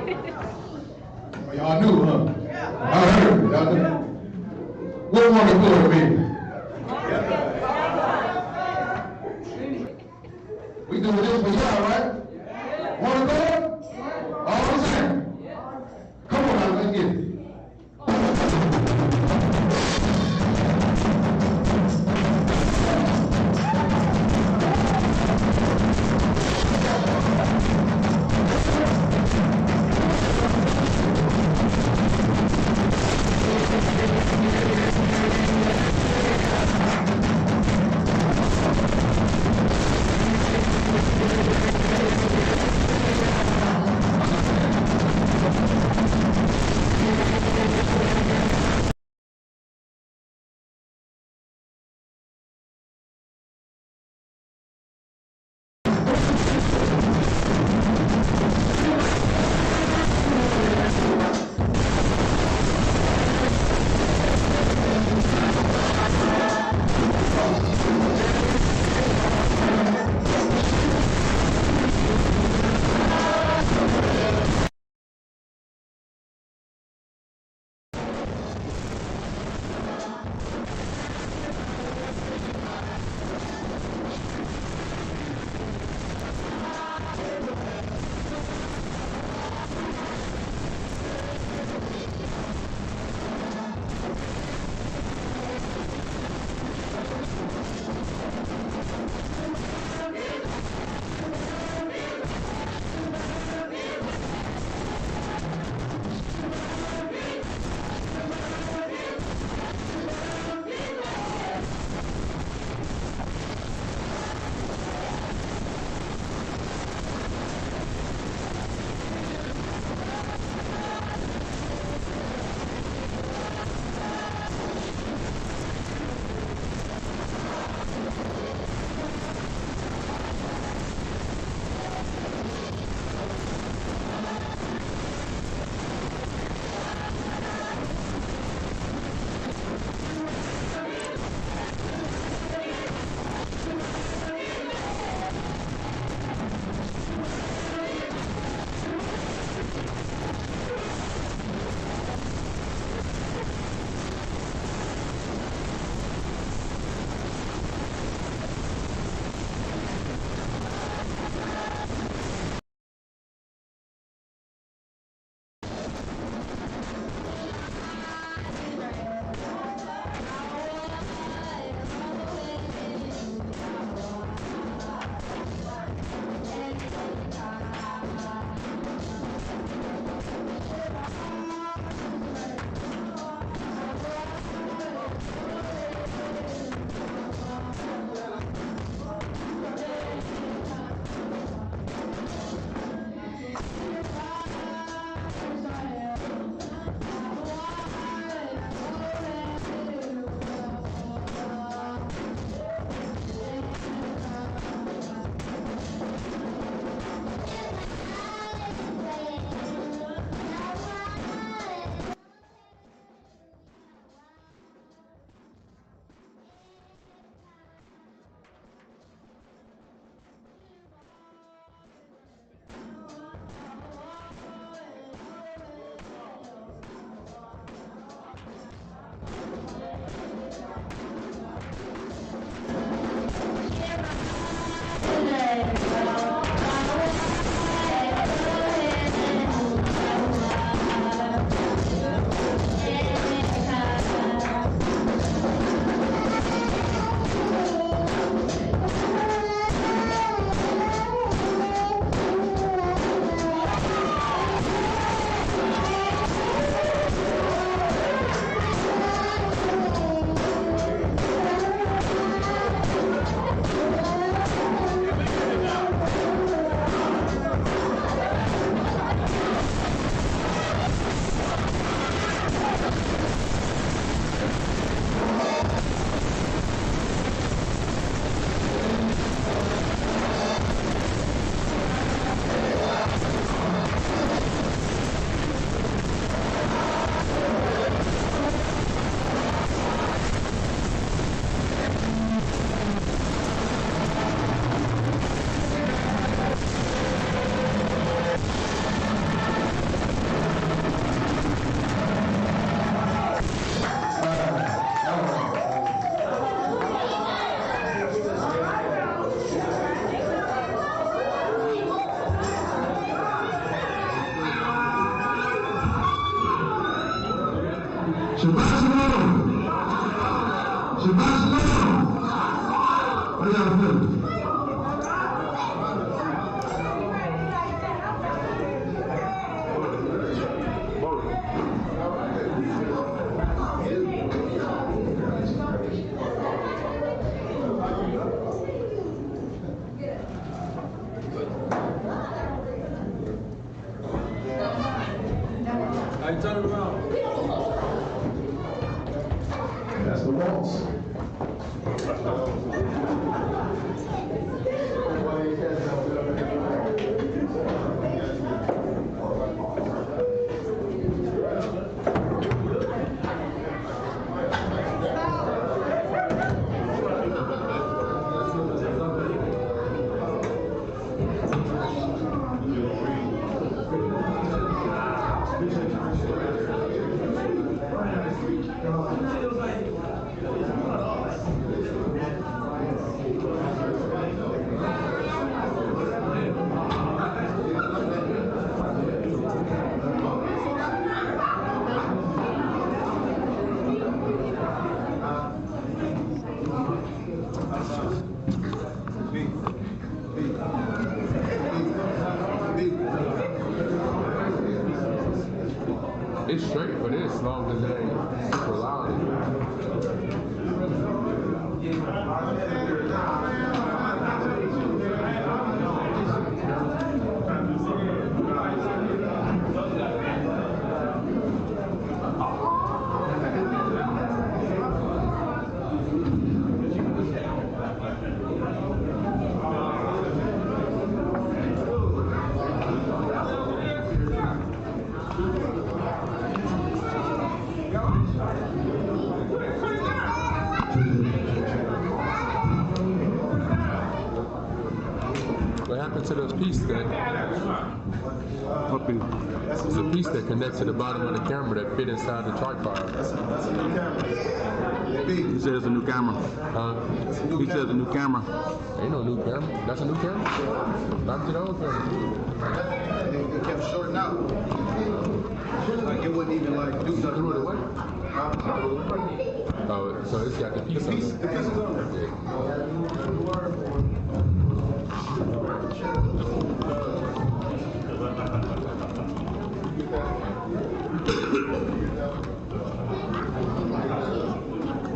Oh, y'all knew, huh? Y'all heard it. Y'all knew. What one to glory be? We doing this for y'all, right? Want to go? All the same. Come on now, let's get it. Shabbat shalom. Shabbat shalom. What y'all feeling? How you turn it around? That's the walls. It's straight, but it's as long as it ain't super loud. What happened to the piece that? What piece? There's a piece that connects to the bottom of the camera that fit inside the tripod. That's a new camera. He said it's a new camera. He said it's a new camera. Ain't no new camera. That's a new camera? Back to the old camera. It kept shorting out. Like it wouldn't even like do nothing. Threw it away? Oh, so it's got the piece on it. The piece is on there.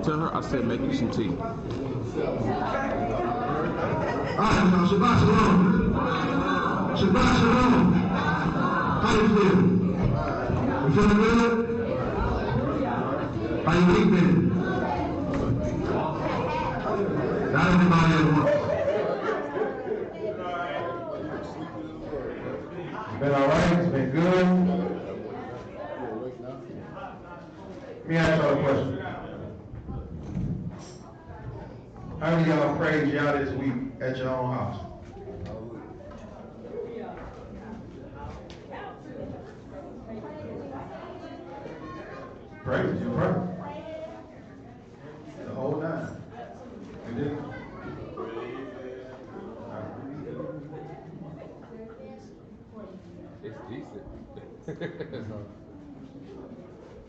Tell her I said make you some tea. Alright, now Shabbat shalom. Shabbat shalom. How you feel? You feeling good? How you week been? Not everybody at once. It's been alright, it's been good. Let me ask y'all a question. How many of y'all prayed y'all this week at your own house? Praise you, pray. The whole nine. You did? It's decent.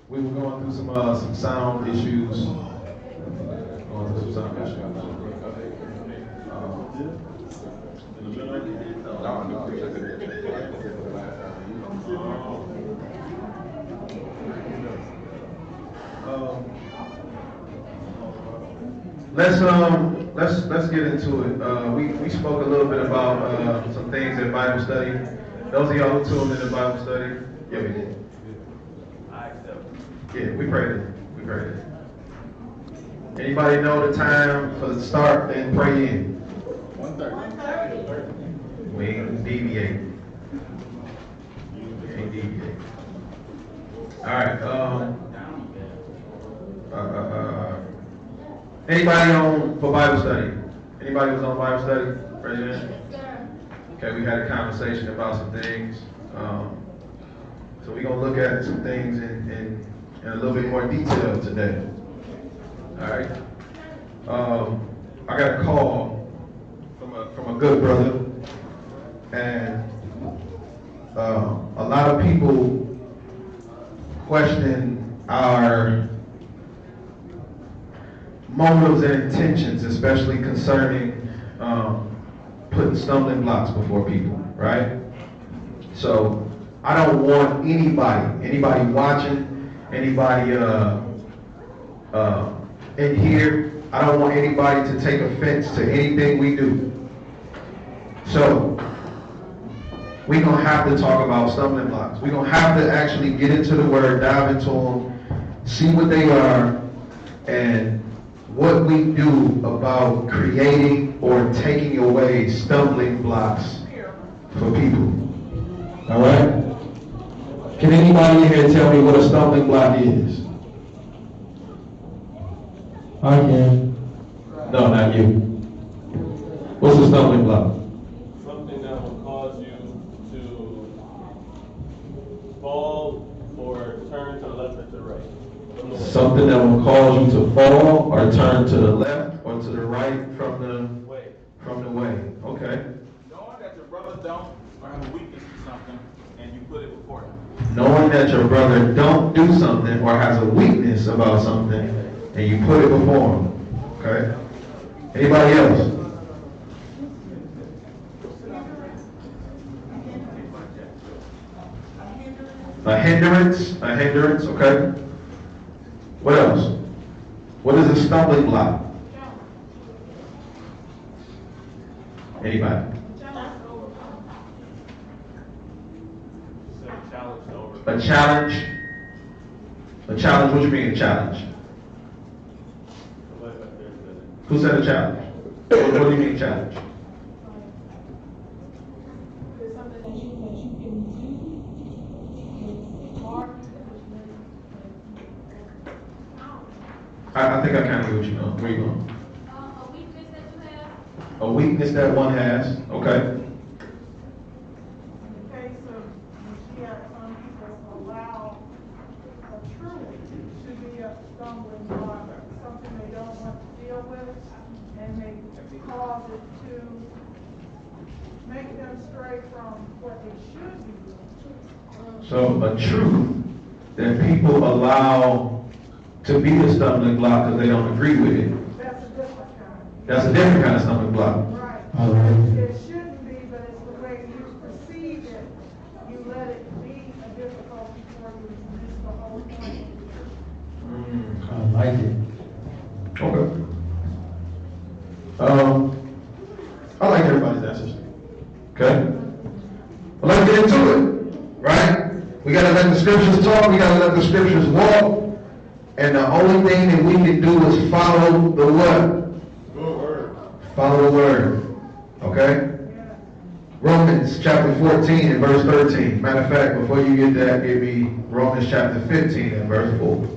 We were going through some sound issues. Let's get into it. We spoke a little bit about some things in Bible study. Those of y'all who tuned in the Bible study, yeah, we did. Yeah, we prayed it. We prayed it. Anybody know the time for the start and pray in? 1:30. We ain't deviate. We ain't deviate. All right. Anybody on for Bible study? Anybody was on Bible study? Raise your hand. Okay, we had a conversation about some things. So we're gonna look at some things in a little bit more detail today. All right. I got a call from a good brother, and a lot of people question our motives and intentions, especially concerning putting stumbling blocks before people, right? So I don't want anybody watching, anybody in here, I don't want anybody to take offense to anything we do. So we're going to have to talk about stumbling blocks. We're going to have to actually get into the word, dive into them, see what they are, and what we do about creating or taking away stumbling blocks for people. All right? Can anybody in here tell me what a stumbling block is? I can. No, not you. What's a stumbling block? Something that will cause you to fall or turn to the left or to the right. Something that will cause you to fall or turn to the left or to the right from the way. Okay. Knowing that your brother don't or have a weakness for something, and you put it before him. Knowing that your brother don't do something or has a weakness about something, and you put it before him. Okay. Anybody else? A hindrance, okay. What else? What is a stumbling block? Anybody? A challenge? A challenge, what do you mean a challenge? Who said a challenge? What do you mean challenge? I think I kind of get what you know. Where you going? A weakness that you have. A weakness that one has. Okay. In the case of Mashiach, some people allow a truth to be a stumbling block, something they don't want to deal with, and they cause it to make them stray from what they should be doing. So a truth that people allow to be a stumbling block because they don't agree with it. That's a different kind. That's a different kind of stumbling block. Right. All right. It shouldn't be, but it's the way you perceive it. You let it be a difficulty for you to miss the whole point. I like it. Okay. I like everybody's answers. Okay? Well, let's get into it. Right? We gotta let the scriptures talk, we gotta let the scriptures walk. And the only thing that we can do is follow the what? Word. Follow the word. Okay? Romans chapter 14 and verse 13. Matter of fact, before you get that, give me Romans chapter 15 and verse 4.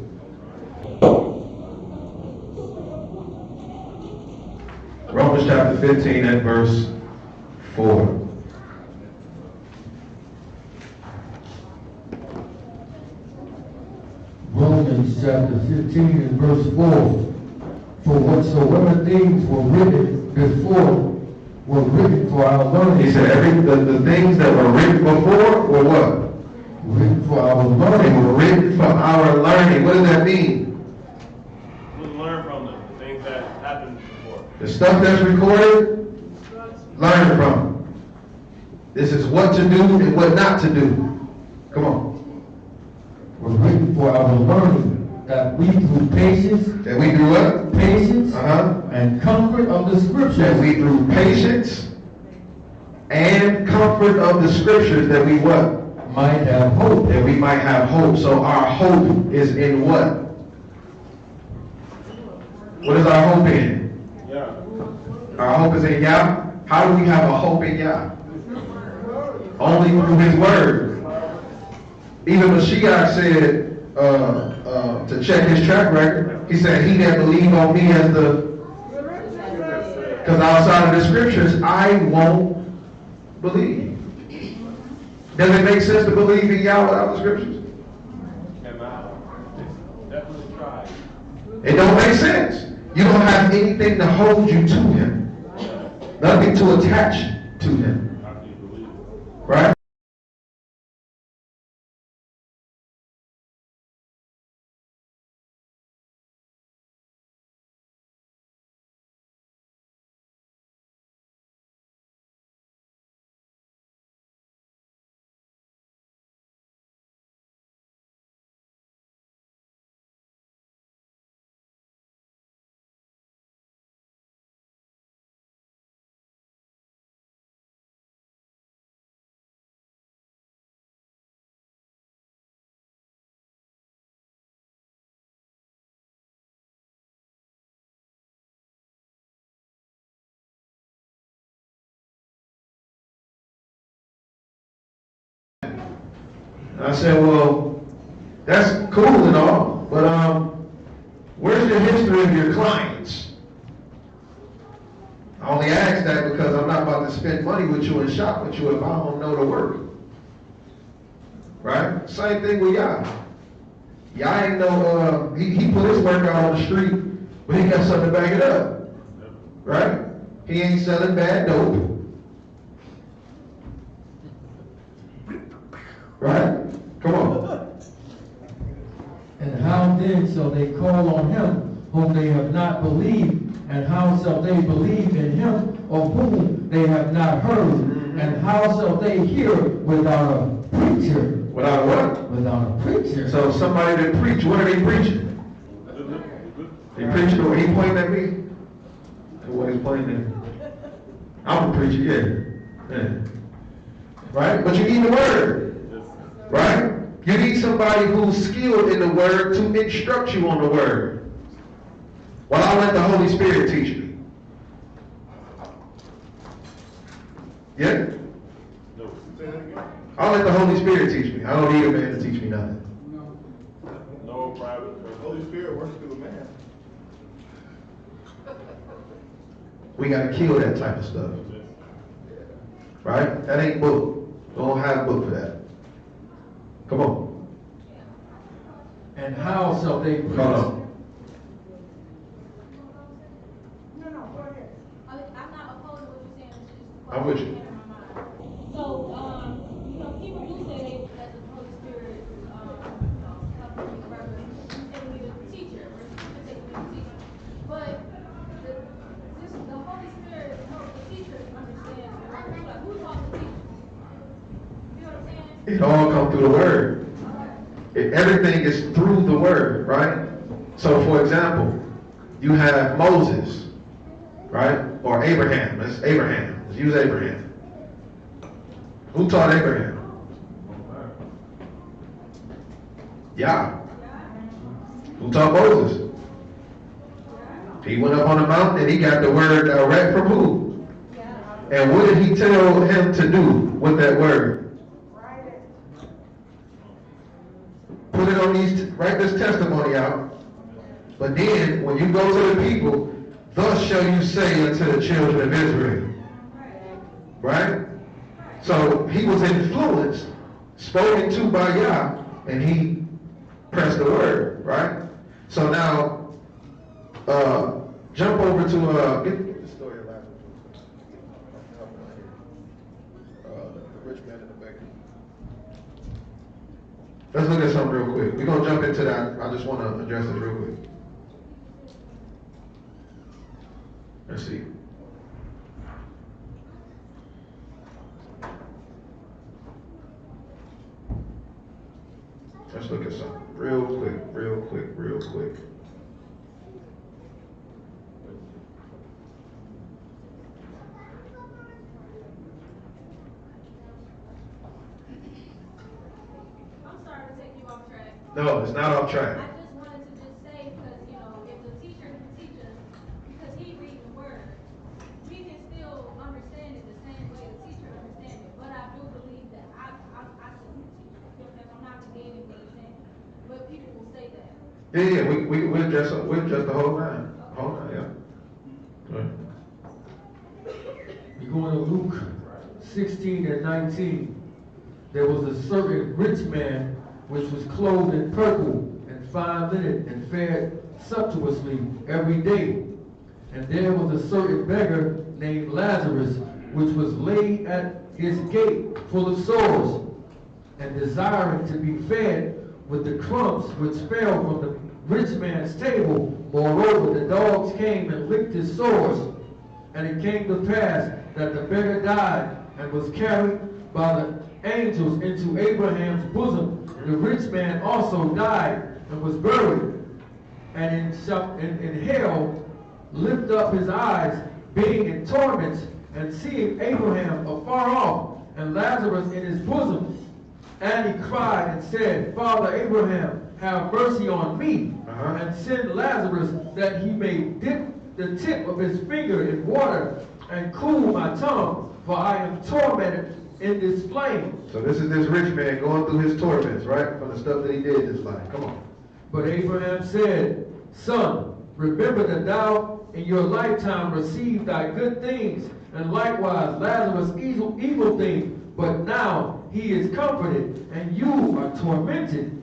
Romans chapter 15 and verse 4. Romans chapter 15 and verse 4. For whatsoever things were written before were written for our learning. He said the things that were written before were what? Written for our They learning. were written for our learning. What does that mean? We learn from them, the things that happened before. The stuff that's recorded, learn from. This is what to do and what not to do. Come on. Were written for our learning, that we through patience, That we through what? patience Uh-huh. and comfort of the That scriptures we through patience and comfort of the scriptures that we what? might have hope. That we might have hope. So our hope is in what? What is our hope in? Yeah. Our hope is in Yah. How do we have a hope in Yah? Only through His Word. Even Mashiach said to check his track record, he said, he that believe on me as the... Because outside of the scriptures, I won't believe. Does it make sense to believe in Yah without the scriptures? Definitely try. It don't make sense. You don't have anything to hold you to Him. Nothing to attach to Him. Right? And I said, well, that's cool and all, but where's the history of your clients? I only ask that because I'm not about to spend money with you and shop with you if I don't know the work. Right? Same thing with y'all. Y'all ain't know, he put his work out on the street, but he got something to back it up. Right? He ain't selling bad dope. Right? Come on. And how then shall they call on him whom they have not believed? And how shall they believe in him of whom they have not heard? And how shall they hear without a preacher? Without what? Without a preacher. So somebody that preach, what are they preaching? They preaching what he pointing at me? And what he's pointing at me? I'm a preacher, yeah. Right? But you need the word. Right? You need somebody who's skilled in the word to instruct you on the word. Well, I let the Holy Spirit teach me. Yeah? I'll let the Holy Spirit teach me. I don't need a man to teach me nothing. No private. The Holy Spirit works through a man. We got to kill that type of stuff. Right? That ain't book. Don't have a book for that. Come on. And how shall they preach? Hold on. No, go ahead. I'm not opposed to what you're saying. It's just I'm with you. in my mind. So, you know, people do say that the Holy Spirit helping me, rather than taking me to the teacher, or taking me to the teacher. But the Holy Spirit helps the teacher understand. Like, who taught the teacher? You know what I'm saying? It all come through the word. Everything is through the word, right? So, for example, you have Moses, right? Or Abraham. Let's Abraham. Let's use Abraham. Who taught Abraham? Yeah. Who taught Moses? He went up on the mountain and he got the word direct from who? And what did he tell him to do with that word? Put it on these, write this testimony out. But then, when you go to the people, thus shall you say unto the children of Israel. Right? So, he was influenced, spoken to by Yah, and he pressed the word, right? So now, jump over to, get the story of Lazarus. The rich man in the bakery. Let's look at something real quick. We're going to jump into that. I just want to address this real quick. Let's see. Let's look at something real quick. No, it's not off track. I just wanted to just say, because, you know, if the teacher can teach us, because he reads the word, we can still understand it the same way the teacher understands it. But I do believe that I shouldn't teach it, because I'm not negating what he's saying. But people will say that. Yeah, we'll address the whole line. Whole line, yeah. Right. We go to Luke 16 and 19. There was a certain rich man which was clothed in purple and fine linen and fared sumptuously every day. And there was a certain beggar named Lazarus, which was laid at his gate full of sores, and desiring to be fed with the crumbs which fell from the rich man's table. Moreover, the dogs came and licked his sores. And it came to pass that the beggar died and was carried by the angels into Abraham's bosom. The rich man also died and was buried, and in hell lift up his eyes, being in torments, and seeing Abraham afar off, and Lazarus in his bosom. And he cried and said, Father Abraham, have mercy on me, and send Lazarus that he may dip the tip of his finger in water and cool my tongue, for I am tormented in this flame. So this is this rich man going through his torments, right? From the stuff that he did in his life. Come on. But Abraham said, Son, remember that thou in your lifetime received thy good things, and likewise Lazarus evil things. But now he is comforted, and you are tormented.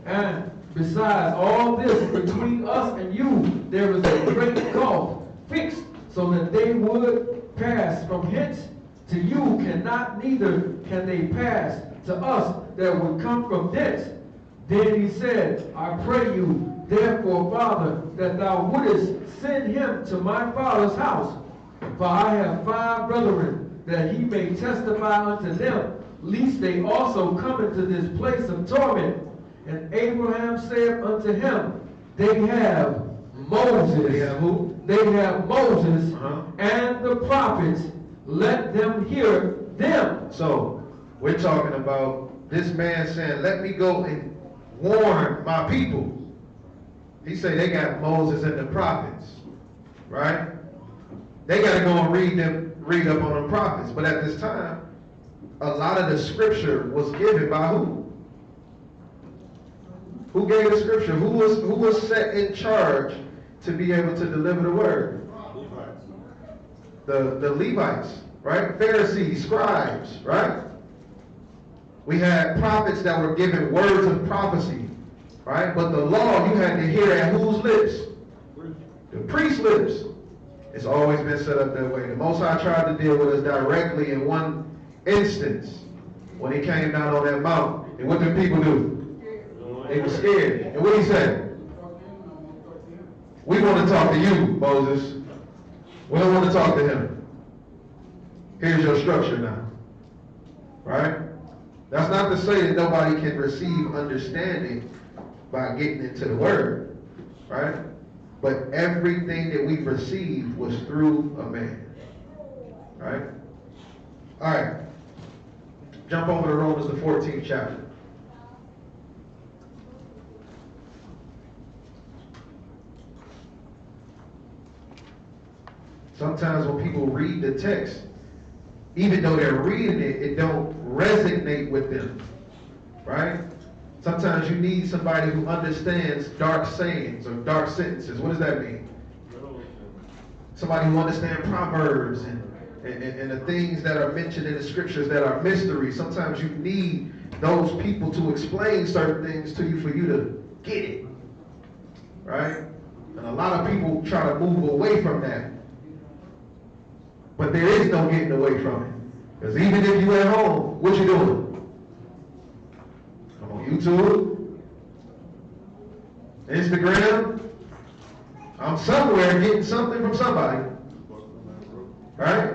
And besides all this, between us and you, there is a great gulf fixed, so that they would pass from hence to you cannot, neither can they pass to us that would come from thence. Then he said, I pray you, therefore, Father, that thou wouldest send him to my father's house. For I have 5 brethren, that he may testify unto them, lest they also come into this place of torment. And Abraham said unto him, they have Moses. They have who? They have Moses and the prophets. Let them hear them. So we're talking about this man saying, let me go and warn my people. He said they got Moses and the prophets, right? They got to go and read up on the prophets. But at this time, a lot of the scripture was given by who? Who gave the scripture? Who was set in charge to be able to deliver the word? The Levites, right? Pharisees, scribes, right? We had prophets that were given words of prophecy, right? But the law you had to hear at whose lips? The priest's lips. It's always been set up that way. The Most High tried to deal with us directly in one instance when he came down on that mountain. And what did people do? They were scared. And what did he say? We want to talk to you, Moses. We don't want to talk to him. Here's your structure now. Right? That's not to say that nobody can receive understanding by getting into the word. Right? But everything that we've received was through a man. Right? All right. Jump over to Romans, the 14th chapter. Sometimes when people read the text, even though they're reading it, it don't resonate with them, right? Sometimes you need somebody who understands dark sayings or dark sentences. What does that mean? Somebody who understands Proverbs and the things that are mentioned in the scriptures that are mysteries. Sometimes you need those people to explain certain things to you for you to get it, right? And a lot of people try to move away from that. But there is no getting away from it. Because even if you're at home, what you doing? I'm on YouTube, Instagram. I'm somewhere getting something from somebody. Right?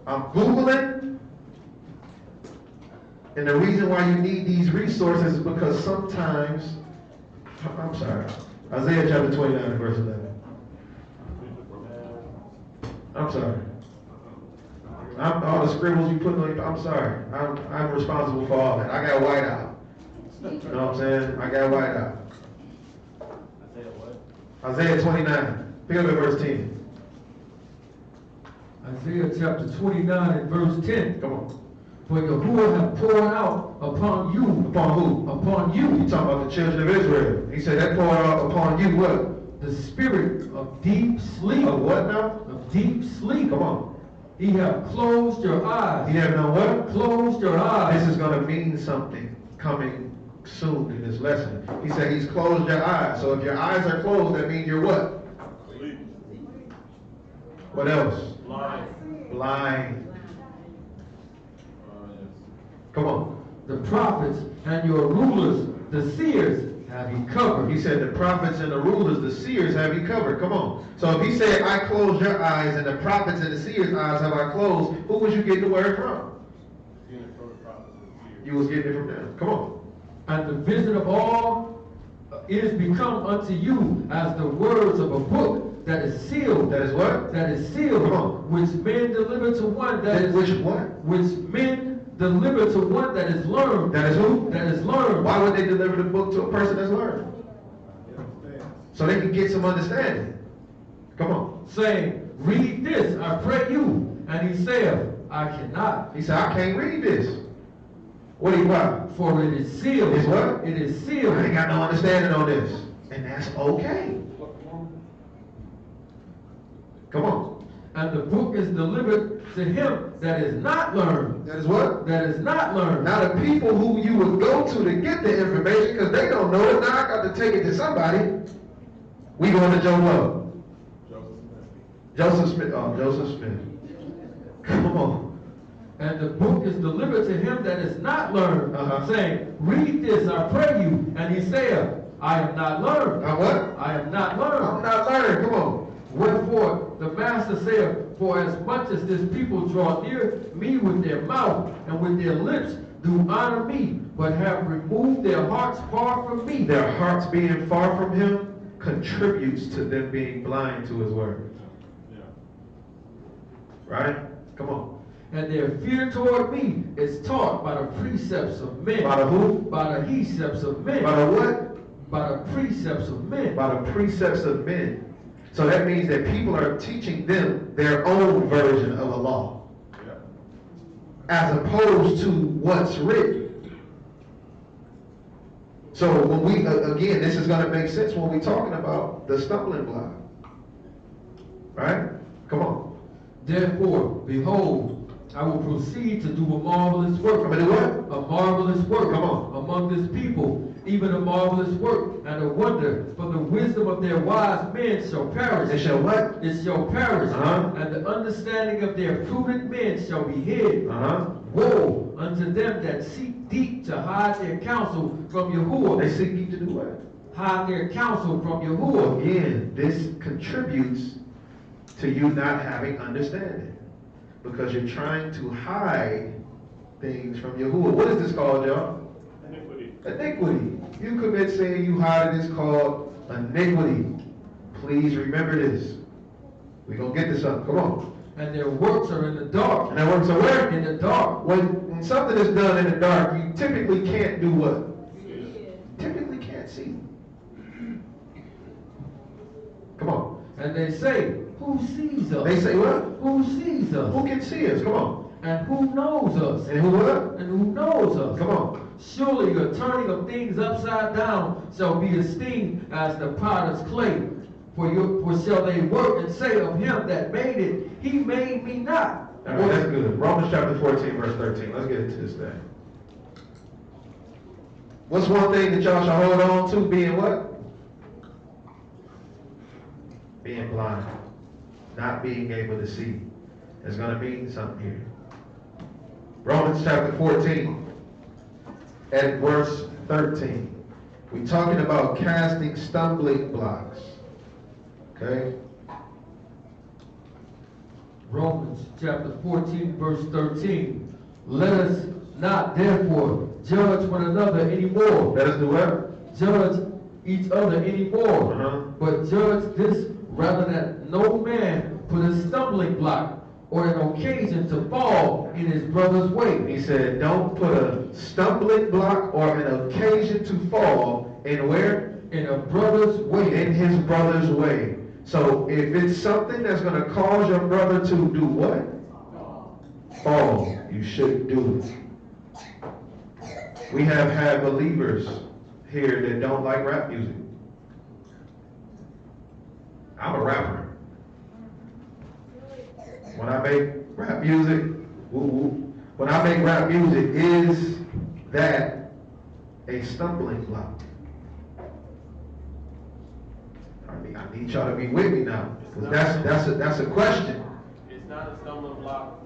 I'm Googling. And the reason why you need these resources is because sometimes, I'm sorry, Isaiah chapter 29 verse 11. I'm sorry. All the scribbles you put on, I'm sorry. I'm responsible for all that. I got white out. You know what I'm saying? I got white out. Isaiah what? Isaiah 29. Pick up at verse 10. Isaiah chapter 29 and verse 10. Come on. For Yahuwah hath poured out upon you. Upon who? Upon you. You talking about the children of Israel. He said that poured out upon you what? The spirit of deep sleep. Of what now? Of deep sleep. Come on. He have closed your eyes. He have done what? Closed your eyes. This is going to mean something coming soon in this lesson. He said he's closed your eyes. So if your eyes are closed, that means you're what? Sleep. What else? Blind. Blind. Come on. The prophets and your rulers, the seers, have he covered. He said the prophets and the rulers, the seers have he covered. Come on. So if he said, I closed your eyes and the prophets and the seers' eyes have I closed, who was you getting the word from? You was getting it from them. Come on. And the vision of all is become unto you as the words of a book that is sealed. That is what? That is sealed. Come on. Which men deliver to one that is. Which what? Which men deliver to one that is learned. That is who? That is learned. Why would they deliver the book to a person that's learned? So they can get some understanding. Come on. Saying, read this, I pray you. And he saith, I cannot. He said, I can't read this. What do you want? For it is sealed. It's what? It is sealed. I ain't got no understanding on this. And that's okay. Come on. And the book is delivered to him that is not learned. That is what? That is not learned. Now the people who you would go to get the information, because they don't know it, now I got to take it to somebody. We going to Joe Blow. Joseph Smith. Oh, Joseph Smith. Come on. And the book is delivered to him that is not learned, saying, read this, I pray you. And he saith, I am not learned. I what? I am not learned. I'm not learned. Come on. Wherefore the master saith, for as much as this people draw near me with their mouth and with their lips do honor me, but have removed their hearts far from me. Their hearts being far from him contributes to them being blind to his word. Right? Come on. And their fear toward me is taught by the precepts of men. By the who? By the precepts of men. By the what? By the precepts of men. By the precepts of men. So that means that people are teaching them their own version of a law. Yeah. As opposed to what's written. So when we, again, this is going to make sense when we're talking about the stumbling block. Right? Come on. Therefore, behold, I will proceed to do a marvelous work. I'm going to do what? A marvelous work. Come on. Among this people, even a marvelous work and a wonder. For the wisdom of their wise men shall perish. It shall what? It shall perish. Uh-huh. And the understanding of their prudent men shall be hid. Uh-huh. Woe unto them that seek deep to hide their counsel from Yahuwah. They seek deep to do what? Hide their counsel from Yahuwah. Again, this contributes to you not having understanding. Because you're trying to hide things from Yahuwah. What is this called, y'all? Iniquity. Iniquity. You commit sin, you hide it, it's called iniquity. Please remember this. We're going to get this up. Come on. And their works are in the dark. And their works are where? In the dark. When something is done in the dark, you typically can't do what? You typically can't see. Come on. And they say, who sees us? They say what? Who sees us? Who can see us? Come on. And who knows us? And who what? And who knows us? Come on. Surely the turning of things upside down shall be esteemed as the potter's clay. For shall they work and say of him that made it, he made me not. All right, that's good. Romans chapter 14, verse 13. Let's get into this thing. What's one thing that y'all shall hold on to? Being what? Being blind. Not being able to see. It's going to mean something here. Romans chapter 14 at verse 13. We're talking about casting stumbling blocks. Okay? Romans chapter 14, verse 13. Let us not therefore judge one another anymore. Let us do what? Judge each other anymore. Uh-huh. But judge this rather that no man put a stumbling block or an occasion to fall in his brother's way. He said, don't put a stumbling block or an occasion to fall in where? In a brother's way. In his brother's way. So if it's something that's going to cause your brother to do what? Fall. You shouldn't do it. We have had believers here that don't like rap music. I'm a rapper. When I make rap music, when I make rap music, is that a stumbling block? I need y'all to be with me now, because that's a question. It's not a stumbling block,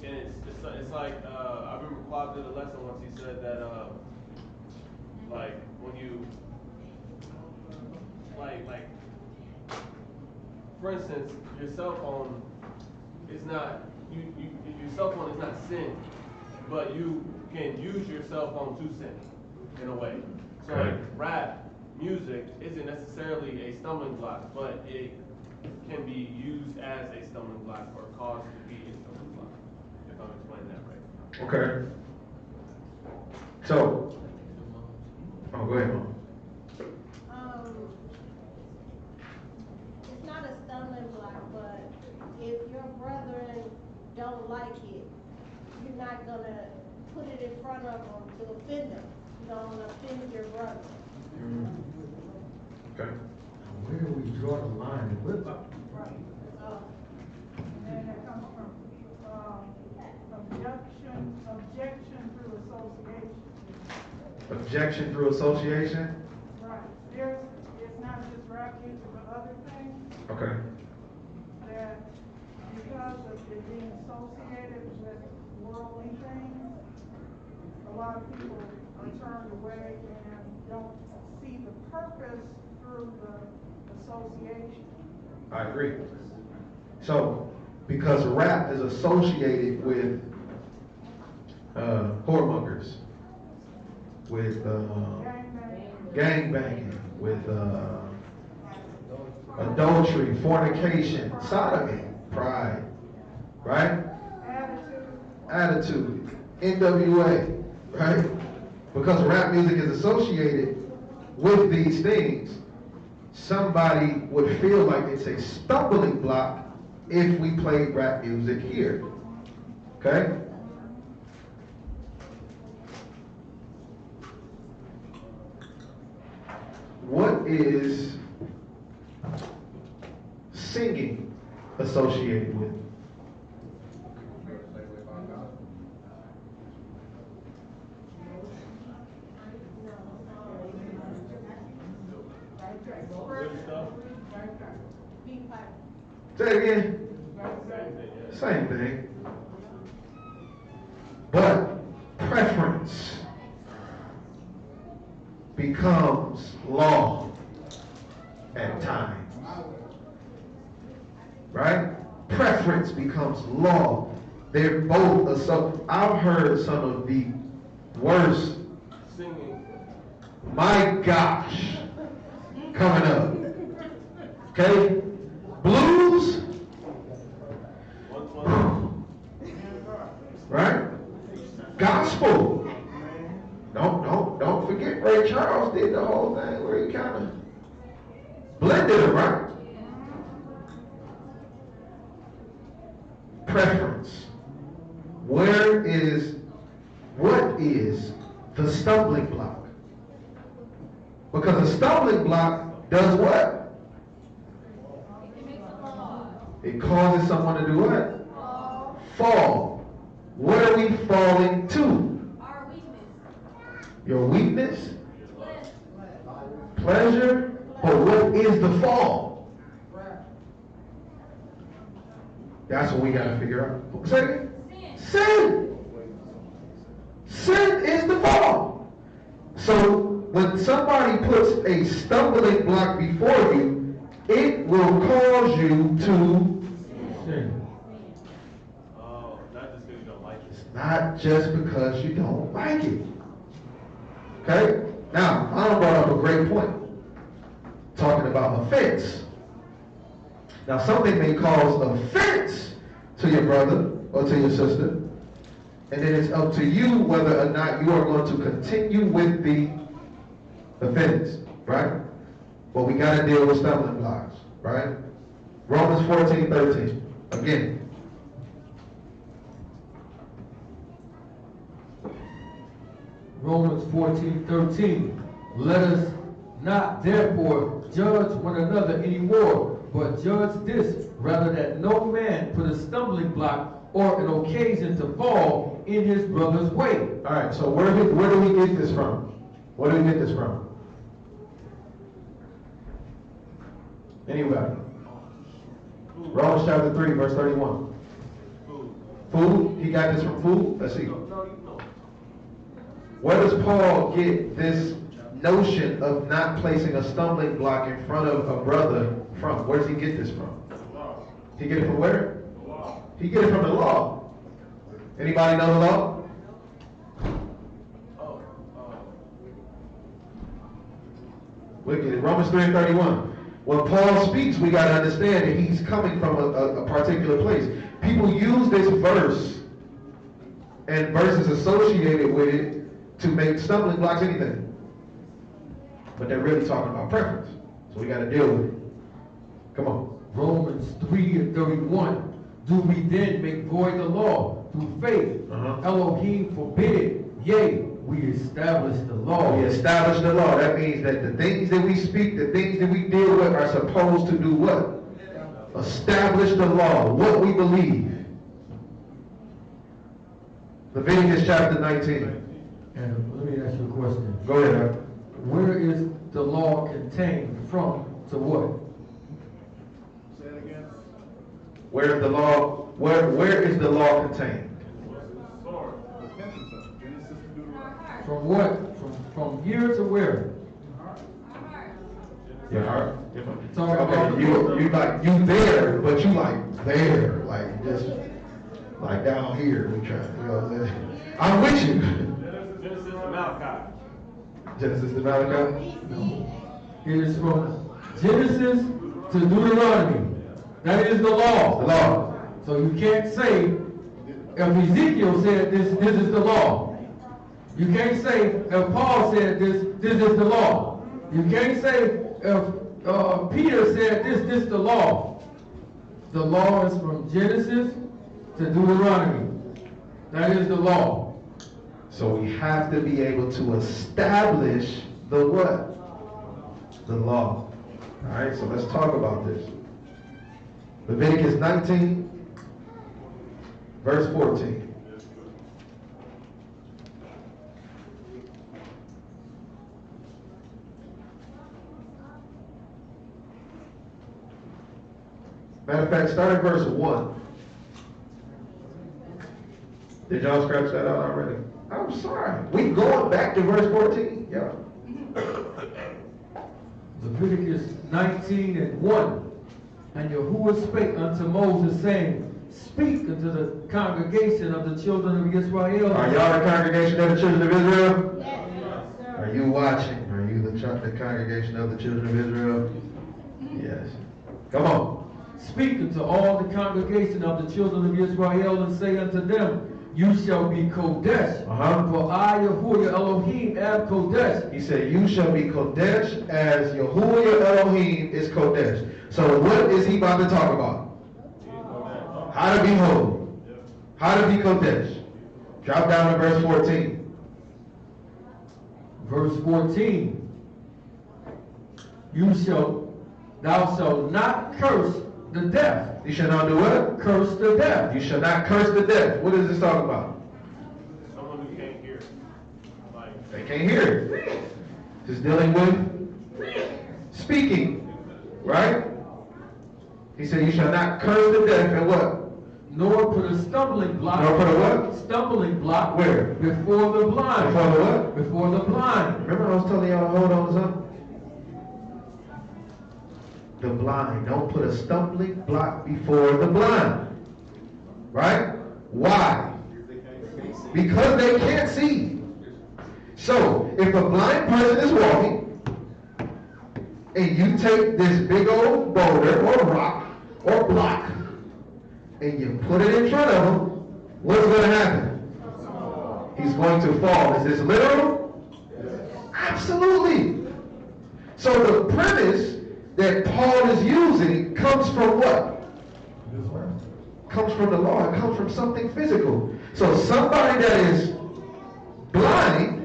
and it's like I remember Quad did a lesson once. He said that like when you like for instance, your cell phone is not your cell phone is not sin, but you can use your cell phone to sin in a way. So like rap music isn't necessarily a stumbling block, but it can be used as a stumbling block or caused to be a stumbling block, if I'm explaining that right. Okay. So, go ahead, Mom. It's not a stumbling block, but if your brethren don't like it, you're not gonna put it in front of them to offend them. You don't wanna offend your brother. Okay. Where do we draw the line? Right. And then it comes from, objection through association. Objection through association? Right. It's not just rap music, but other things Okay. that because of it being associated with worldly things, a lot of people are turned away and don't see the purpose through the association. I agree. So, because rap is associated with whoremongers, with gangbanging, with adultery, fornication, sodomy, pride, right? Attitude, NWA, right? Because rap music is associated with these things, somebody would feel like it's a stumbling block if we played rap music here. Okay? What is singing associated with? Say it again. Same thing. But preference becomes law at times. Right? Preference becomes law. They're both I've heard some of the worst Singing. My gosh coming up. Okay? Blues. Right? Gospel. Don't forget Ray Charles did the whole thing where he kind of blended it, right? Preference. What is the stumbling block? Because the stumbling block does what? It causes someone to do what? Fall. What are we falling to? Our weakness. Your weakness? Pleasure? But what is the fall? That's what we got to figure out. Say it again. Sin. Sin is the fall. So when somebody puts a stumbling block before you, it will cause you to sin. Oh, not just because you don't like it. It's not just because you don't like it. Okay? Now, I brought up a great point. Talking about offense. Now, something may cause offense to your brother or to your sister, and then it's up to you whether or not you are going to continue with the offense, right? But we got to deal with stumbling blocks, right? Romans 14:13. Again. Romans 14:13. Let us not therefore judge one another anymore, but judge this, rather that no man put a stumbling block or an occasion to fall in his brother's way. All right, so where do we get this from? Where do we get this from? Anybody? Romans chapter 3, verse 31. Food? He got this from food? Let's see. Where does Paul get this notion of not placing a stumbling block in front of a brother from? Where does he get this from? He get it from where? He get it from the law. Anybody know the law? We'll get it. Romans 3:31. When Paul speaks, we got to understand that he's coming from a particular place. People use this verse and verses associated with it to make stumbling blocks anything. But they're really talking about preference. So we got to deal with it. Come on. Romans 3:31. do we then make void the law through faith? Elohim forbid. Yea, we establish the law. We establish the law. That means that the things that we speak, the things that we deal with are supposed to do what? Establish the law, what we believe. Leviticus chapter 19. And let me ask you a question. Go ahead. Where is the law contained from to what? Say it again. Where is the law? Where is the law contained? Repentance of Genesis to Deuteronomy. From what? From here to where? Your heart. Talking about Okay, you like you there, but you like there, like just like down here. We try. You know what I'm saying? I'm with you. Genesis to Malachi. Genesis to Malachi. It is from Genesis to Deuteronomy. That is the law. The law. So you can't say if Ezekiel said this is the law. You can't say if Paul said this is the law. You can't say if Peter said this is the law. The law is from Genesis to Deuteronomy. That is the law. So we have to be able to establish the what? The law. All right, so let's talk about this. Leviticus 19, verse 14. Matter of fact, start at verse 1. Did y'all scratch that out already? I'm sorry. We going back to verse 14. Yeah. Leviticus 19 and 1. And Yahuwah spake unto Moses, saying, Speak unto the congregation of the children of Israel. Are y'all the congregation of the children of Israel? Yes. Are you watching? Are you the congregation of the children of Israel? Yes. Come on. Speak unto all the congregation of the children of Israel, and say unto them, You shall be Kodesh, for I, Yahuwah Elohim, am Kodesh. He said, you shall be Kodesh as Yahuwah your Elohim is Kodesh. So what is he about to talk about? How to be holy. How to be Kodesh. Drop down to verse 14. Verse 14. Thou shalt not curse the deaf. You shall not do what? Curse the deaf. You shall not curse the deaf. What is this talking about? Someone who can't hear. Like, They can't hear it. Just dealing with speaking. Right? He said, you shall not curse the deaf and what? Nor put a stumbling block. Nor put a what? Stumbling block. Where? Before the blind. Before the what? Before the blind. Remember I was telling y'all to hold on to something? The blind. Don't put a stumbling block before the blind. Right? Why? Because they can't see. So, if a blind person is walking, and you take this big old boulder or rock or block, and you put it in front of him, what's going to happen? He's going to fall. Is this literal? Absolutely. So the premise that Paul is using comes from what? Comes from the law. It comes from something physical. So somebody that is blind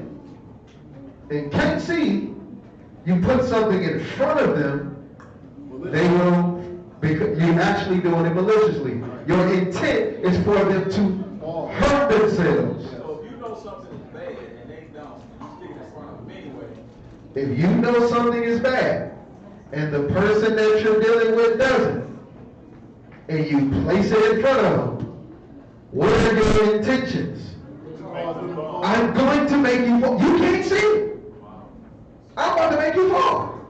and can't see, you put something in front of them, they will, because you're actually doing it maliciously. Your intent is for them to hurt themselves. So if you know something is bad and they don't, and you stick it in front of them anyway, If you know something is bad, and the person that you're dealing with doesn't, and you place it in front of them, what are your intentions? I'm going to make you fall. You can't see. I'm about to make you fall.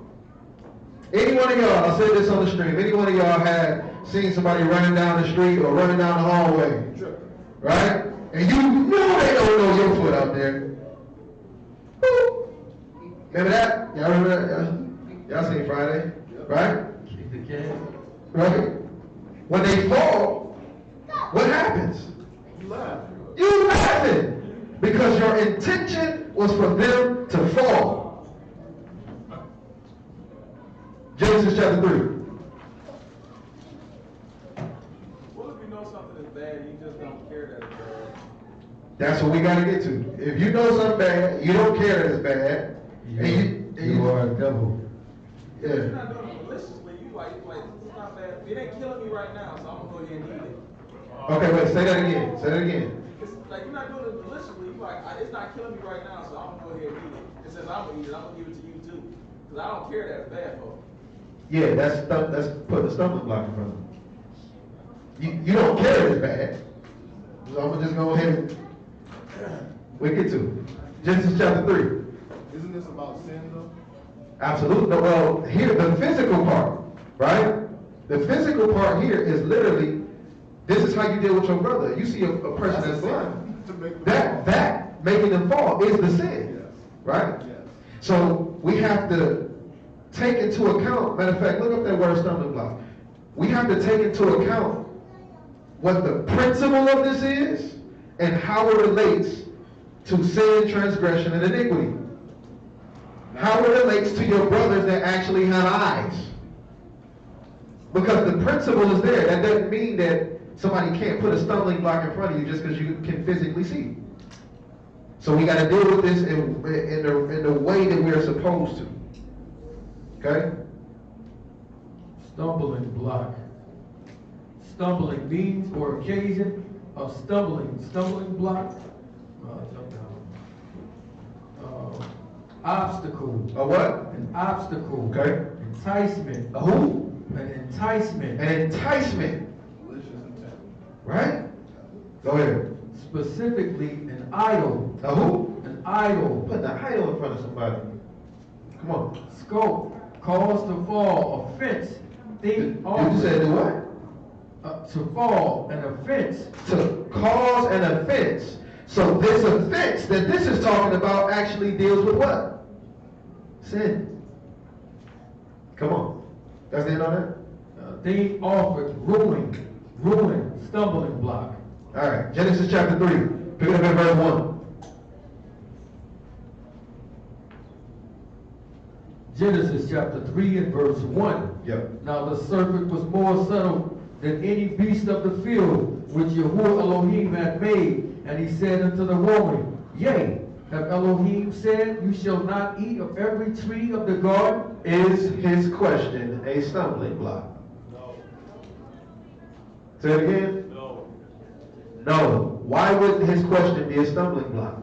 Any one of y'all, I said this on the stream, any one of y'all had seen somebody running down the street or running down the hallway, right? And you know they don't know your foot out there. Boop. Remember that? Y'all remember that? Y'all seen Friday, right? Kick the can. Right? When they fall, what happens? You laugh. You laughing because your intention was for them to fall. Genesis chapter 3. what if you know That's what we got to get to. If you know something bad, you don't care that it's bad. You are a devil. Yeah. You're not doing it maliciously. You like, it's not bad. It ain't killing me right now, so I'm gonna go ahead and eat it. Okay, wait, say that again. Say that again. It's like you're not doing it maliciously. You like, it's not killing me right now, so I'm gonna go ahead and eat it. It says I'm gonna eat it. I'm gonna give it to you too, because I don't care that it's bad for me. Yeah, that's putting a stumbling block in front of you. You don't care if it's bad. So I'm gonna just go ahead and we get to it. Genesis chapter 3. Isn't this about sin though? Absolutely. No, well, here, the physical part, right? The physical part here is literally, this is how you deal with your brother. You see a person that's blind. That making them fall is the sin, right? Yes. So we have to take into account, matter of fact, look up that word stumbling block. We have to take into account what the principle of this is and how it relates to sin, transgression, and iniquity. How it relates to your brothers that actually have eyes. Because the principle is there. That doesn't mean that somebody can't put a stumbling block in front of you just because you can physically see. So we got to deal with this in the way that we are supposed to. Okay? Stumbling block. Stumbling means or occasion of stumbling. Stumbling block. Obstacle. A what? An obstacle. Okay. Enticement. A who? An enticement. An enticement. Malicious intent. Right? Go ahead. Specifically, an idol. A who? An idol. Putting an idol in front of somebody. Come on. Scope. Cause to fall. Offense. Think. Did you say do what? To fall. An offense. To cause an offense. So this offense that this is talking about actually deals with what? Sin. Come on. That's the end on that? Thing offered. Ruin. Ruin. Stumbling block. All right. Genesis chapter 3. Pick it up at verse 1. Genesis chapter 3 and verse 1. Yep. Now the serpent was more subtle than any beast of the field which Yahuwah Elohim had made. And he said unto the woman, Yea, have Elohim said, You shall not eat of every tree of the garden? Is his question a stumbling block? No. Say it again? No. No. Why would his question be a stumbling block?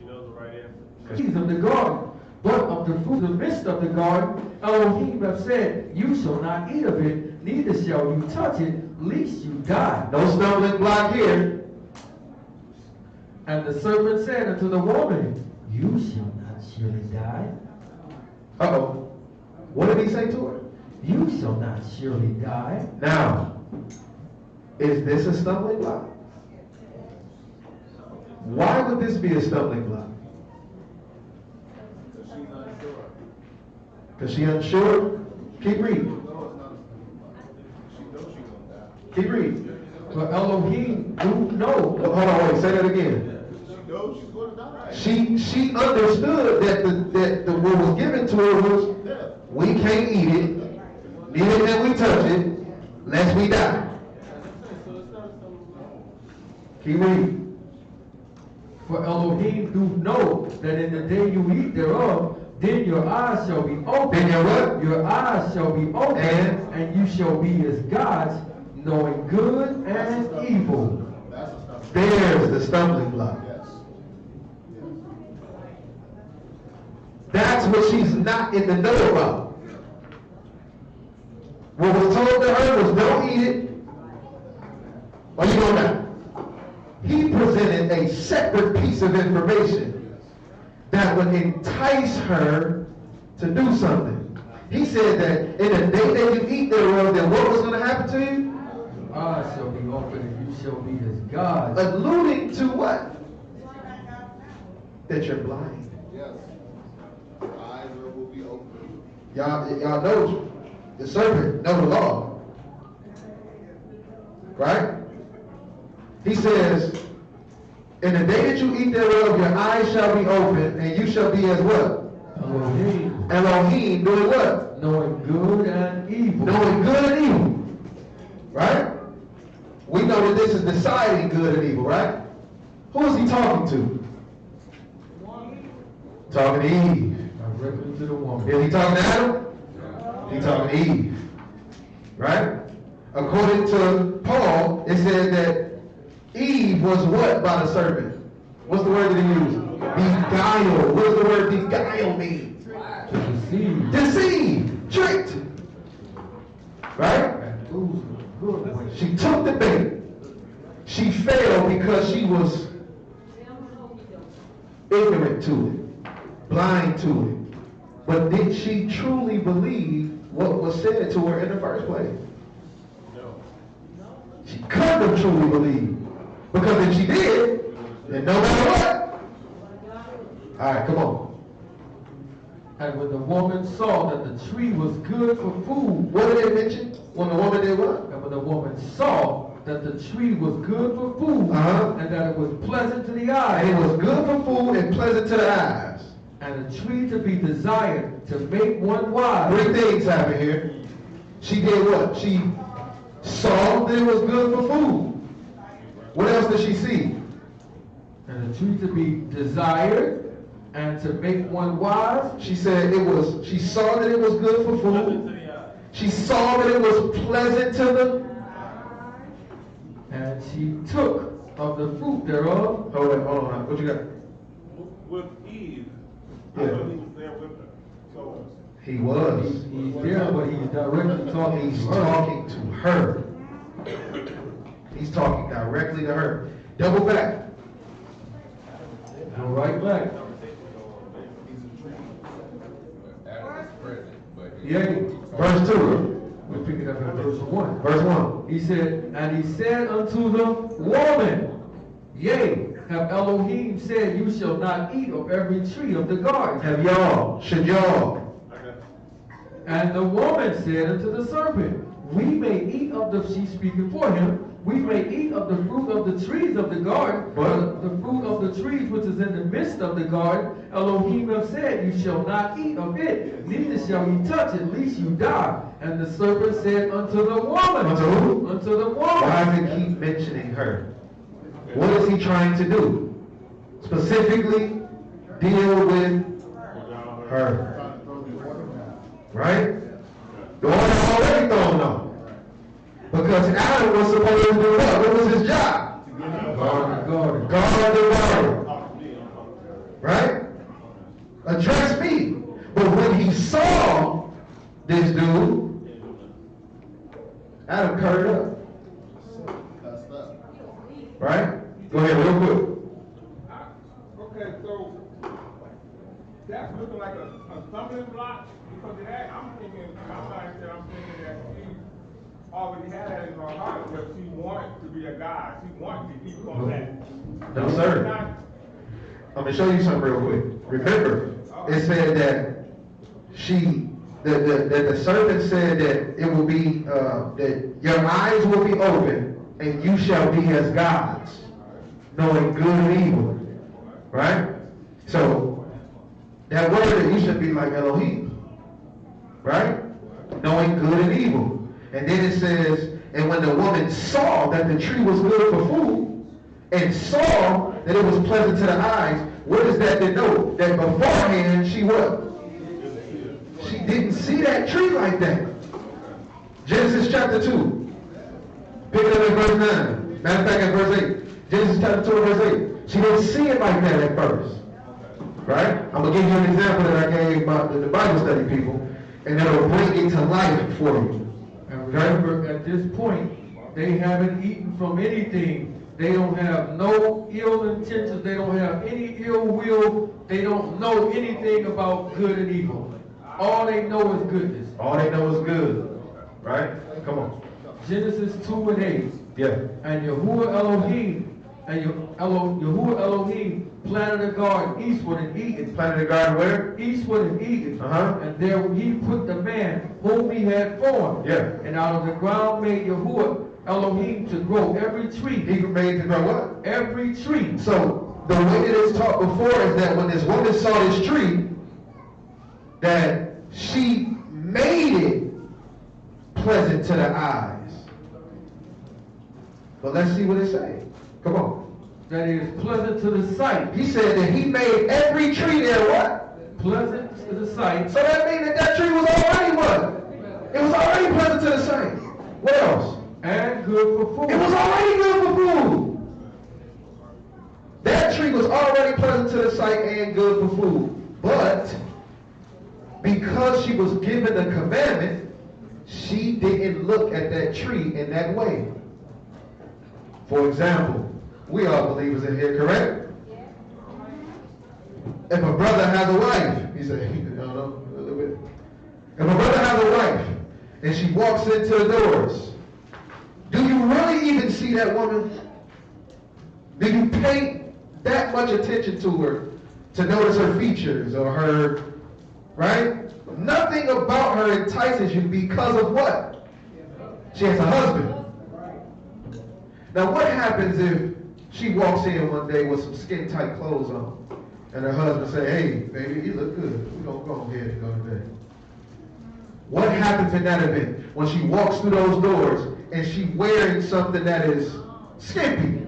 She knows the right answer. Trees of the garden. But of the fruit of the midst of the garden, Elohim have said, You shall not eat of it, neither shall you touch it, lest you die. No stumbling block here. And the serpent said unto the woman, You shall not surely die. Uh-oh. What did he say to her? You shall not surely die. Now, is this a stumbling block? Why would this be a stumbling block? Because she's unsure. Keep reading. No, it's not a stumbling block. She knows she's gonna die. Keep reading. For Elohim do know. Hold on, wait, say that again. She knows she's gonna die. She understood that the what was given to her was, we can't eat it, neither can we touch it, lest we die. Keep reading. For Elohim do know that in the day you eat thereof, then your eyes shall be open. Then your what? Your eyes shall be open, and you shall be as gods, knowing good and evil. That's a stumbling block. There's the stumbling block. Yes. That's what she's not in the know about. What was told to her was don't eat it, or you gonna die. He presented a separate piece of information that would entice her to do something. He said that in the day that you eat thereof, then what was going to happen to you? Your eyes shall be open, and you shall be as gods. Alluding to what? That you're blind. Yes. Your eyes will be open. Y'all know the serpent know the law. Right? He says, in the day that you eat thereof, your eyes shall be open, and you shall be as what? Elohim. Elohim doing what? Knowing good and evil. Knowing good and evil. Right? We know that this is deciding good and evil, right? Who is he talking to? Talking to Eve. Directly to the woman. Is he talking to Adam? He's talking to Eve. Right? According to Paul, it said that Eve was what by the serpent? What's the word that he used? Beguiled. What does the word beguile mean? To deceive. Deceive. Tricked. Right? She took the bait. She failed because she was ignorant to it, blind to it. But did she truly believe what was said to her in the first place? No. She couldn't have truly believed. Because if she did, then no matter what. All right, come on. And when the woman saw that the tree was good for food. What did they mention? When the woman did what? And when the woman saw that the tree was good for food, and that it was pleasant to the eyes. And it was good for food and pleasant to the eyes. And a tree to be desired to make one wise. Three things happen here. She did what? She saw that it was good for food. What else did she see? And a tree to be desired and to make one wise. She said she saw that it was good for food. She saw that it was pleasant to the. And she took of the fruit thereof. Hold on. What you got? With Eve, Yeah. I know he was there with her. So He was. He's there, but he's directly talking He's to her. talking to her. He's talking directly to her. Double back. Go right back. Yea. Verse 2. We'll pick it up in verse 1. Verse 1. He said, and he said unto the woman, yea, have Elohim said, you shall not eat of every tree of the garden. Should y'all. And the woman said unto the serpent, we may eat of the, she's speaking for him, we may eat of the fruit of the trees of the garden, but the fruit of the trees which is in the midst of the garden, Elohim have said, you shall not eat of it, neither shall you touch it, lest you die. And the serpent said unto the woman. Unto who? Unto the woman. Why does it keep mentioning her? What is he trying to do? Specifically, deal with her. Right? The order already thrown off. Because Adam was supposed to do what? What was his job? Guard the garden. Guard the garden. Right? Address me. But when he saw this dude, Adam curled up. Right? Go ahead, real quick. okay, so that's looking like a stumbling block because of that. I'm thinking that she already had that in her heart, but she wanted to be a God. She wanted to keep on that. No, sir. I'm going to show you something real quick. Remember, it said that the serpent said that it will be, that your eyes will be open and you shall be as gods, knowing good and evil. Right? So, that word that you should be like Elohim. Right? Knowing good and evil. And then it says, and when the woman saw that the tree was good for food, and saw that it was pleasant to the eyes, what does that denote? That beforehand, she what? She didn't see that tree like that. Genesis chapter 2. Pick it up at verse 9. Matter of fact, at verse 8. Genesis chapter 2 verse 8. She didn't see it like that at first. Right? I'm going to give you an example that I gave the Bible study people, and it'll bring it to life for you. And remember, at this point, they haven't eaten from anything. They don't have no ill intentions. They don't have any ill will. They don't know anything about good and evil. All they know is goodness. All they know is good. Right? Come on. Genesis 2 and 8. Yeah. And Yahuwah Elohim, Yahuwah Elohim planted a garden eastward in Eden. Planted a garden where? Eastward in Eden. Uh-huh. And there he put the man whom he had formed. Yeah. And out of the ground made Yahuwah Elohim to grow every tree. He made to grow what? Every tree. So, the way that it's taught before is that when this woman saw this tree, that she made it pleasant to the eyes. But let's see what it says. Come on. that is pleasant to the sight. He said that he made every tree there what? Pleasant to the sight. So that means that tree was already what? It was already pleasant to the sight. What else? And good for food. It was already good for food. That tree was already pleasant to the sight and good for food. But because she was given the commandment, she didn't look at that tree in that way. For example, we are believers in here, correct? If a brother has a wife, he said, I don't know, a little bit. If a brother has a wife and she walks into the doors, do you really even see that woman? Do you pay that much attention to her to notice her features or her, right? Nothing about her entices you because of what? She has a husband. Now what happens if she walks in one day with some skin-tight clothes on and her husband say, hey, baby, you look good. We're going to go ahead and go to bed. What happens in that event when she walks through those doors and she's wearing something that is skimpy?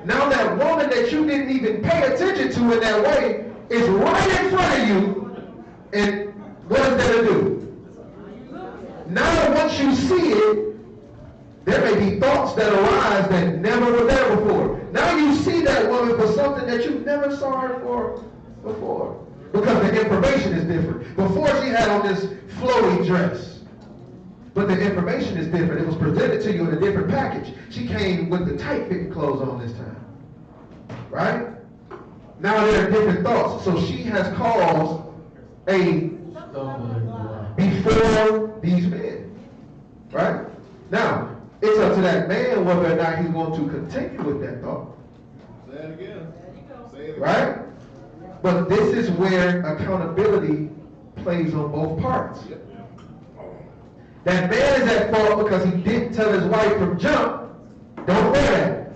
Now that woman that you didn't even pay attention to in that way is right in front of you, and what is that to do? Now once you see it, there may be thoughts that arise that never were there before. Now you see that woman for something that you never saw her for before. Because the information is different. Before she had on this flowy dress. But the information is different. It was presented to you in a different package. She came with the tight-fitting clothes on this time. Right? Now there are different thoughts. So she has caused a stumbling block before these men. Right? Now, it's up to that man whether or not he's going to continue with that thought. Say it again. Say it again. Right? But this is where accountability plays on both parts. That man is at fault because he didn't tell his wife from jump, don't wear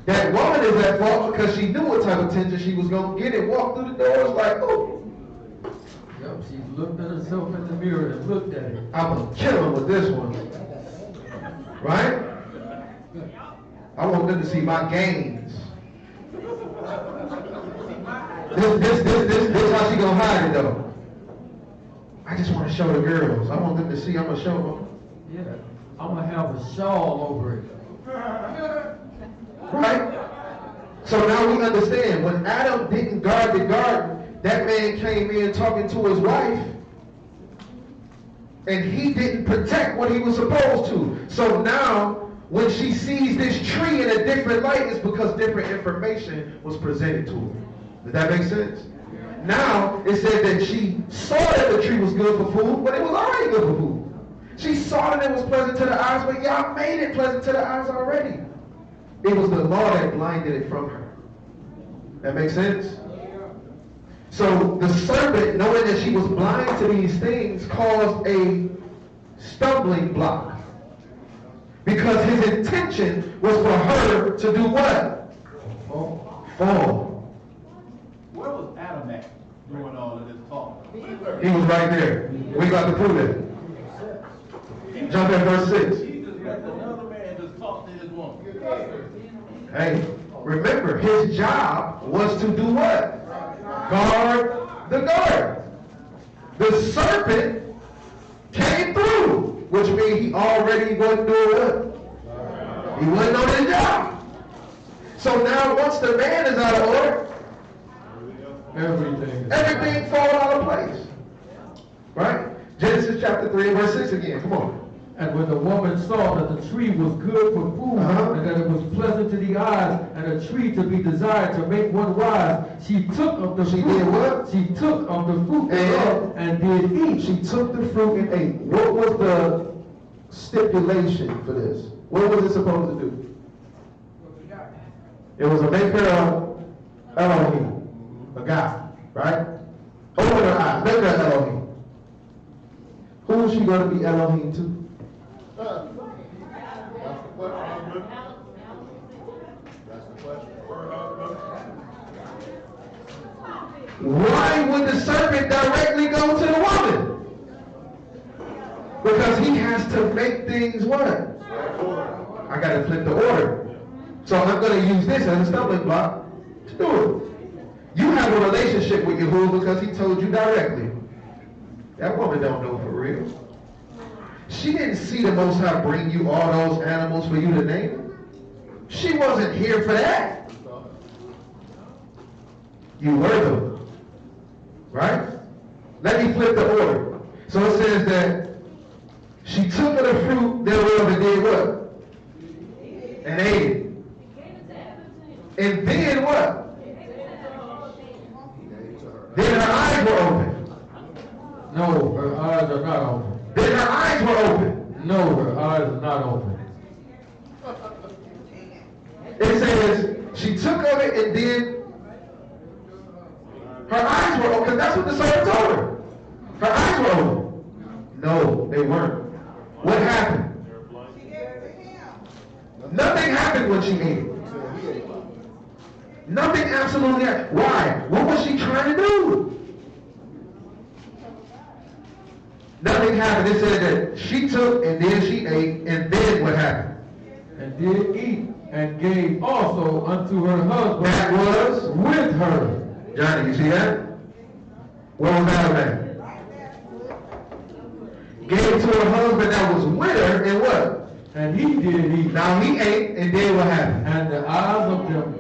that. That woman is at fault because she knew what type of attention she was going to get and walked through the doors like, oh. Yep, she looked at herself in the mirror and looked at it. I'm going to kill him with this one. Right? I want them to see my gains. This how she gonna hide it though. I just want to show the girls. I want them to see. I'm gonna show them. Yeah, I'm gonna have a shawl over it. Right? So now we understand when Adam didn't guard the garden, that man came in talking to his wife, and he didn't protect what he was supposed to. So now, when she sees this tree in a different light, it's because different information was presented to her. Does that make sense? Now, it said that she saw that the tree was good for food, but it was already good for food. She saw that it was pleasant to the eyes, but y'all made it pleasant to the eyes already. It was the law that blinded it from her. That makes sense? So the serpent, knowing that she was blind to these things, caused a stumbling block. Because his intention was for her to do what? Fall. Where was Adam at doing all of this talk? He was right there. We got to prove it. Jump at verse 6. He just let another man just talk to his woman. Hey, remember, his job was to do what? Guard the guard. The serpent came through, which means he already wasn't doing what? He wasn't on his job. So now once the man is out of order, everything falls out of place. Right? Genesis chapter 3 and verse 6 again. Come on. And when the woman saw that the tree was good for food, and that it was pleasant to the eyes, and a tree to be desired to make one wise, she took of the fruit. Did what? She took of the fruit thereof and did eat. She took the fruit and ate. What was the stipulation for this? What was it supposed to do? It was to make her Elohim, a God, right? Open her eyes, make her Elohim. Who is she going to be Elohim to? That's the question. Why would the serpent directly go to the woman? Because he has to make things what? I got to flip the order. So I'm going to use this as a stumbling block to do it. You have a relationship with Yahuwah because he told you directly. That woman don't know for real. She didn't see the Most High bring you all those animals for you to name. She wasn't here for that. You were them. Right? Let me flip the order. So it says that she took of the fruit thereof and did what? And ate it. And then what? Then her eyes were open. No, her eyes are not open. Then her eyes were open. No, her eyes are not open. It says she took of it and then her eyes were open. That's what the servant told her. Her eyes were open. No, they weren't. What happened? Nothing happened when she ate it. Nothing absolutely happened. Why? What was she trying to do? Nothing happened. It said that she took and then she ate, and then what happened? And did eat, and gave also unto her husband that was with her. Johnny, you see that? Where was Adam at? Gave to her husband that was with her, and what? And he did eat. Now he ate, and then what happened? And the eyes of them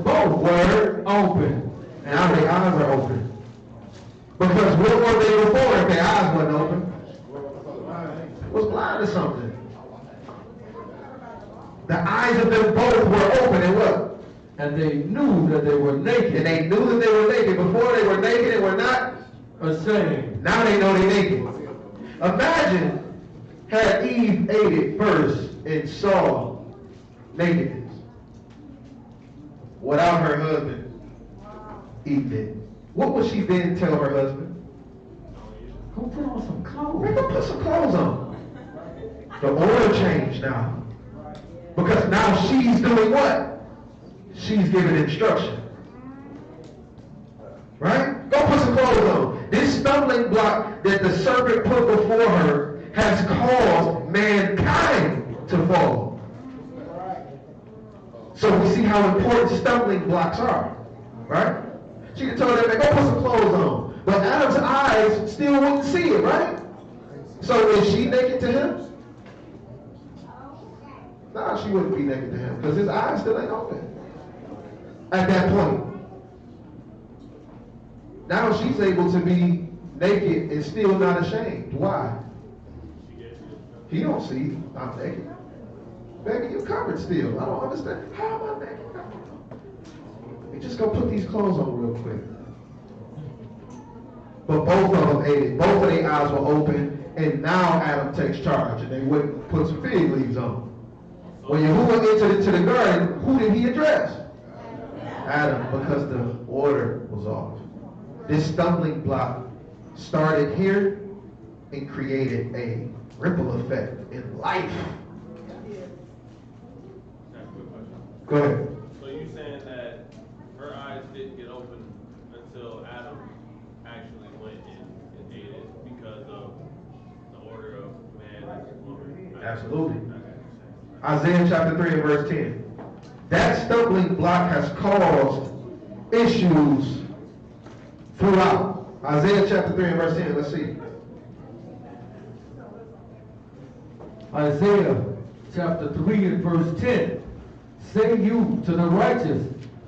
both, were open. And now their eyes are open. Because what were they before if their eyes wasn't open? Was blind or something. The eyes of them both were open, and what? And they knew that they were naked. And they knew that they were naked. Before they were naked and were not ashamed. Now they know they're naked. Imagine had Eve ate it first and saw nakedness without her husband eating it. What would she then tell her husband? Go put on some clothes. Make her put some clothes on. The order changed now. Because now she's doing what? She's giving instruction. Right? Go put some clothes on. This stumbling block that the serpent put before her has caused mankind to fall. So we see how important stumbling blocks are. Right? She could tell them, go put some clothes on. But Adam's eyes still wouldn't see it, right? So is she naked to him? No, she wouldn't be naked to him because his eyes still ain't open at that point. Now she's able to be naked and still not ashamed. Why? He don't see I'm naked. Baby, you covered still. I don't understand. How am I naked? We just go put these clothes on real quick. But both of them ate it. Both of their eyes were open, and now Adam takes charge, and they went and put some fig leaves on. When Yahuwah entered into the garden, who did he address? Adam, because the order was off. This stumbling block started here and created a ripple effect in life. Go ahead. So you saying that her eyes didn't get open until Adam actually went and ate it because of the order of man and woman? Absolutely. Isaiah chapter 3 and verse 10. That stumbling block has caused issues throughout. Isaiah chapter 3 and verse 10. Let's see. Isaiah chapter 3 and verse 10. Say you to the righteous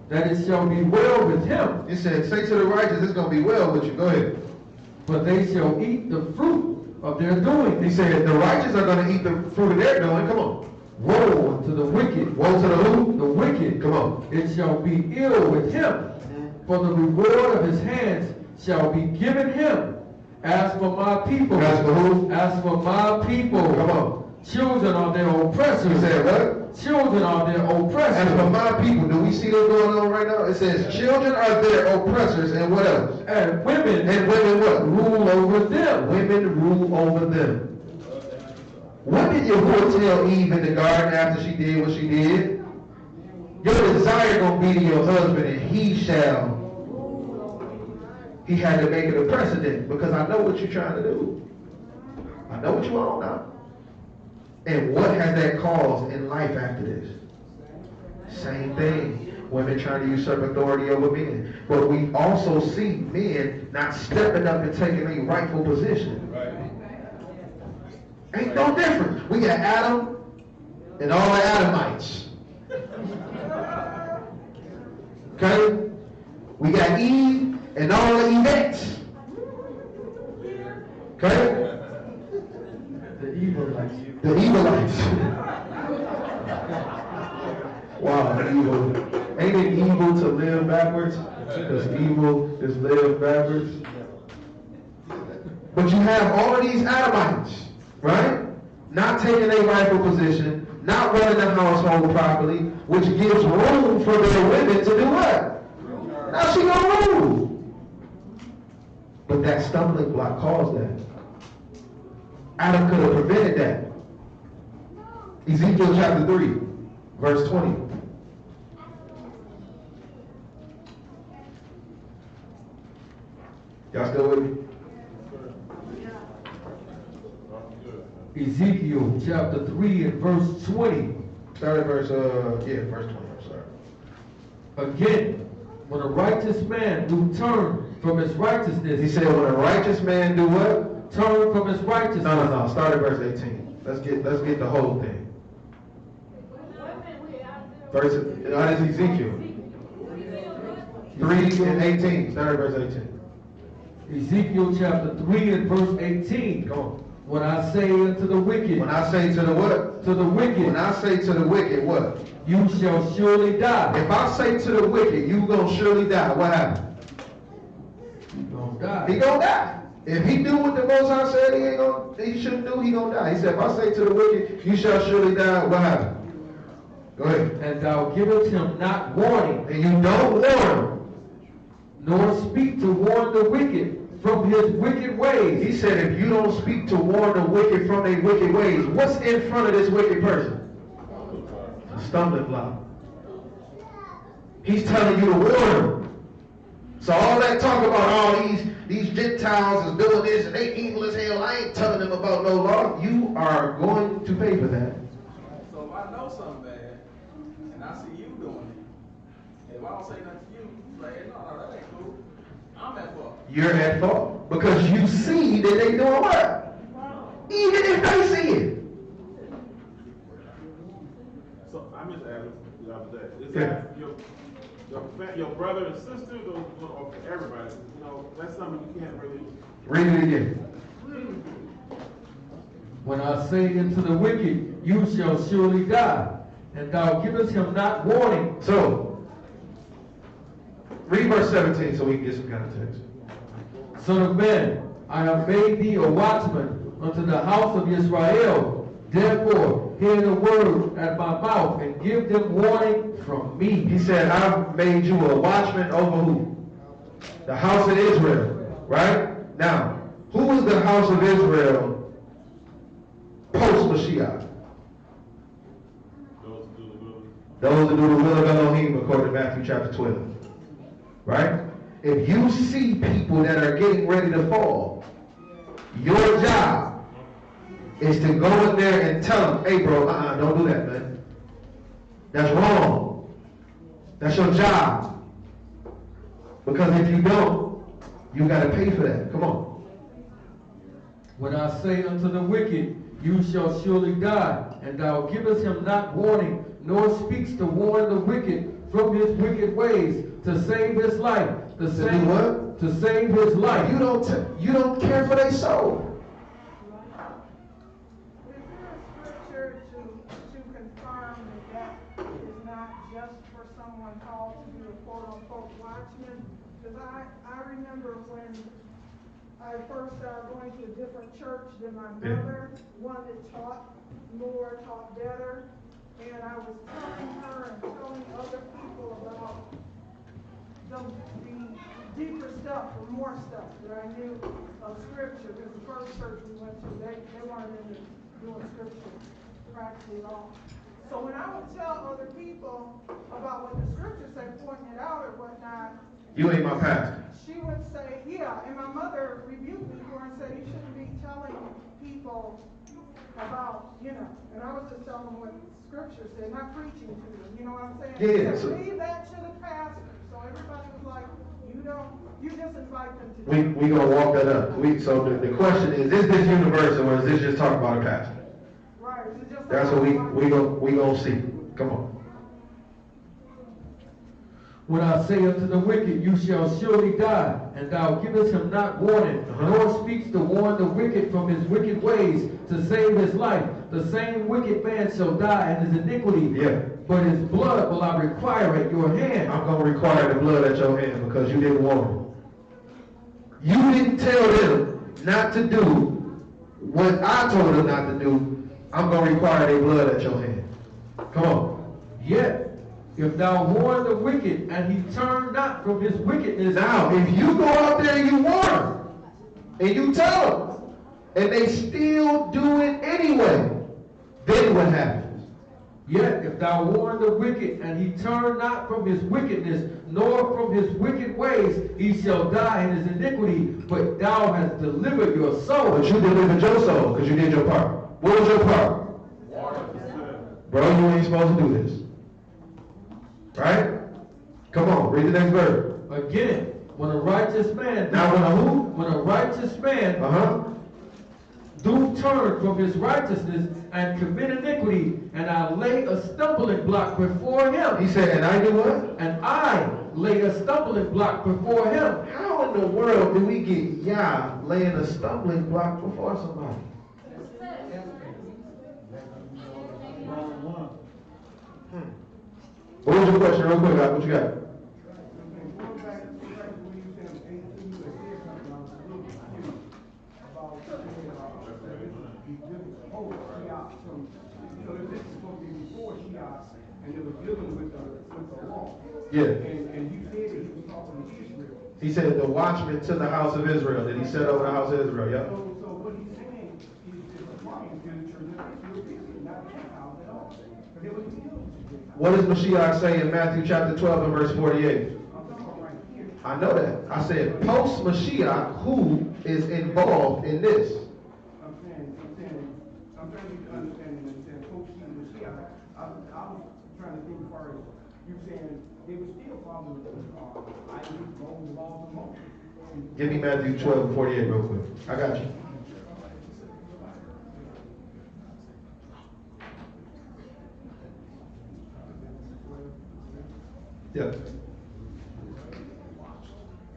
that it shall be well with him. It said, say to the righteous, it's going to be well with you. Go ahead. But they shall eat the fruit of their doing. He said, the righteous are going to eat the fruit of their doing. Come on. Woe unto the wicked. Woe to the who? The wicked. Come on. It shall be ill with him. For the reward of his hands shall be given him. As for my people. As for who? As for my people. Come on. Children are their oppressors. He said what? Children are their oppressors. As for my people, do we see this going on right now? It says children are their oppressors, and what else? And women. And women what? Rule over them. Women rule over them. What did Yahuwah tell Eve in the garden after she did what she did? Your desire gonna be to your husband, and he shall. He had to make it a precedent because I know what you're trying to do. I know what you want now. And what has that caused in life after this? Same thing. Women trying to usurp authority over men. But we also see men not stepping up and taking a rightful position. Ain't no different. We got Adam and all the Adamites. Okay? We got Eve and all the Evettes. Okay? The Evilites. The Evilites. Wow, evil. Ain't it evil to live backwards? Because evil is live backwards. But you have all of these Adamites, right? Not taking a rightful position, not running the household properly, which gives room for their women to do what? Now she gonna rule. But that stumbling block caused that. Adam could have prevented that. Ezekiel chapter 3, verse 20. Y'all still with me? Ezekiel chapter 3 and verse 20. Start at verse 20, I'm sorry. Again, when a righteous man do turn from his righteousness. He said when a righteous man do what? Turn from his righteousness. No. Start at verse 18. Let's get the whole thing. That is Ezekiel 3 and 18. Start at verse 18. Ezekiel chapter 3 and verse 18. Go on. When I say unto the wicked. When I say to the what? To the wicked. When I say to the wicked, what? You shall surely die. If I say to the wicked, you gonna surely die, what happened? He gonna die. He gonna die. If he do what the Most High said he shouldn't do, he gonna die. He said, if I say to the wicked, you shall surely die, what happened? Go ahead. And thou givest him not warning. And you don't warn him. Nor speak to warn the wicked from his wicked ways. He said, if you don't speak to warn the wicked from their wicked ways, what's in front of this wicked person? A stumbling block. He's telling you to warn him. So all that talk about all these Gentiles is doing this and they evil as hell, I ain't telling them about no law. You are going to pay for that. So if I know something bad and I see you doing it, if I don't say nothing to you, like, hey, no, that ain't cool. I'm at fault. You're at fault because you see that they doing what? Even if they see it. So I'm just asking the other day. Is that your brother and sister, or for everybody? You know, that's something you can't really. Read it again. When I say unto the wicked, you shall surely die, and thou givest him not warning. So, read verse 17 so we can get some context. Son of man, I have made thee a watchman unto the house of Israel. Therefore, hear the word at my mouth and give them warning from me. He said, I've made you a watchman over who? The house of Israel. Right? Now, who was the house of Israel post-Mashiach? Those who do the will of Elohim according to Matthew chapter 12. Right? If you see people that are getting ready to fall, your job is to go in there and tell them, hey bro, don't do that, man. That's wrong. That's your job. Because if you don't, you got to pay for that. Come on. When I say unto the wicked, you shall surely die, and thou givest him not warning, nor speaks to warn the wicked from his wicked ways, to save his life. To save what? To save his life. You don't care for their soul. Someone called to be a quote-unquote watchman, because I remember when I first started going to a different church than my mother, one that taught more, taught better, and I was telling her and telling other people about the deeper stuff or more stuff that I knew of Scripture, because the first church we went to, they weren't into doing Scripture practically at all. So when I would tell other people about what the Scriptures say, pointing it out or whatnot, you ain't my pastor. She would say, yeah, and my mother rebuked me for it and said, you shouldn't be telling people about, and I was just telling them what Scripture said, not preaching to them, you know what I'm saying? Yeah, Just so- leave that to the pastor. So everybody was like, you just invite them to. We gonna walk that up. So the question is this universal or is this just talking about a pastor? Right. Is it just That's what we gonna see. Come on. When I say unto the wicked, you shall surely die, and thou givest him not warning, nor speaks to warn the wicked from his wicked ways to save his life, the same wicked man shall die in his iniquity. Yeah. But his blood will I require at your hand. I'm gonna require the blood at your hand because you didn't warn them. You didn't tell them not to do what I told them not to do. I'm gonna require their blood at your hand. Come on. Yet, if thou warn the wicked, and he turn not from his wickedness. Now, if you go out there and you warn them, and you tell them, and they still do it anyway, then what happens? Yet, if thou warn the wicked, and he turn not from his wickedness, nor from his wicked ways, he shall die in his iniquity, but thou hast delivered your soul. But you delivered your soul, because you did your part. What was your part? Bro, you ain't supposed to do this. Right? Come on, read the next verse. Again, when a righteous man... Now when a who? When a righteous man... do turn from his righteousness and commit iniquity, and I lay a stumbling block before him. He said, and I do what? And I lay a stumbling block before him. How in the world do we get Yah laying a stumbling block before somebody? What was your question real quick? What you got? And it was dealing with the law. Yeah. And he said that he was talking to Israel. He said the watchman to the house of Israel. Did he set over the house of Israel? Yeah. So what he's saying is applying to the church of Israel, not Gentiles at all. But they were dealing with Gentiles. What does Mashiach say in Matthew chapter 12 and verse 48? I know that. I said post Mashiach, who is involved in this? I'm trying to understand post Mashiach. I was trying to think as far as you saying they were still following Isaac, Moses, laws of Moses. Give me Matthew 12 and 48 real quick. I got you. Yeah.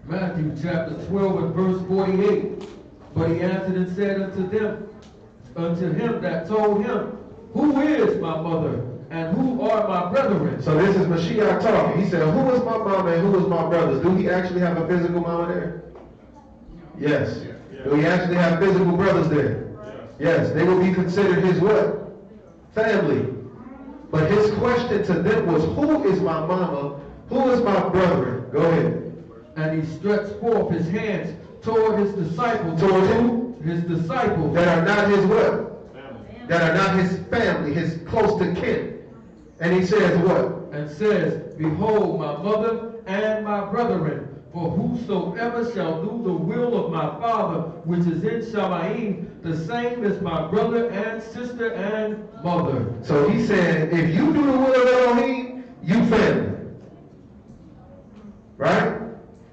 Matthew chapter 12 and verse 48. But he answered and said unto him that told him, who is my mother, and who are my brethren? So this is Mashiach talking. He said, who is my mama and who is my brothers? Do he actually have a physical mama there? Yes. Do he actually have physical brothers there? Yes. They will be considered his what? Family. But his question to them was, who is my mama? Who is my brethren? Go ahead. And he stretched forth his hands toward his disciples. Toward who? His disciples. That are not his what? Family. That are not his family, his close to kin. And he says what? And says, behold my mother and my brethren, for whosoever shall do the will of my Father, which is in Shamayim, the same is my brother and sister and mother. So he said, if you do the will of Elohim, you family. Right?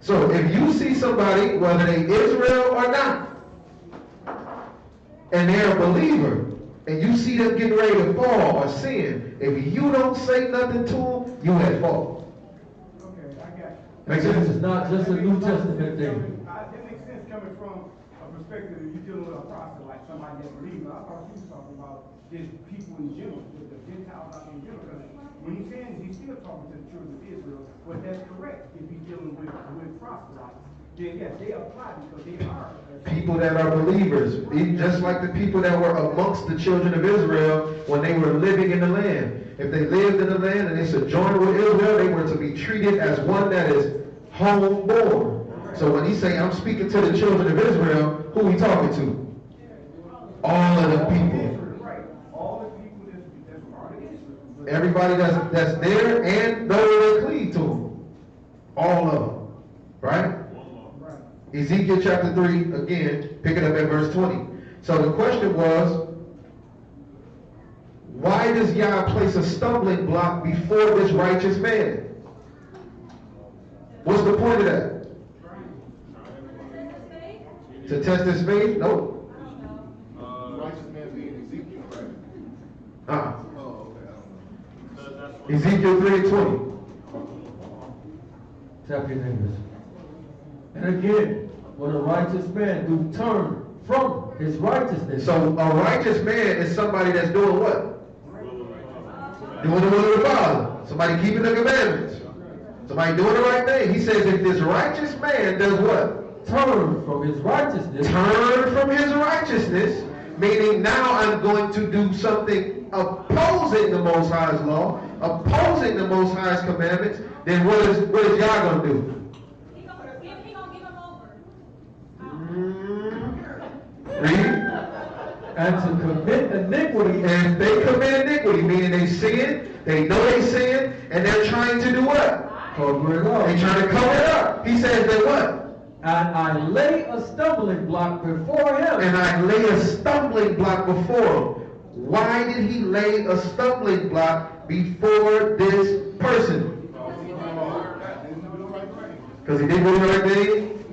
So if you see somebody, whether they Israel or not, and they're a believer, and you see them getting ready to fall or sin, if you don't say nothing to them, you at fault. Okay, I got you. Makes sense? It's not just a New Testament thing. That makes sense coming from a perspective that you're dealing with a prophet like somebody that believes. I thought you were talking about just people in general, the Gentiles out in general. Because when he's saying he's still talking to the children of Israel, but that's correct. If he's dealing with proselytes, then yes, they apply because they are people that are believers, just like the people that were amongst the children of Israel when they were living in the land. If they lived in the land and they sojourned with Israel, they were to be treated as one that is homeborn. So when he say, I'm speaking to the children of Israel, who he talking to? All of the people. Everybody that's there and those that cleave to him. All of them. Right? Ezekiel chapter 3, again, pick it up at verse 20. So the question was, why does Yah place a stumbling block before this righteous man? What's the point of that? To test his faith? No. Righteous man being Ezekiel, right? Uh-uh. Oh, okay. Ezekiel 3:20. Tap your neighbors. And again, when a righteous man do turn from his righteousness. So a righteous man is somebody that's doing what? Doing the will of the Father. Somebody keeping the commandments. Somebody doing the right thing. He says if this righteous man does what? Turn from his righteousness. Turn from his righteousness, meaning now I'm going to do something opposing the Most High's law, opposing the Most High's commandments, then what is Yah going to do? He gonna give him over. Read. And to commit iniquity. And they commit iniquity, meaning they sin, they know they sin, and they're trying to do what? Cover it up. They're trying to cover it up. He says that what? And I lay a stumbling block before him. And I lay a stumbling block before him. Why did he lay a stumbling block before this person? Because he didn't do the right thing?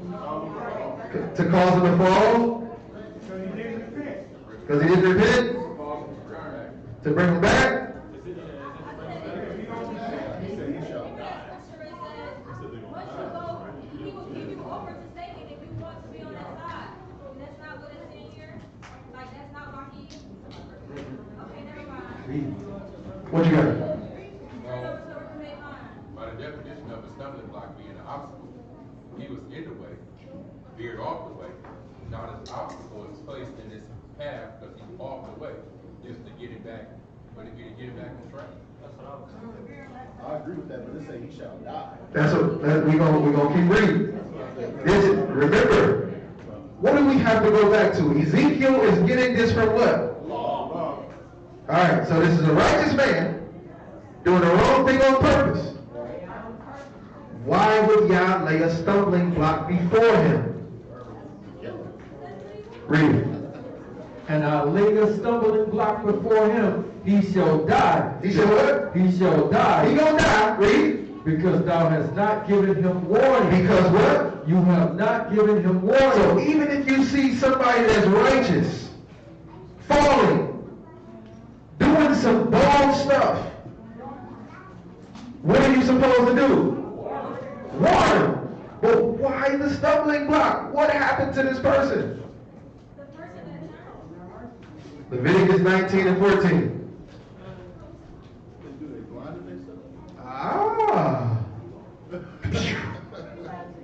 To cause him to fall? Because he didn't repent? To bring him back? What you got? By the definition of a stumbling block being an obstacle, he was in the way, veered off the way. Now this obstacle is placed in this path because he's off the way, just to get it back, but to get it back on track. That's what I was saying. I agree with that, but it say he shall die. That's what we gonna keep reading. Remember, what do we have to go back to? Ezekiel is getting this from what? All right, so this is a righteous man doing the wrong thing on purpose. Why would Yah lay a stumbling block before him? Read it. And I lay a stumbling block before him. He shall die. He shall what? He shall die. He gonna die. Read. Because thou hast not given him warning. Because what? You have not given him warning. So even if you see somebody that's righteous falling, doing some bold stuff, what are you supposed to do? Warn him. But why the stumbling block? What happened to this person? Leviticus 19 and 14. Do they blinded themselves? Ah.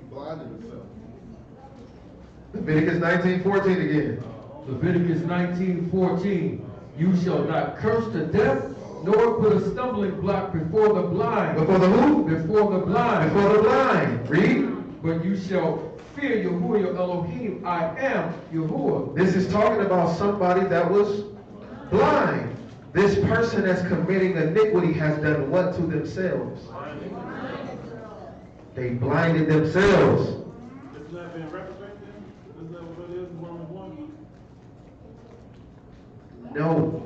Blinded themselves. Leviticus 19:14 again. Leviticus 19:14. You shall not curse to death, nor put a stumbling block before the blind. Before the who? Before the blind. Before the blind. Read. But you shall fear Yahuwah your Elohim. I am Yahuwah. This is talking about somebody that was blind. This person that's committing iniquity has done what to themselves? They blinded themselves. Isn't that being resurrected? Isn't that what it is, Romans 1? No,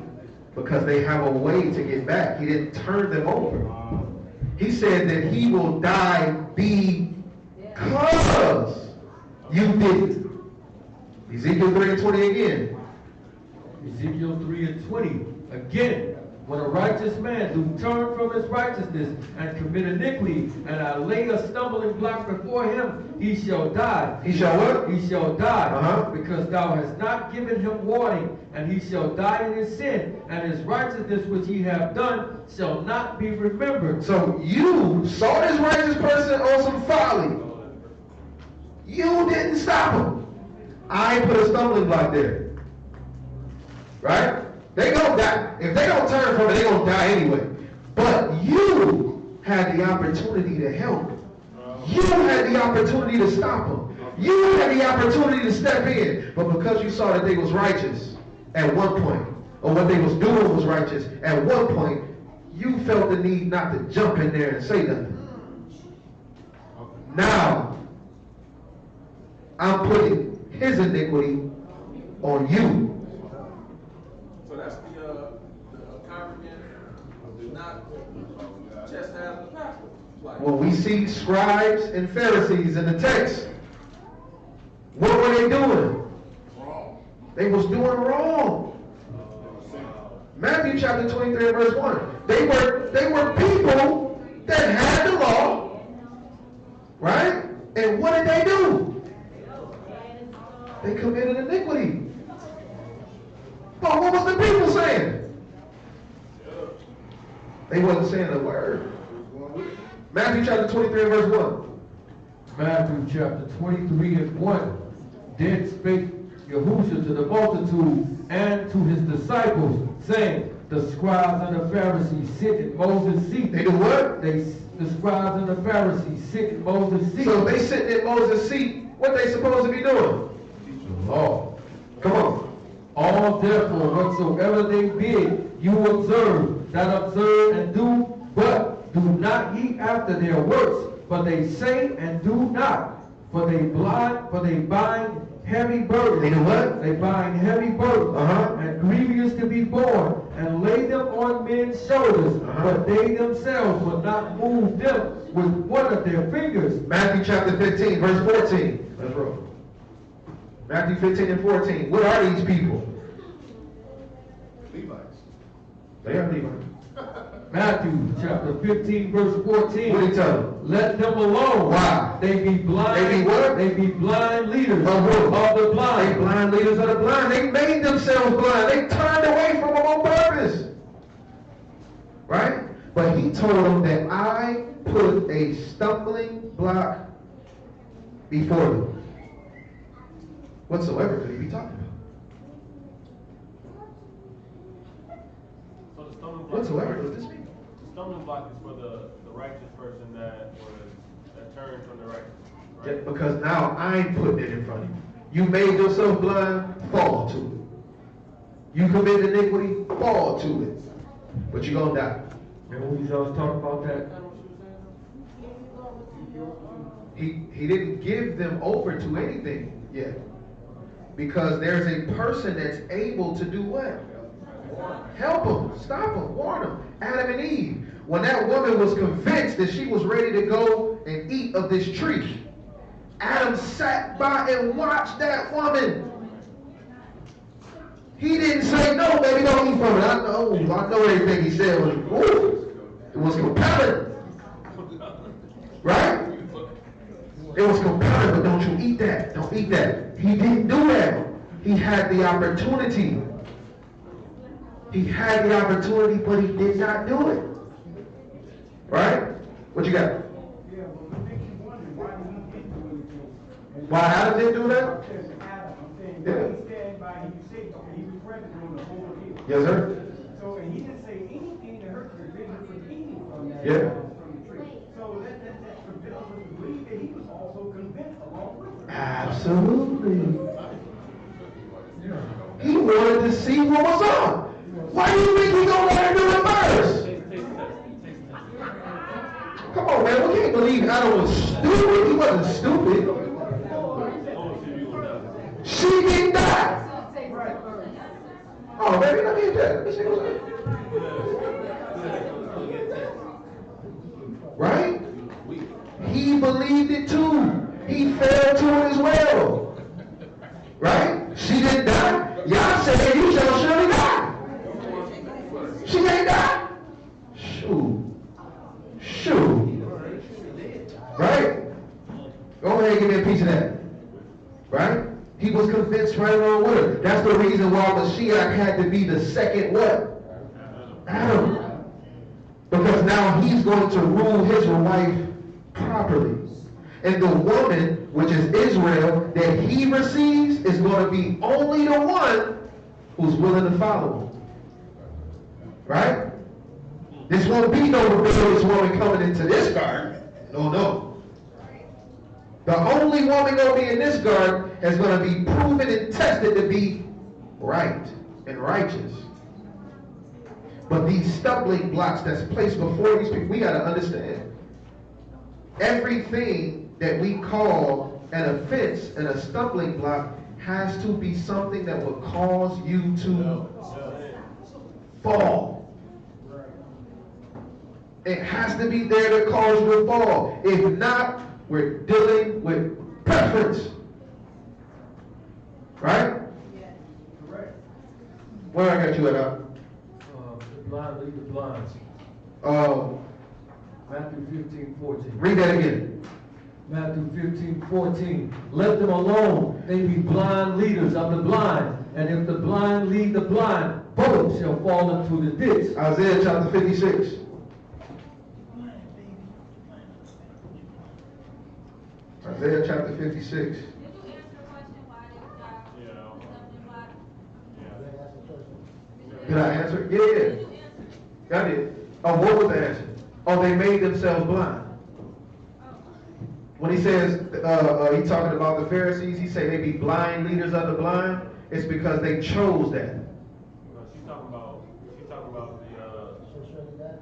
because they have a way to get back. He didn't turn them over. He said that he will die because you didn't. Ezekiel 3:20 again. Ezekiel 3:20. Again, when a righteous man do turn from his righteousness and commit iniquity, and I lay a stumbling block before him, he shall die. He shall what? He shall die, Because thou hast not given him warning, and he shall die in his sin, and his righteousness which he hath done shall not be remembered. So you saw this righteous person on some folly. You didn't stop him. I put a stumbling block there. Right? They gonna die. If they don't turn from it, they gonna die anyway. But you had the opportunity to help. You had the opportunity to stop them. You had the opportunity to step in. But because you saw that they was righteous at one point, or what they was doing was righteous at one point, you felt the need not to jump in there and say nothing. Now, I'm putting his iniquity on you. So that's the When we see scribes and Pharisees in the text, what were they doing? Wrong. They was doing wrong. Matthew chapter 23 verse 1. They were people that had the law, right? And what did they do? They committed iniquity. But what was the people saying? They wasn't saying a word. Matthew chapter 23 verse 1. Matthew chapter 23 and 1. Then spake Yahushua to the multitude and to his disciples, saying, the scribes and the Pharisees sit in Moses' seat. They do what? The scribes and the Pharisees sit in Moses' seat. So if they sitting in Moses' seat, what they supposed to be doing? The law. Come on. All therefore whatsoever they bid you observe, that observe and do, but do not ye after their works, for they say and do not. For they bind heavy burdens. They do what? They bind heavy burdens and grievous to be borne, and lay them on men's shoulders, but they themselves will not move them with one of their fingers. Matthew chapter 15, verse 14. Let's roll. Matthew 15 and 14. What are these people? Levites. They are Levites. Matthew chapter 15, verse 14. What did he tell them? Let them alone. Why? They be blind. They be what? They be blind leaders of who? of the They blind. blind leaders of the blind. They made themselves blind. They turned away from them on purpose. Right? But he told them that I put a stumbling block before them. Whatsoever could he be talking about? So the stumbling block. Whatsoever does this mean? The stumbling block is for the righteous person that turned from the righteous. Right? Just because now I'm putting it in front of you. You made yourself blind, fall to it. You commit iniquity, fall to it. But you're going to die. Remember when we was talking about that? He didn't give them over to anything yet. Because there's a person that's able to do what? Help them, stop them, warn them. Adam and Eve. When that woman was convinced that she was ready to go and eat of this tree, Adam sat by and watched that woman. He didn't say, no, baby, don't eat from it. I know everything he said it was compelling. Right? It was compelling, but don't you eat that. Don't eat that. He didn't do that. He had the opportunity. He had the opportunity, but he did not do it. Right? What you got? Yeah, but it makes you wonder why he didn't do anything. Why Adam didn't do that? Adam, I'm saying, Yeah. he stand by, he said, okay, he was present during the whole deal. Yes, sir. So, and he didn't say anything to hurt the vision from eating from that, Yeah. from the tree. So that compels us to believe that he was also convinced along with her. Absolutely. He wanted to see what was up. Why do you think he gonna let her do it first? Come on, man. We can't believe Adam was stupid. He wasn't stupid. She didn't die. Oh, baby, let me get that. Let me see what's up. Right? He believed it too. He fell to it as well. Right? She didn't die. Y'all said you shall surely die. She ain't die. Shoot. Right? Go ahead and give me a piece of that. Right? He was convinced right along with her. That's the reason why Mashiach had to be the second what? Adam. Because now he's going to rule his wife properly. And the woman, which is Israel, that he receives is going to be only the one who's willing to follow him. Right? This won't be no rebellious woman coming into this garden. No. The only woman going to be in this garden is going to be proven and tested to be right and righteous. But these stumbling blocks that's placed before these people, we got to understand. Everything that we call an offense and a stumbling block has to be something that will cause you to fall. It has to be there to cause you to fall. If not, we're dealing with preference. Right? Yes. Correct. Where I got you at? The blind lead the blind. Matthew 15:14. Read that again. Matthew 15:14. Let them alone. They be blind leaders of the blind. And if the blind lead the blind, both shall fall into the ditch. Isaiah chapter 56. Isaiah chapter 56. Did you answer the question why they got stumbling block? Did I answer? Yeah. I did. Oh, what was the answer? Oh, they made themselves blind. When he says, he talking about the Pharisees, he say they be blind leaders of the blind. It's because they chose that. She's talking about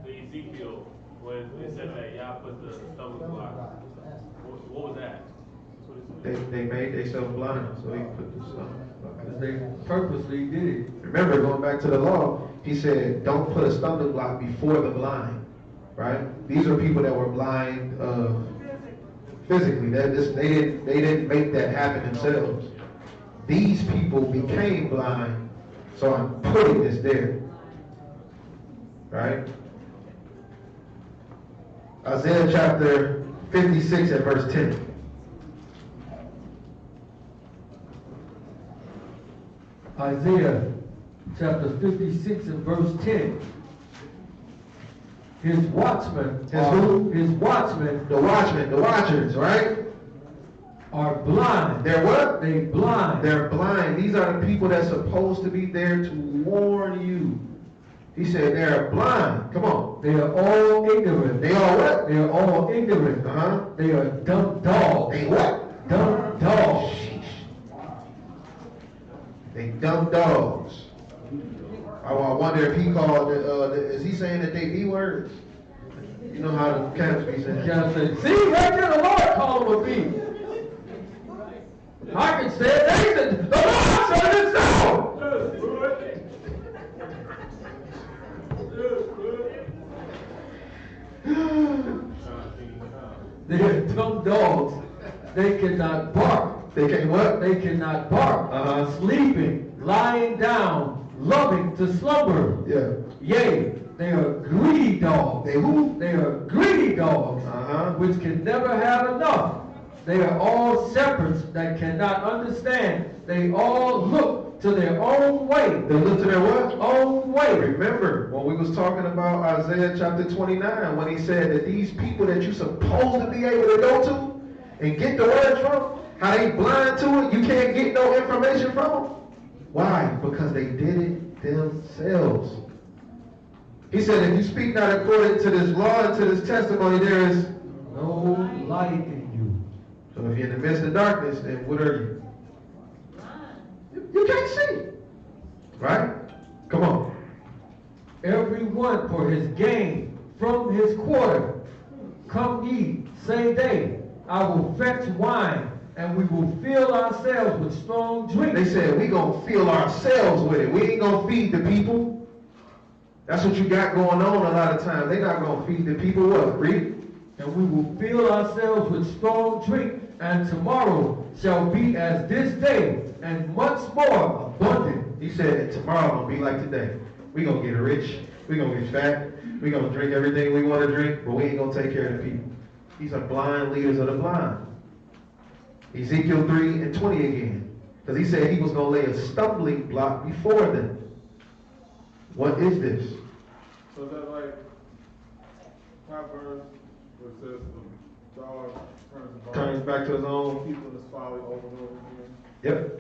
the Ezekiel when it said that y'all put the stumbling block. What was that? They made themselves blind, so he put this stuff. Because they purposely did it. Remember, going back to the law, he said, don't put a stumbling block before the blind, right? These are people that were blind physically. They didn't make that happen themselves. These people became blind, so I'm putting this there, right? Isaiah chapter 56 at verse 10. Isaiah chapter 56 and verse 10. His watchmen, the watchers, right? Are blind. They're what? They blind. They're blind. These are the people that's supposed to be there to warn you. He said they're blind. Come on. They are all ignorant. They are what? They are all ignorant. They are dumb dogs. They what? Dumb dogs. They dumb dogs. I wonder if he called, is he saying that they be words? You know how the camps be saying. Camps say, see, right there, the Lord called them a bee. I can say it, the Lord said it so. They are dumb dogs. They cannot bark. They can what? They cannot bark. Sleeping, lying down, loving to slumber. Yeah. Yea, they are greedy dogs. They who? They are greedy dogs, which can never have enough. They are all shepherds that cannot understand. They all look to their own way. They look to their what? Own way. Remember when we was talking about Isaiah chapter 29, when he said that these people that you're supposed to be able to go to and get the word from, how they blind to it, you can't get no information from them. Why? Because they did it themselves. He said, if you speak not according to this law and to this testimony, there is no light in you. So if you're in the midst of darkness, then what are you? You can't see. Right? Come on. Every one for his gain from his quarter. Come ye, say they, I will fetch wine, and we will fill ourselves with strong drink. They said, we going to fill ourselves with it. We ain't going to feed the people. That's what you got going on a lot of times. They not going to feed the people what? Read. And we will fill ourselves with strong drink, and tomorrow shall be as this day, and much more abundant. He said, tomorrow going to be like today. We going to get rich. We going to get fat. We going to drink everything we want to drink, but we ain't going to take care of the people. These are blind leaders of the blind. Ezekiel 3:20 again. Because he said he was going to lay a stumbling block before them. What is this? So is that like Proverbs where it says the dog Turns back to his own. People is folly over and over again.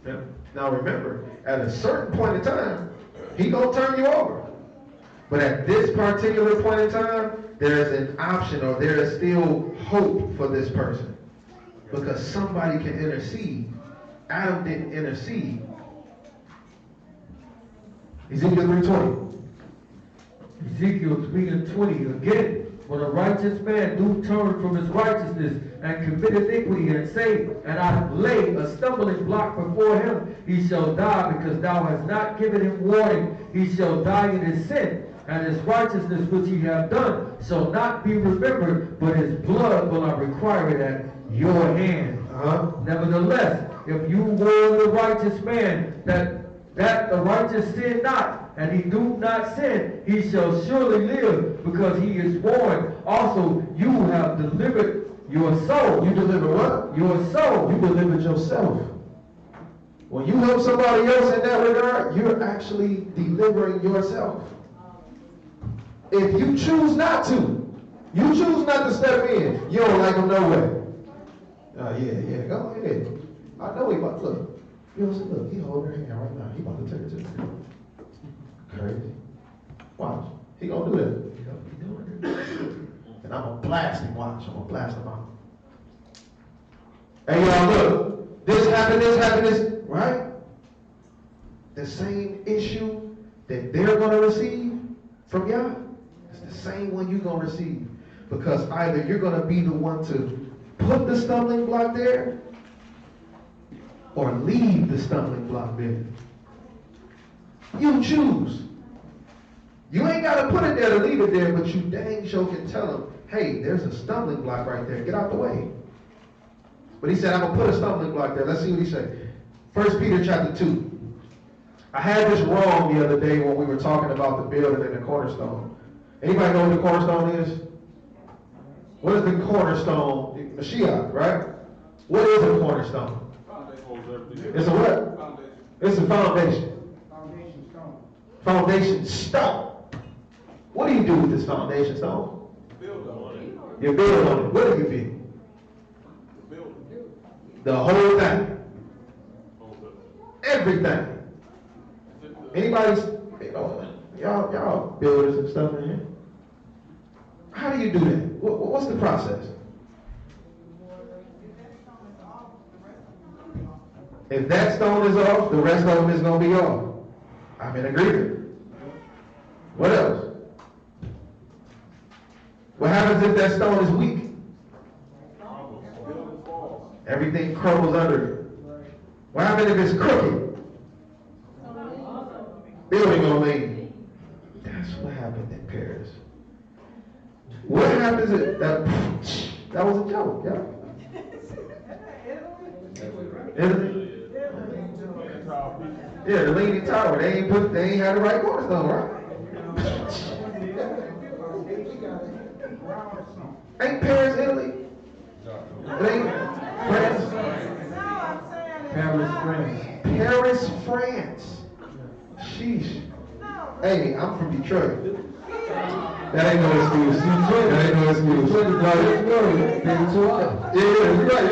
Yep. Now remember, at a certain point in time, he gonna turn you over. But at this particular point in time, there is an option, or there is still hope for this person. Because somebody can intercede. Adam didn't intercede. Ezekiel 3:20. Ezekiel 3:20 again. When a righteous man do turn from his righteousness and commit iniquity and say, and I lay a stumbling block before him, he shall die because thou hast not given him warning. He shall die in his sin. and his righteousness which he hath done shall not be remembered, but his blood will I require it at your hand. Nevertheless, if you warn the righteous man that the righteous sin not, and he do not sin, he shall surely live, because he is warned. Also, you have delivered your soul. You deliver what? Your soul. You delivered yourself. When you help somebody else in that regard, you're actually delivering yourself. If you choose not to, you choose not to step in, you don't like him no way. Yeah, go ahead. I know he about to look. You know, look, he holding her hand right now. He about to take her to the crib. Crazy. Watch. He gonna do that. He doing it. And I'm gonna blast him. Watch. I'm gonna blast him out. Hey, y'all, look. This happened, this. Right? The same issue that they're gonna receive from y'all, it's the same one you're gonna receive. Because either you're gonna be the one to put the stumbling block there, or leave the stumbling block there. You choose. You ain't got to put it there to leave it there, but you dang sure can tell them, hey, there's a stumbling block right there. Get out the way. But he said, I'm going to put a stumbling block there. Let's see what he said. 1 Peter chapter 2. I had this wrong the other day when we were talking about the building and the cornerstone. Anybody know what the cornerstone is? What is the cornerstone? Mashiach, right? What is a cornerstone? It's a what? It's a foundation. Foundation stone. Foundation stone. What do you do with this foundation stone? Build on it. You build on it. What do you build? The whole thing. Everything. Anybody's, y'all builders and stuff in here. How do you do that? What's the process? If that stone is off, the rest of them is going to be off. I'm in agreement. What else? What happens if that stone is weak? Everything crumbles under it. What happens if it's crooked? Building gonna lean. That's what happened in Paris. What happens if that was a joke, yeah? Italy? Yeah, the Leaning Tower. They ain't had the right cornerstone, right? Ain't Paris Italy? It ain't France? Paris, France. Sheesh. Hey, I'm from Detroit. That ain't no excuse. That ain't no excuse. Yeah, right.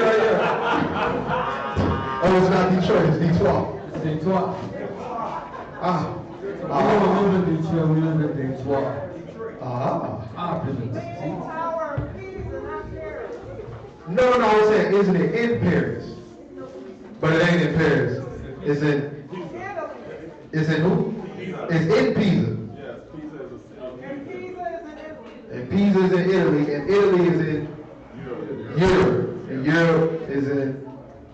Oh, it's not Detroit, it's Detroit. Detroit. We don't live in Detroit, we live in Detroit. No, I'm saying, isn't it in Paris? But it ain't in Paris. It's in who? It's in Pisa. And Pisa is in Italy, and Italy is in Europe. And Europe is in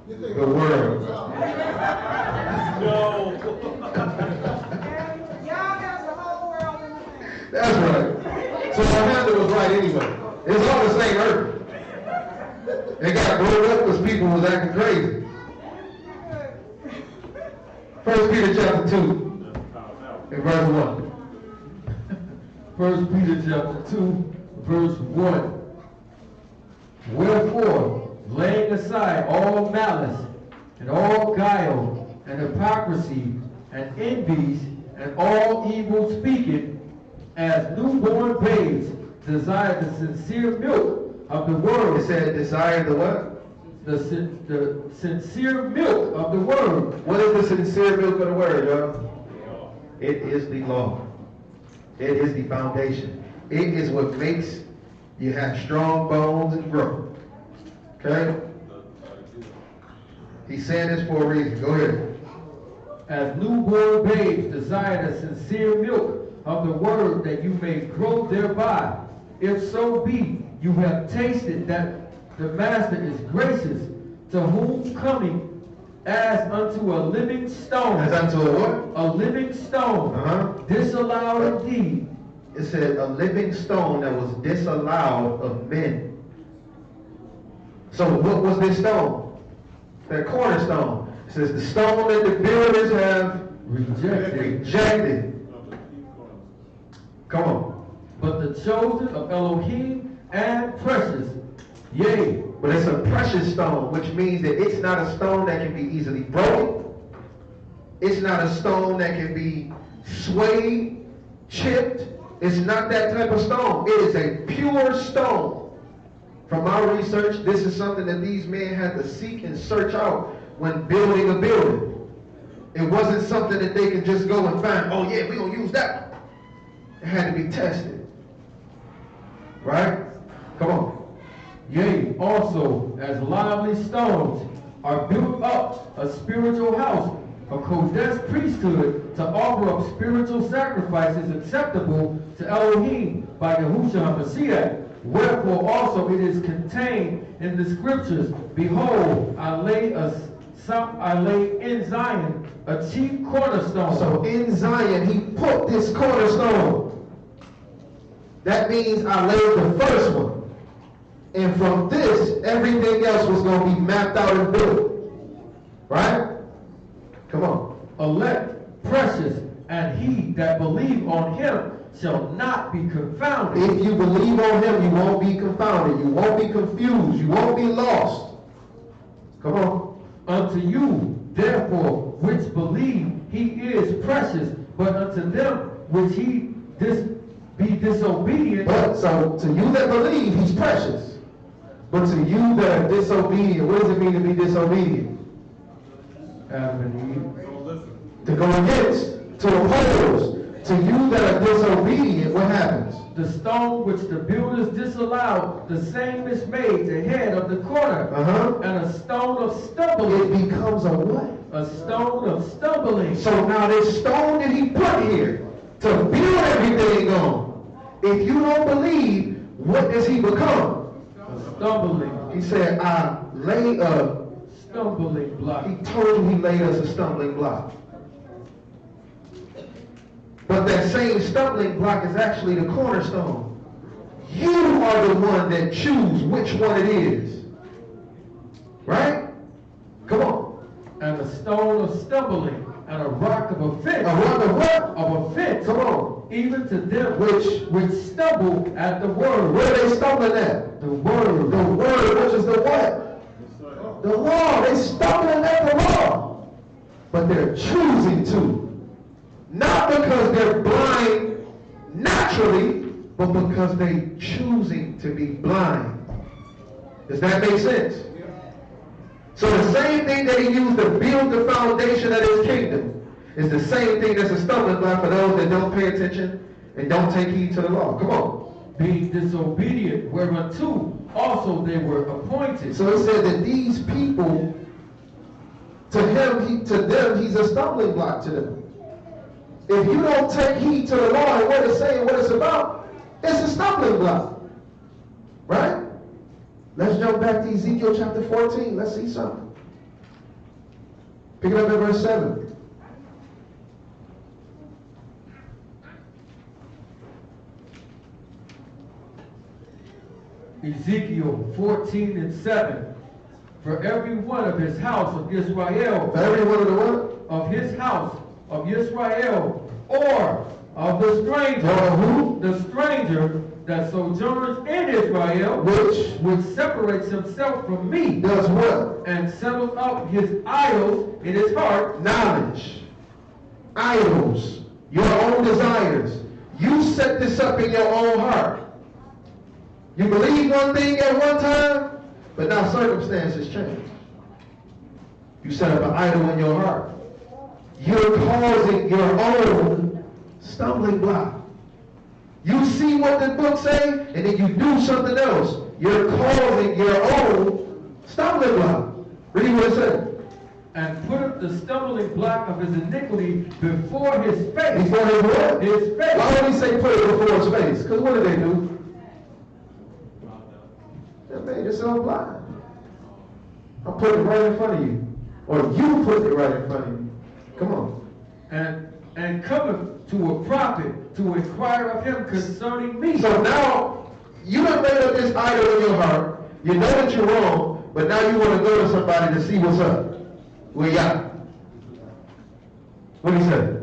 the world. Y'all got the whole world in the hand. That's right. So Amanda was right anyway. It's all the same earth. It got blown up because people was acting crazy. 1 Peter chapter 2 and verse 1. 1 Peter chapter 2, verse 1. Wherefore, laying aside all malice, and all guile, and hypocrisy, and envies, and all evil speaking, as newborn babes, desire the sincere milk of the word. It said desire the what? The sincere milk of the word. What is the sincere milk of the word, y'all? It is the law. It is the foundation. It is what makes you have strong bones and grow. Okay? He's saying this for a reason. Go ahead. As newborn babes desire the sincere milk of the word, that you may grow thereby. If so be you have tasted that the Master is gracious, to whom coming as unto a living stone. As unto a what? A living stone. Disallowed indeed, it said a living stone that was disallowed of men. So what was this stone? That cornerstone. It says the stone that the builders have rejected. Come on. But the chosen of Elohim and precious, yea. But it's a precious stone, which means that it's not a stone that can be easily broken. It's not a stone that can be swayed, chipped. It's not that type of stone. It is a pure stone. From my research, this is something that these men had to seek and search out when building a building. It wasn't something that they could just go and find, oh yeah, we're going to use that one. It had to be tested. Right? Come on. Yea, also, as lively stones are built up a spiritual house, a Kodesh priesthood, to offer up spiritual sacrifices acceptable to Elohim by Yahushua HaMashiach. Wherefore also it is contained in the scriptures, behold, I lay in Zion a chief cornerstone. So in Zion, he put this cornerstone. That means I laid the first one. And from this, everything else was going to be mapped out and built. Right? Come on. Elect, precious, and he that believe on him shall not be confounded. If you believe on him, you won't be confounded. You won't be confused. You won't be lost. Come on. Unto you, therefore, which believe, he is precious, but unto them which be disobedient. But so to you that believe, he's precious. But to you that are disobedient, what does it mean to be disobedient? Adam and Eve. To go against, to oppose. To you that are disobedient, what happens? The stone which the builders disallowed, the same is made the head of the corner. And a stone of stumbling. It becomes a what? A stone of stumbling. So now this stone that he put here to build everything on, if you don't believe, what does he become? A stumbling. He said, I lay a stumbling block. He told you he laid us a stumbling block. But that same stumbling block is actually the cornerstone. You are the one that choose which one it is. Right? Come on. And a stone of stumbling, and a rock of offense. A rock of what? Of offense. Come on. Even to them which stumble at the word. Where are they stumbling at? The word. The word, which is the what? The law. They're stumbling at the law. But they're choosing to. Not because they're blind naturally, but because they're choosing to be blind. Does that make sense? So the same thing that he used to build the foundation of his kingdom is the same thing that's a stumbling block for those that don't pay attention and don't take heed to the law. Come on. Being disobedient, whereunto also they were appointed. So it said that these people, to them, he's a stumbling block to them. If you don't take heed to the law and what it's saying, what it's about, it's a stumbling block. Right? Let's jump back to Ezekiel chapter 14. Let's see something. Pick it up at verse 7. Ezekiel 14 and 7. For every one of his house of Israel. For every one of the what? Of his house of Israel, or of the stranger. Or who? The stranger that sojourns in Israel. Which separates himself from me. Does what? And settles up his idols in his heart. Knowledge. Idols. Your own desires. You set this up in your own heart. You believe one thing at one time, but now circumstances change. You set up an idol in your heart. You're causing your own stumbling block. You see what the book say, and then you do something else. You're causing your own stumbling block. Read what it says. And put up the stumbling block of his iniquity before his face. Before his what? His face. Why would he say put it before his face? Because what do? They made yourself blind. I'll put it right in front of you. Or you put it right in front of you. Come on. and cometh to a prophet to inquire of him concerning me. So now, you have made up this idol in your heart. You know that you're wrong, but now you want to go to somebody to see what's up. Well, yeah. What did he say?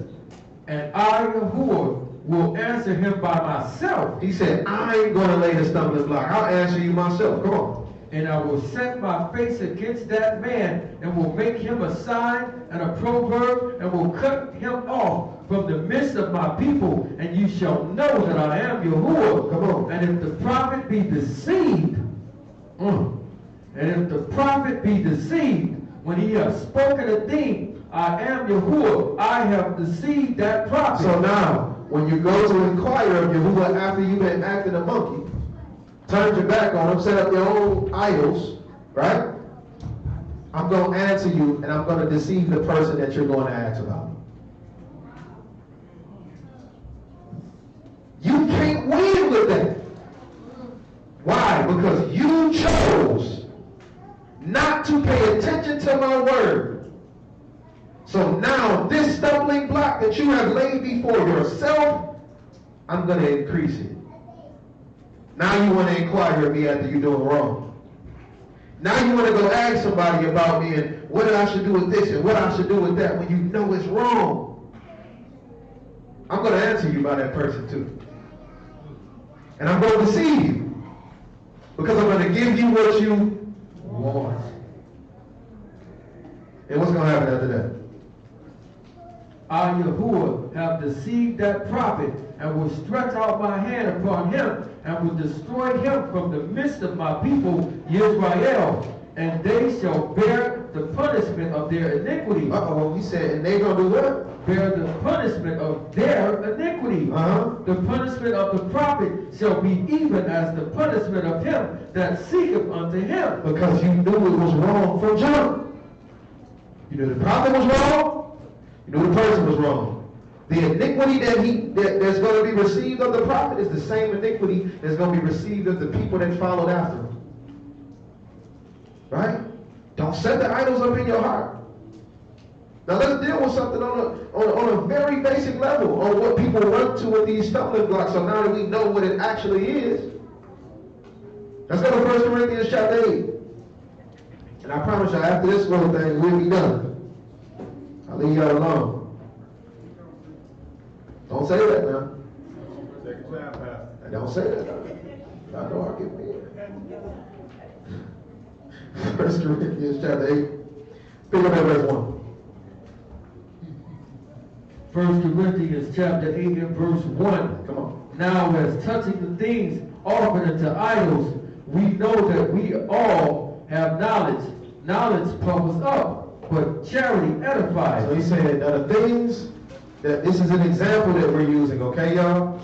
And I, Yahuwah, will answer him by myself. He said, I ain't going to lay the stumbling block. I'll answer you myself. Come on. And I will set my face against that man, and will make him a sign and a proverb, and will cut him off from the midst of my people, and you shall know that I am Yahuwah. Come on. And if the prophet be deceived, and if the prophet be deceived, when he has spoken a thing, I am Yahuwah, I have deceived that prophet. So now, when you go to inquire of Yahuwah after you've been acting a monkey, turned your back on him, set up your own idols, right? I'm going to answer you, and I'm going to deceive the person that you're going to ask about. You can't win with that. Why? Because you chose not to pay attention to my word. So now, this stumbling block that you have laid before yourself, I'm going to increase it. Now you want to inquire of me after you're doing wrong. Now you want to go ask somebody about me and what I should do with this and what I should do with that when you know it's wrong. I'm going to answer you by that person too. And I'm going to deceive you. Because I'm going to give you what you want. And what's going to happen after that? I, Yahuwah, have deceived that prophet, and will stretch out my hand upon him, and will destroy him from the midst of my people, Israel, and they shall bear the punishment of their iniquity. He said, and they going to do what? Bear the punishment of their iniquity. The punishment of the prophet shall be even as the punishment of him that seeketh unto him. Because you knew it was wrong from jump. You knew the prophet was wrong. You knew the person was wrong. The iniquity that's going to be received of the prophet is the same iniquity that's going to be received of the people that followed after him. Right? Don't set the idols up in your heart. Now let's deal with something on a very basic level, on what people run to with these stumbling blocks. So now that we know what it actually is, let's go to 1 Corinthians chapter 8. And I promise you, after this little thing, we'll be done. I'll leave y'all alone. Don't say that now. Take a time, Pastor. Don't say that now. I know I'll get mad. 1 Corinthians chapter 8. Pick up at verse 1. 1 Corinthians chapter 8 and verse 1. Come on. Now as touching the things offered unto idols, we know that we all have knowledge. Knowledge puffs up, but charity edifies. So he said, now the things, that this is an example that we're using, okay, y'all?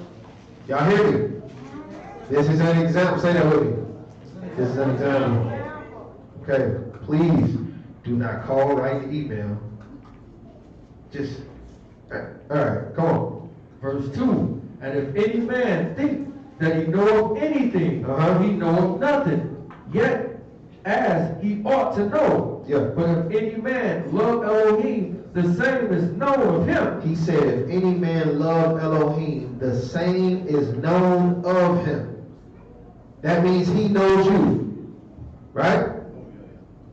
Y'all hear me? This is an example. Say that with me. This is an example. Okay, please do not call, write, email. Just, all right, come on. Verse 2. And if any man think that he know of anything, he know of nothing, yet as he ought to know. Yeah. But if any man love Elohim, the same is known of him. He said, if any man love Elohim, the same is known of him. That means he knows you. Right?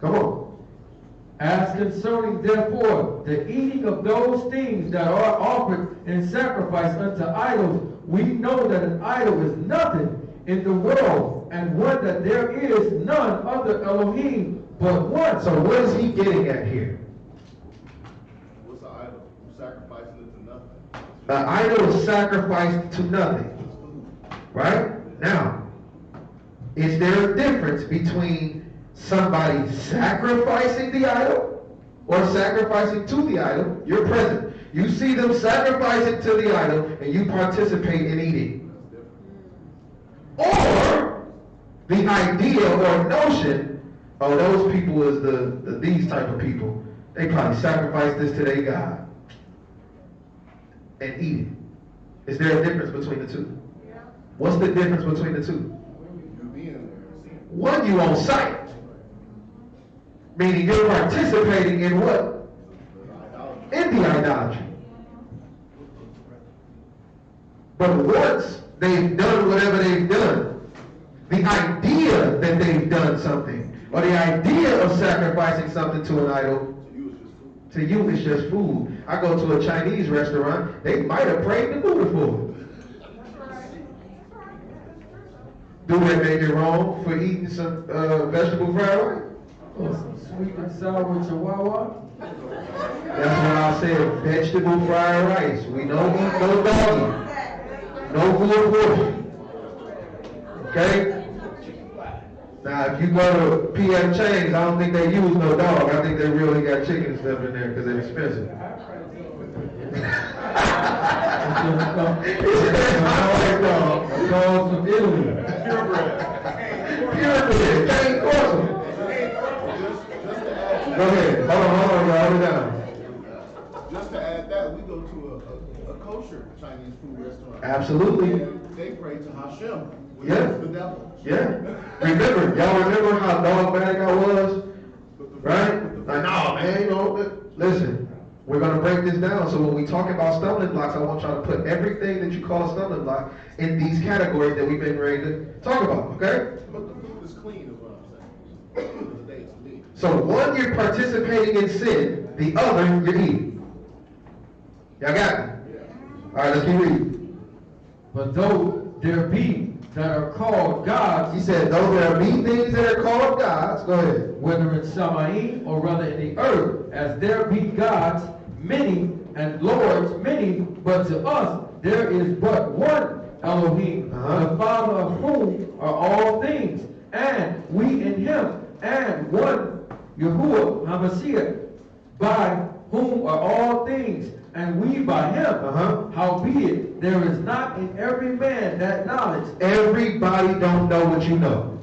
Come on. As concerning, therefore, the eating of those things that are offered in sacrifice unto idols, we know that an idol is nothing in the world, and one that there is none other Elohim but one. So what is he getting at here? What's an idol? You sacrificing it to nothing. An idol is sacrificed to nothing. Right? Now, is there a difference between somebody sacrificing the idol or sacrificing to the idol? You're present. You see them sacrificing to the idol and you participate in eating. Or the idea or notion, oh, those people is these type of people. They probably sacrifice this to their God and eat it. Is there a difference between the two? Yeah. What's the difference between the two? You being there. One, you on site. Meaning you're participating in what? In the idolatry. But once they've done whatever they've done, the idea that they've done something, or the idea of sacrificing something to an idol, to you it's just food. I go to a Chinese restaurant, they might have prayed the Buddha for it. Do they make it wrong for eating some vegetable fried rice? Or some sweet and sour chihuahua? That's why I said vegetable fried rice. We don't eat no doggy. No full portion. Okay? Now, if you go to PM Chains, I don't think they use no dog. I think they really got chicken and stuff in there because they're expensive. It comes from Italy. Purebred. Can't force them. Go ahead. Hold on, y'all. Hold it down. Just to add that, we go to a kosher Chinese food restaurant. Absolutely. And they pray to Hashem, which Yeah. is the devil. Yeah. Y'all remember how dogmatic I was? Right? Like, no, man, you know, listen, we're going to break this down. So when we talk about stumbling blocks, I want y'all to put everything that you call a stumbling block in these categories that we've been ready to talk about, okay? But the food is clean, is what I'm saying. The day is clean. So one, you're participating in sin. The other, you're eating. Y'all got it? All right, let's keep reading. But though there be that are called gods, He said, though there be things that are called gods, go ahead. whether in Samaim or rather in the earth, as there be gods many and lords many, but to us there is but one Elohim, the Father of whom are all things, and we in him, and one Yahuwah HaMashiach, by whom are all things, and we by him. Howbeit, there is not in every man that knowledge. Everybody don't know what you know.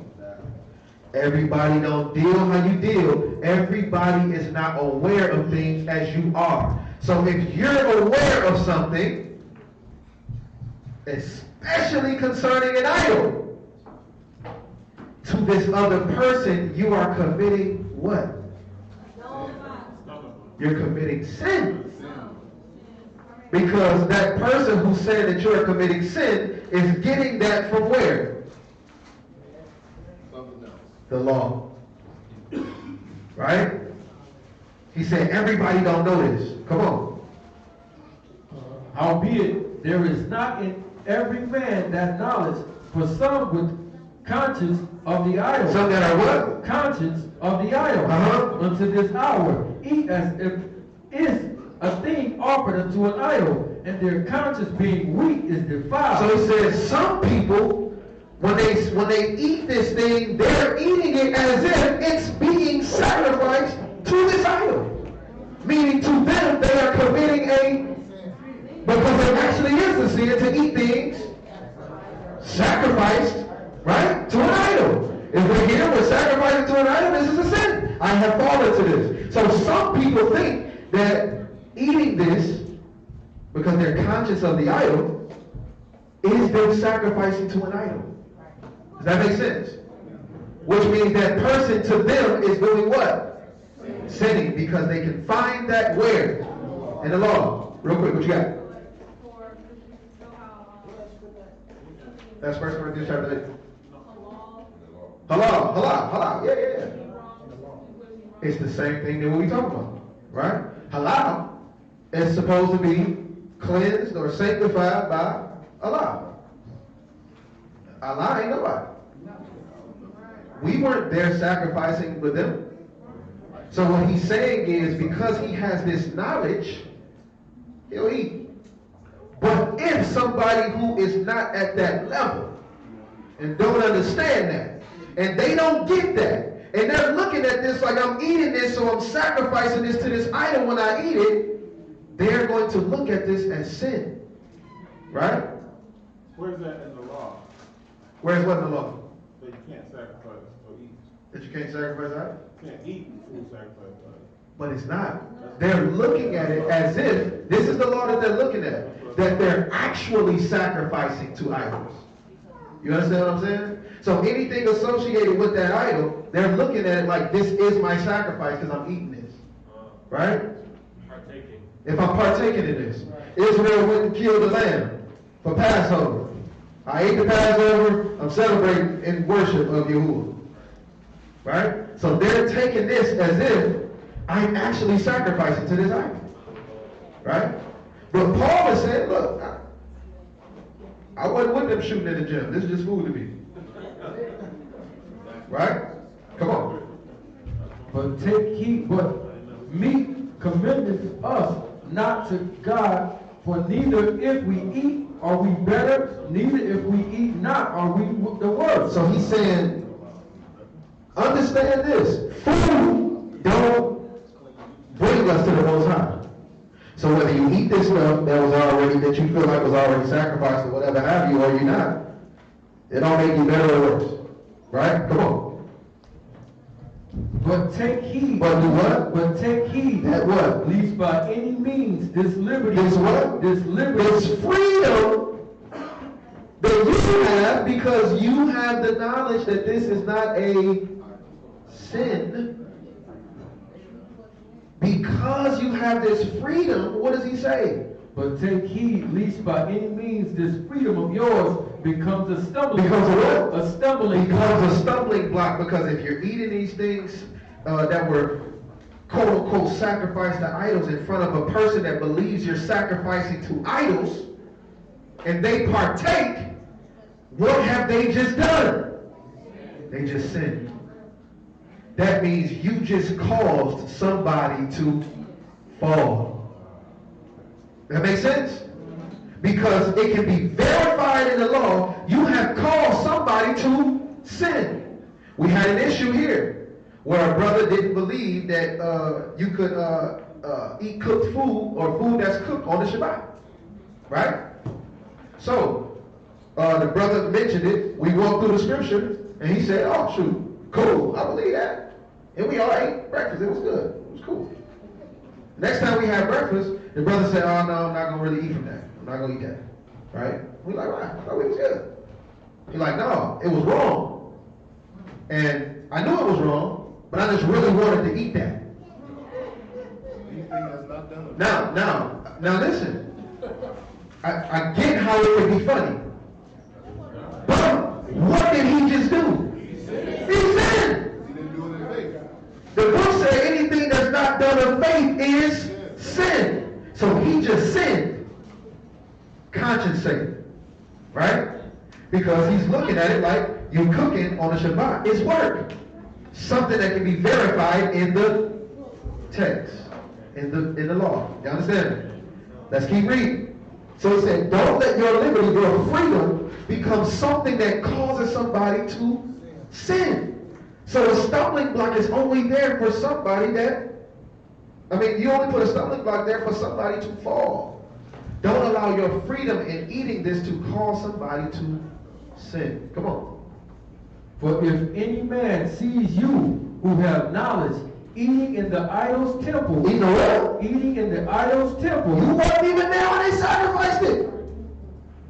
Everybody don't deal how you deal. Everybody is not aware of things as you are. So if you're aware of something, especially concerning an idol, to this other person, you are committing what? You're committing sin. Because that person who's saying that you're committing sin is getting that from where? The law. Right? He said everybody don't know this. Come on. Howbeit, there is not in every man that knowledge, for some with conscience of the idol. Some that are what? Conscience of the idol. Unto this hour, eat as if is a thing offered unto an idol, and their conscience being weak is defiled. So he says some people, when they eat this thing, they're eating it as if it's being sacrificed to this idol. Meaning to them, they are committing because it actually is a sin to eat things sacrificed, right, to an idol. If we're here, we're sacrificing to an idol, this is a sin. I have fallen to this. So some people think that eating this, because they're conscious of the idol, is them sacrificing to an idol. Does that make sense? Which means that person to them is doing what? Sinning, because they can find that where? In the law. Real quick, what you got? That's 1 Corinthians chapter 8. Halal. Yeah. It's the same thing that we talking about, right? Halal is supposed to be cleansed or sanctified by Allah. Allah ain't nobody. We weren't there sacrificing with them. So what he's saying is, because he has this knowledge, he'll eat. But if somebody who is not at that level and don't understand that, and they don't get that, and they're looking at this like, I'm eating this, so I'm sacrificing this to this idol when I eat it, they're going to look at this as sin. Right? Where's that in the law? Where's what in the law? That you can't sacrifice or eat. That you can't sacrifice that? You can't eat food sacrificed. But it's not. They're looking at it as if, this is the law that they're looking at, that they're actually sacrificing to idols. You understand what I'm saying? So anything associated with that idol, they're looking at it like, this is my sacrifice because I'm eating this. Right? Partaking. If I'm partaking in this. Israel went and killed the lamb. for Passover. I ate the Passover, I'm celebrating in worship of Yahuwah. Right? So they're taking this as if I'm actually sacrificing to this idol. Right? But Paul is saying, look, I wasn't with them shooting in the gym. This is just food to me. Right? Come on. But take heed, but meat commendeth us not to God, for neither if we eat are we better, neither if we eat not are we the worse. So he's saying, understand this. Food don't bring us to the Most High. So whether you eat this stuff that you feel like was already sacrificed or whatever have you, or you're not, it don't make you better or worse. Right? Come on. But take heed. But do what? But take heed. That what? Lest by any means this liberty. This what? This liberty. This freedom that you have, because you have the knowledge that this is not a sin. Because you have this freedom, what does he say? But take heed, lest by any means this freedom of yours becomes a stumbling block. Becomes a what? A stumbling block. Becomes a stumbling block, because if you're eating these things that were quote unquote sacrificed to idols in front of a person that believes you're sacrificing to idols, and they partake, what have they just done? They just sinned. That means you just caused somebody to fall. That makes sense? Because it can be verified in the law, you have caused somebody to sin. We had an issue here where a brother didn't believe that you could eat cooked food or food that's cooked on the Shabbat. Right? So, the brother mentioned it. We walked through the scripture, and he said, oh, shoot, cool, I believe that. And we all ate breakfast. It was good. It was cool. Next time we had breakfast, the brother said, oh, no, I'm not going to really eat from that. I'm not going to eat that. Right? We like, right. I thought it was good. He's like, no, it was wrong. And I knew it was wrong, but I just really wanted to eat that. Now listen. I get how it can be funny. But what did he just do? He sinned. The book said anything that's not done of faith is sin. So he just sinned. Conscience sake. Right? Because he's looking at it like you cooking on a Shabbat is work. Something that can be verified in the text, in the law. You understand? Let's keep reading. So he said, don't let your liberty, your freedom, become something that causes somebody to sin. So a stumbling block is only there for somebody you only put a stumbling block there for somebody to fall. Don't allow your freedom in eating this to cause somebody to sin. Come on. For if any man sees you who have knowledge eating in the idol's temple. Eating what? Eating in the idol's temple. You weren't even there when they sacrificed it.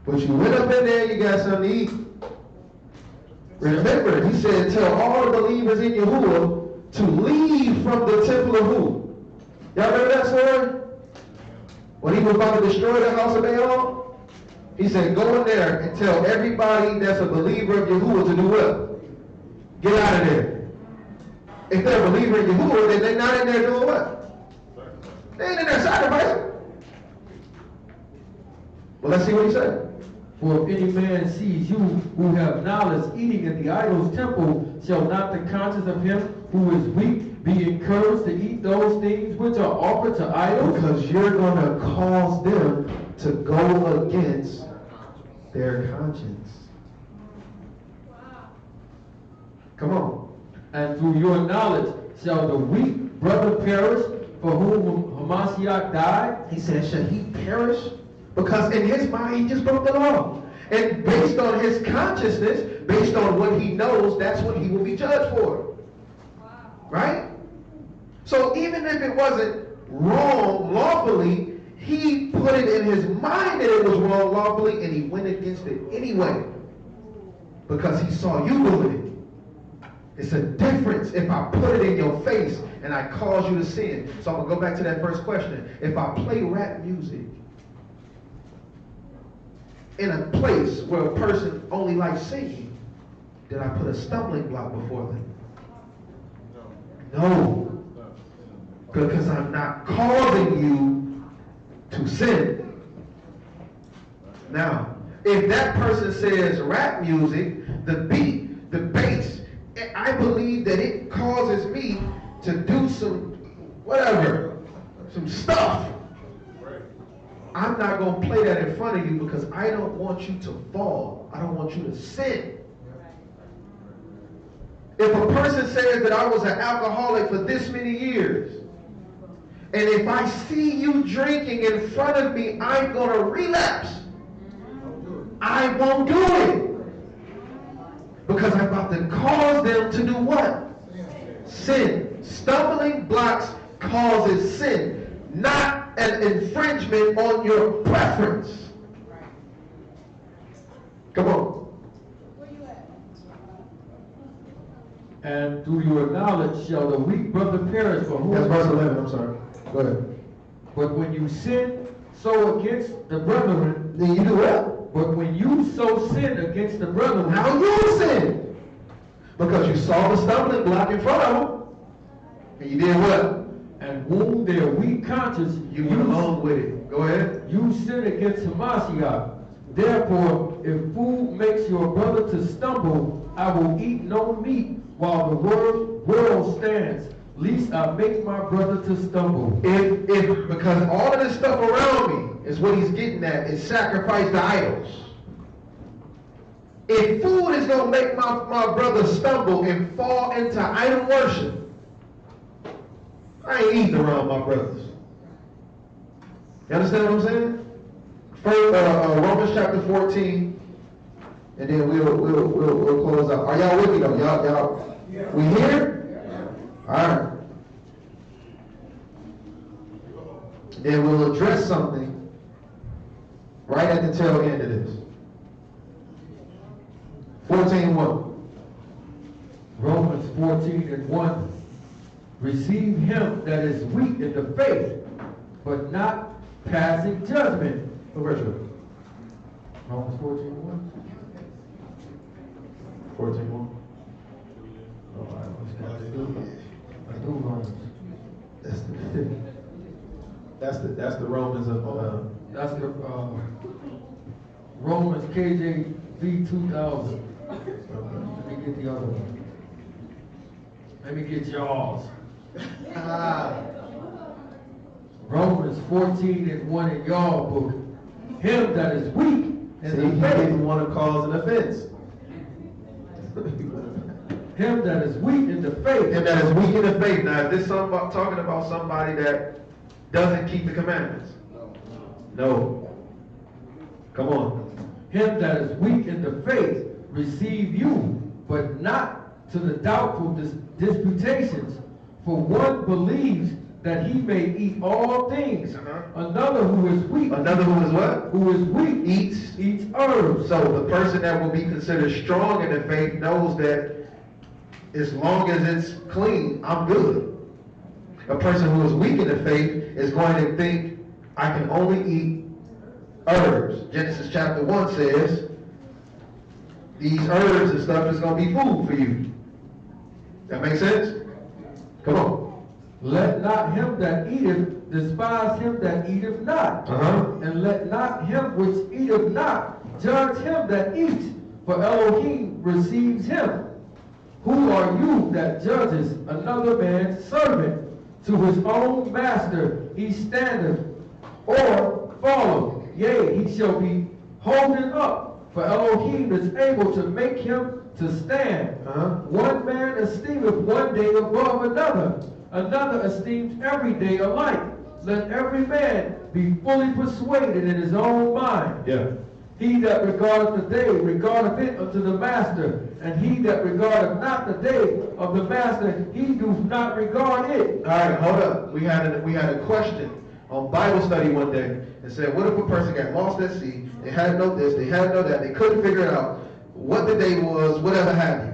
But you went up in there and you got something to eat. Remember, he said, tell all the believers in Yahuwah to leave from the temple of who? Y'all remember that story? When he was about to destroy the house of Baal? He said, go in there and tell everybody that's a believer of Yahuwah to do what? Get out of there. If they're a believer in Yahuwah, then they're not in there doing what? They ain't in there sacrificing. Well, let's see what he said. For if any man sees you who have knowledge eating in the idol's temple, shall not the conscience of him who is weak be encouraged to eat those things which are offered to idols? Because you're going to cause them to go against their conscience. Come on. And through your knowledge shall the weak brother perish for whom Hamashiach died? He said, shall he perish? Because in his mind, he just broke the law. And based on his consciousness, based on what he knows, that's what he will be judged for. Right? So even if it wasn't wrong lawfully, he put it in his mind that it was wrong lawfully, and he went against it anyway. Because he saw you doing it. It's a difference if I put it in your face and I cause you to sin. So I'm going to go back to that first question. If I play rap music in a place where a person only likes singing, did I put a stumbling block before them? No. Because I'm not causing you to sin. Now, if that person says rap music, the beat, the bass, I believe that it causes me to do some, whatever, some stuff. I'm not going to play that in front of you because I don't want you to fall. I don't want you to sin. If a person says that I was an alcoholic for this many years, and if I see you drinking in front of me, I'm going to relapse. I won't do it. Because I'm about to cause them to do what? Sin. Stumbling blocks causes sin, not an infringement on your preference. Come on. And through your knowledge shall the weak brother perish for whom. That's verse 11, I'm sorry. Go ahead. But when you sin so against the brethren, then you do what? But when you so sin against the brethren, now you sin. Because you saw the stumbling block in front of them. And you did what? And wound their weak conscience. You went along with it. Go ahead. You sin against Hamashiach. Therefore, if food makes your brother to stumble, I will eat no meat while the world stands, lest I make my brother to stumble. Because all of this stuff around me is what he's getting at, is sacrifice to idols. If food is going to make my brother stumble and fall into idol worship, I ain't eating around my brothers. You understand what I'm saying? First, Romans chapter 14, and then we'll close out. Are y'all with me though? Y'all, we here? All right. Then we'll address something right at the tail end of this. 14:1. Romans 14:1. Receive him that is weak in the faith, but not passing judgment. What verse? Romans 14:1. 14:1. Oh, I always got to do it. I do Romans. That's the Romans of. That's the Romans KJV 2000. Let me get the other one. Let me get y'all's. Romans 14:1 in y'all book. Him that is weak in the faith. He didn't want to cause an offense. Him that is weak in the faith. Him that is weak in the faith. Now, if this talking about somebody that doesn't keep the commandments. No. Come on. Him that is weak in the faith receive you, but not to the doubtful disputations. For one believes that he may eat all things. Another who is weak. Another who is what? Who is weak eats herbs. So the person that will be considered strong in the faith knows that as long as it's clean, I'm good. A person who is weak in the faith is going to think, I can only eat herbs. Genesis chapter 1 says, these herbs and stuff is going to be food for you. That makes sense? Come on. Let not him that eateth despise him that eateth not. And let not him which eateth not judge him that eats, for Elohim receives him. Who are you that judges another man's servant? To his own master he standeth, or falleth. Yea, he shall be holden up, for Elohim is able to make him to stand. One man esteemeth one day above another, another esteems every day alike. Let every man be fully persuaded in his own mind. He that regardeth the day regardeth it unto the master, and he that regardeth not the day of the master, he doth not regard it. All right, hold up. We had a question on Bible study one day and said, what if a person got lost at sea? They had to know this, they had to know that, they couldn't figure it out what the day was, whatever have you.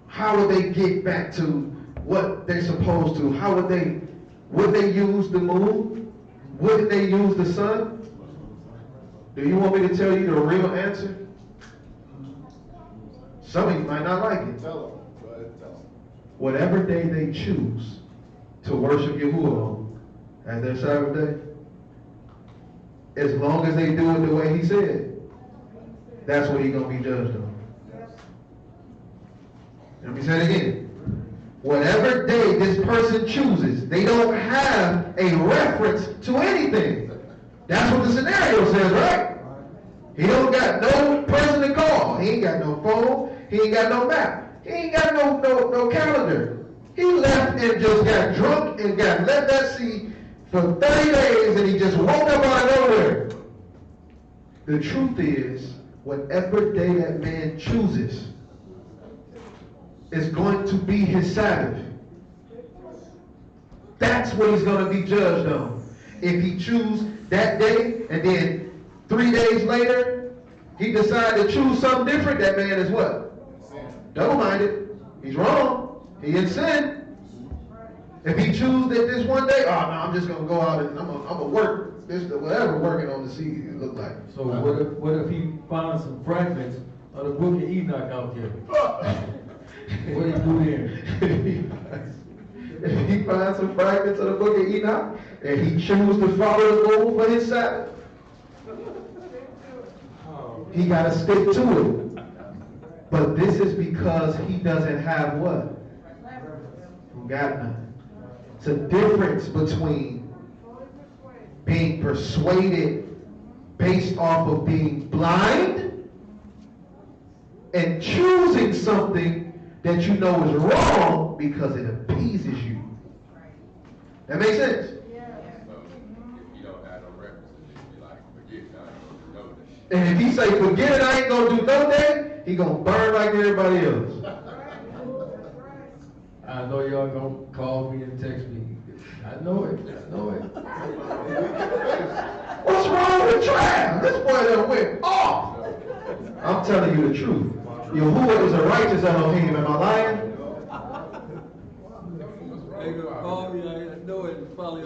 How would they get back to what they're supposed to? How would they use the moon? Wouldn't they use the sun? Do you want me to tell you the real answer? Some of you might not like it. Tell them. Go ahead, tell them. Whatever day they choose to worship Yahuwah on as their Sabbath day, as long as they do it the way he said, that's what he's going to be judged on. Let me say it again. Whatever day this person chooses, they don't have a reference to anything. That's what the scenario says, right? He don't got no person to call. He ain't got no phone. He ain't got no map. He ain't got no calendar. He left and just got drunk and got left at sea for 30 days and he just woke up out of nowhere. The truth is, whatever day that man chooses is going to be his Sabbath. That's what he's going to be judged on. If he chooses that day and then 3 days later he decides to choose something different, that man is what? Double-minded. He's wrong. He in sin. If he chooses that this one day, oh no, I'm just going to go out and I'm going to work this, whatever working on the sea it look like. So what if he finds some fragments of the book of Enoch out there? What do you do there? If he finds some fragments of the book of Enoch and he chooses to follow the moon for his Sabbath, he got to stick to it. But this is because he doesn't have what? Got none. It's a difference between being persuaded based off of being blind and choosing something that you know is wrong because it appeases you. That makes sense? So if you don't have no references, you be like, forget it, I ain't gonna do no day. And if he say, forget it, I ain't going to do no day, he going to burn like everybody else. I know y'all gonna call me and text me. I know it. What's wrong with Trav? This boy done went off. I'm telling you the truth. Yahuwah is a righteous Elohim. Am I lying?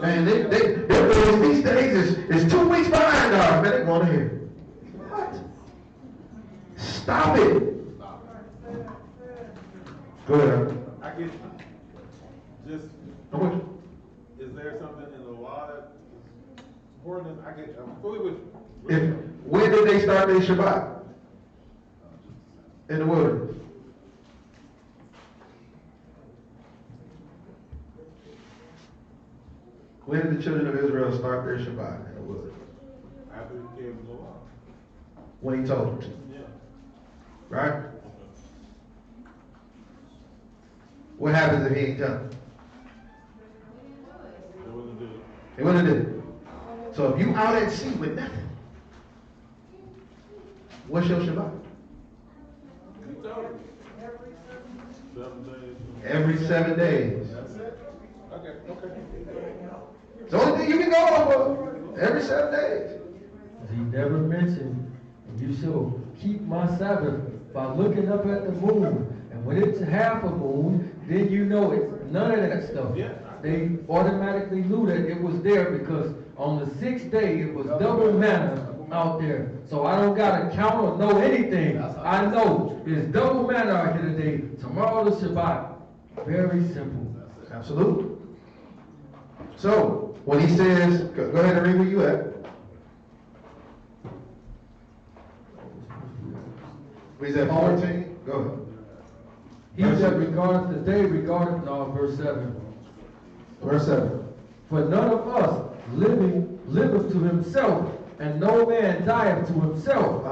Man, these days is 2 weeks behind ours. Man, they want to hear. What? Stop it. Go ahead. I get just. I'm with you. Is there something in the law that is important? I'm fully with you. When did they start their Shabbat? In the wilderness. When did the children of Israel start their Shabbat in the wilderness? After he gave them the law. When he told them to. Yeah. Right? What happens if he ain't tell them? They wouldn't do it. They wouldn't do it. So if you out at sea with nothing, what's your Shabbat? He told them. 7 days. Every 7 days. That's it. Okay. It's the only thing you can go off of. Every 7 days. He never mentioned, you shall keep my Sabbath by looking up at the moon. And when it's half a moon, then you know it's none of that stuff. Yeah. They automatically knew that it was there because on the 6th day it was double manna out there. So I don't got to count or know anything. I know it's double manna out here today. Tomorrow the Shabbat. Very simple. Absolutely. So, when he says, go ahead and read where you at. He's at 14. Go ahead. He that regardeth the day regardeth not, verse 7. Verse 7. For none of us liveth to himself, and no man dieth to himself.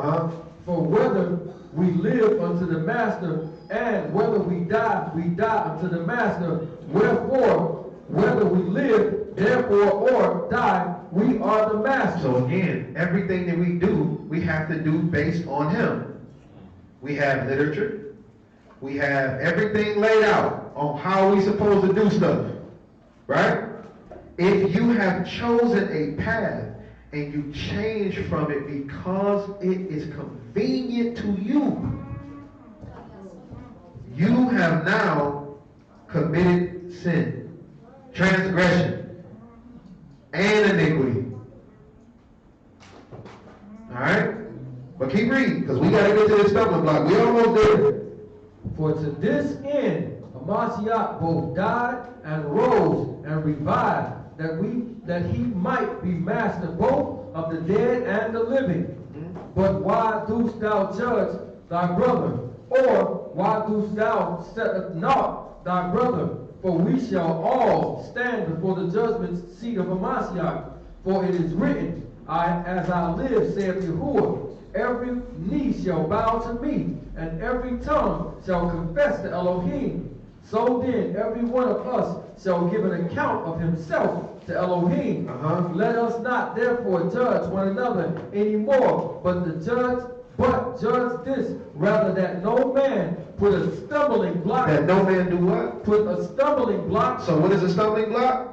For whether we live unto the master, and whether we die unto the master. Wherefore, whether we live, therefore, or die, we are the master. So again, everything that we do, we have to do based on him. We have literature. We have everything laid out on how we supposed to do stuff. Right? If you have chosen a path and you change from it because it is convenient to you, you have now committed sin, transgression, and iniquity. All right? But keep reading, because we got to get to this stumbling block. We almost there. For to this end, Mashiach both died and rose and revived, that he might be master both of the dead and the living. But why dost thou judge thy brother? Or why dost thou set not thy brother? For we shall all stand before the judgment seat of Mashiach. For it is written, as I live, saith Yahuwah, every knee shall bow to me, and every tongue shall confess to Elohim. So then, every one of us shall give an account of himself to Elohim. Let us not therefore judge one another anymore, but judge this, rather that no man put a stumbling block. That no man do what? Put a stumbling block. So what is a stumbling block?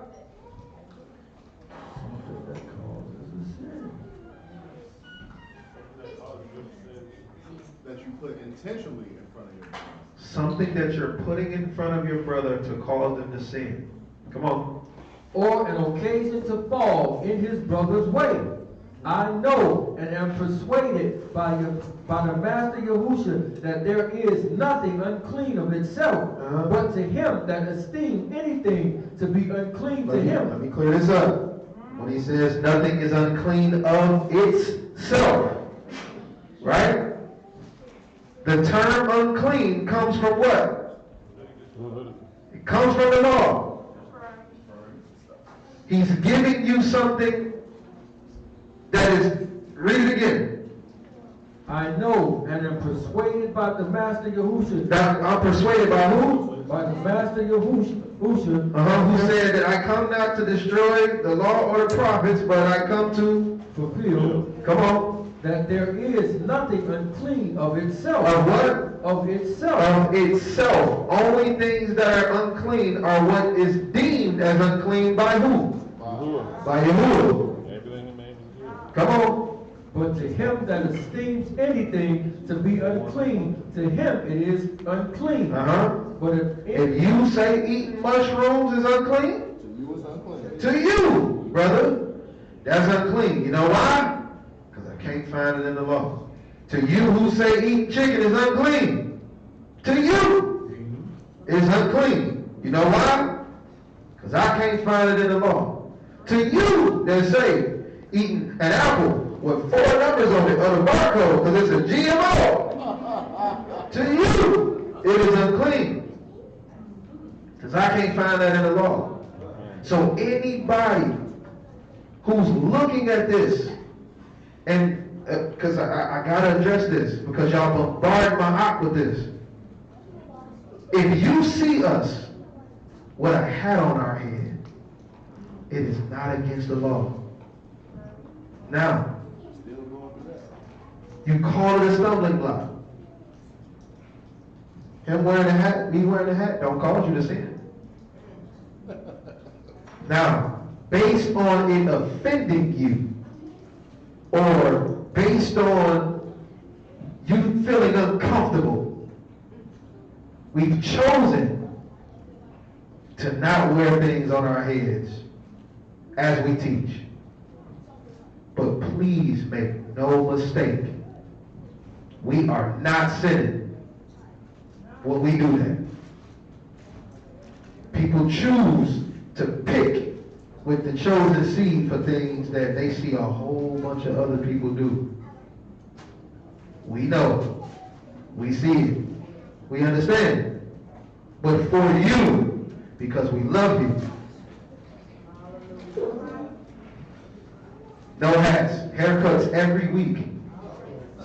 That you put intentionally in front of your brother. Something that you're putting in front of your brother to cause them to sin. Come on. Or an occasion to fall in his brother's way. I know and am persuaded by the Master Yahushua that there is nothing unclean of itself, but to him that esteems anything to be unclean to him. Let me clear this up. When he says nothing is unclean of itself, right? The term unclean comes from what? It comes from the law. He's giving you something that is, read it again. I know and am persuaded by the Master Yahushua. I'm persuaded by who? By the Master Yahushua. Who said that I come not to destroy the law or the prophets, but I come to fulfill. Come on. That there is nothing unclean of itself. Of what? Of itself. Of itself. Only things that are unclean are what is deemed as unclean by who? By Yahuwah. Come on. But to him that esteems anything to be unclean, to him it is unclean. But if you say eating mushrooms is unclean, To you it's unclean. to you, brother, that's unclean. You know why? Because I can't find it in the law. To you who say eating chicken is unclean, to you it's unclean. You know why? Because I can't find it in the law. To you that say eating an apple with 4 numbers on it, on the barcode, because it's a GMO. To you, it is unclean. Because I can't find that in the law. So anybody who's looking at this, and because I got to address this, because y'all bombard my heart with this. If you see us with a hat on our head, it is not against the law. Now, you call it a stumbling block. Him wearing a hat, me wearing a hat, don't cause you to sin. Now, based on it offending you, or based on you feeling uncomfortable, we've chosen to not wear things on our heads as we teach. But please make no mistake, we are not sinning when we do that. People choose to pick with the chosen seed for things that they see a whole bunch of other people do. We know. We see it. We understand. But for you, because we love you, no hats, haircuts every week.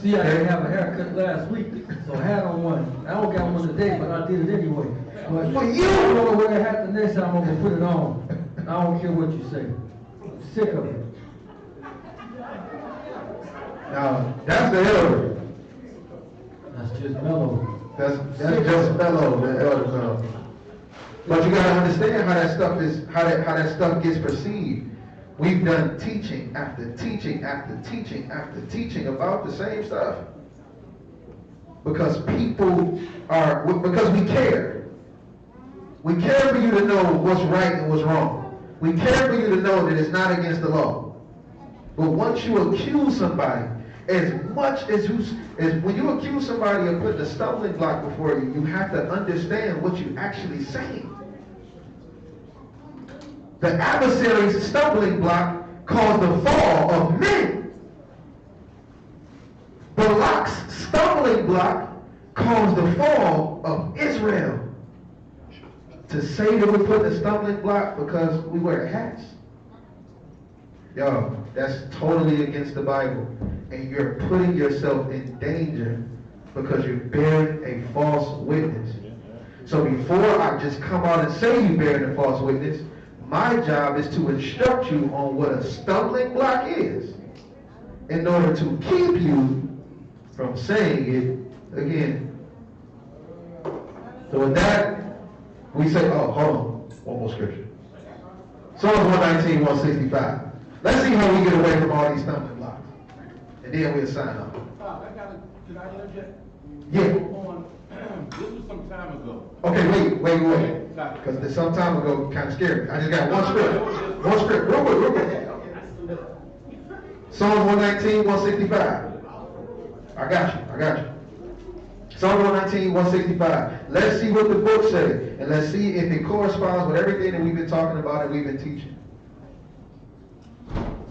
See, I didn't have a haircut last week, so I had on one. I don't got one today, but I did it anyway. But for you, I'm gonna wear a hat the next time. I'm gonna put it on. I don't care what you say. I'm sick of it. Now, that's the elder. That's just mellow. That's just mellow, the elder mellow. But you gotta understand how that stuff is, how that stuff gets perceived. We've done teaching after teaching after teaching after teaching about the same stuff. Because because we care. We care for you to know what's right and what's wrong. We care for you to know that it's not against the law. But once you accuse somebody as much as when you accuse somebody of putting a stumbling block before you, you have to understand what you're actually saying. The adversary's stumbling block caused the fall of men. Balak's stumbling block caused the fall of Israel. To say that we're putting a stumbling block because we wear hats, yo, that's totally against the Bible. And you're putting yourself in danger because you're bearing a false witness. So before I just come out and say you're bearing a false witness, my job is to instruct you on what a stumbling block is in order to keep you from saying it again. So with that, we say, oh, hold on, one more scripture. Psalms 119, 165. Let's see how we get away from all these stumbling blocks. And then we'll sign off. Can I interject? Yeah. This was some time ago. Okay, wait. Because some time ago kind of scared me. I just got one script. One script. Real quick. Psalms 119, 165. I got you. Psalm 119, 165. Let's see what the book says. And let's see if it corresponds with everything that we've been talking about and we've been teaching.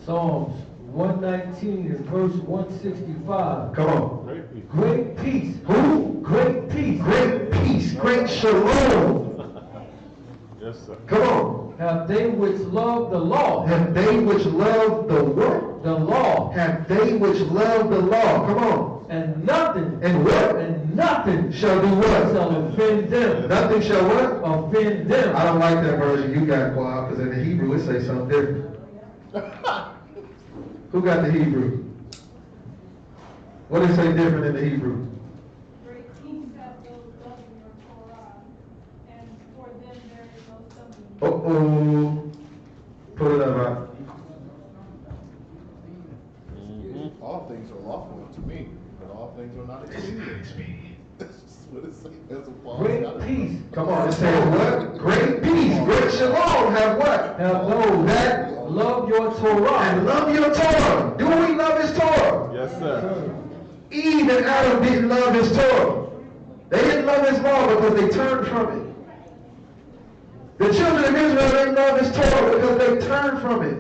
Psalms 119 and verse 165. Come on. Great peace. Who? Great peace. Great peace. Great shalom. Yes, sir. Come on. Have they which love the law. Have they which love the what? The law. Have they which love the law. Come on. And nothing. And what? And nothing shall do what? Shall offend them. Nothing shall what? Offend them. I don't like that version you got, Quad, because in the Hebrew it says something different. Who got the Hebrew? What does it say different in the Hebrew? Great peace have those loving your Torah, and for them there is no stumbling. Put it up, right? All things are lawful to me, but all things are not expedient. That's what it says. That's a Paul. Great peace. Come on, it says what? Great peace, great shalom. Have what? Have those that love your Torah. And love your Torah. Do we love his Torah? Yes, sir. Eve and Adam didn't love his Torah. They didn't love his law because they turned from it. The children of Israel didn't love his Torah because they turned from it.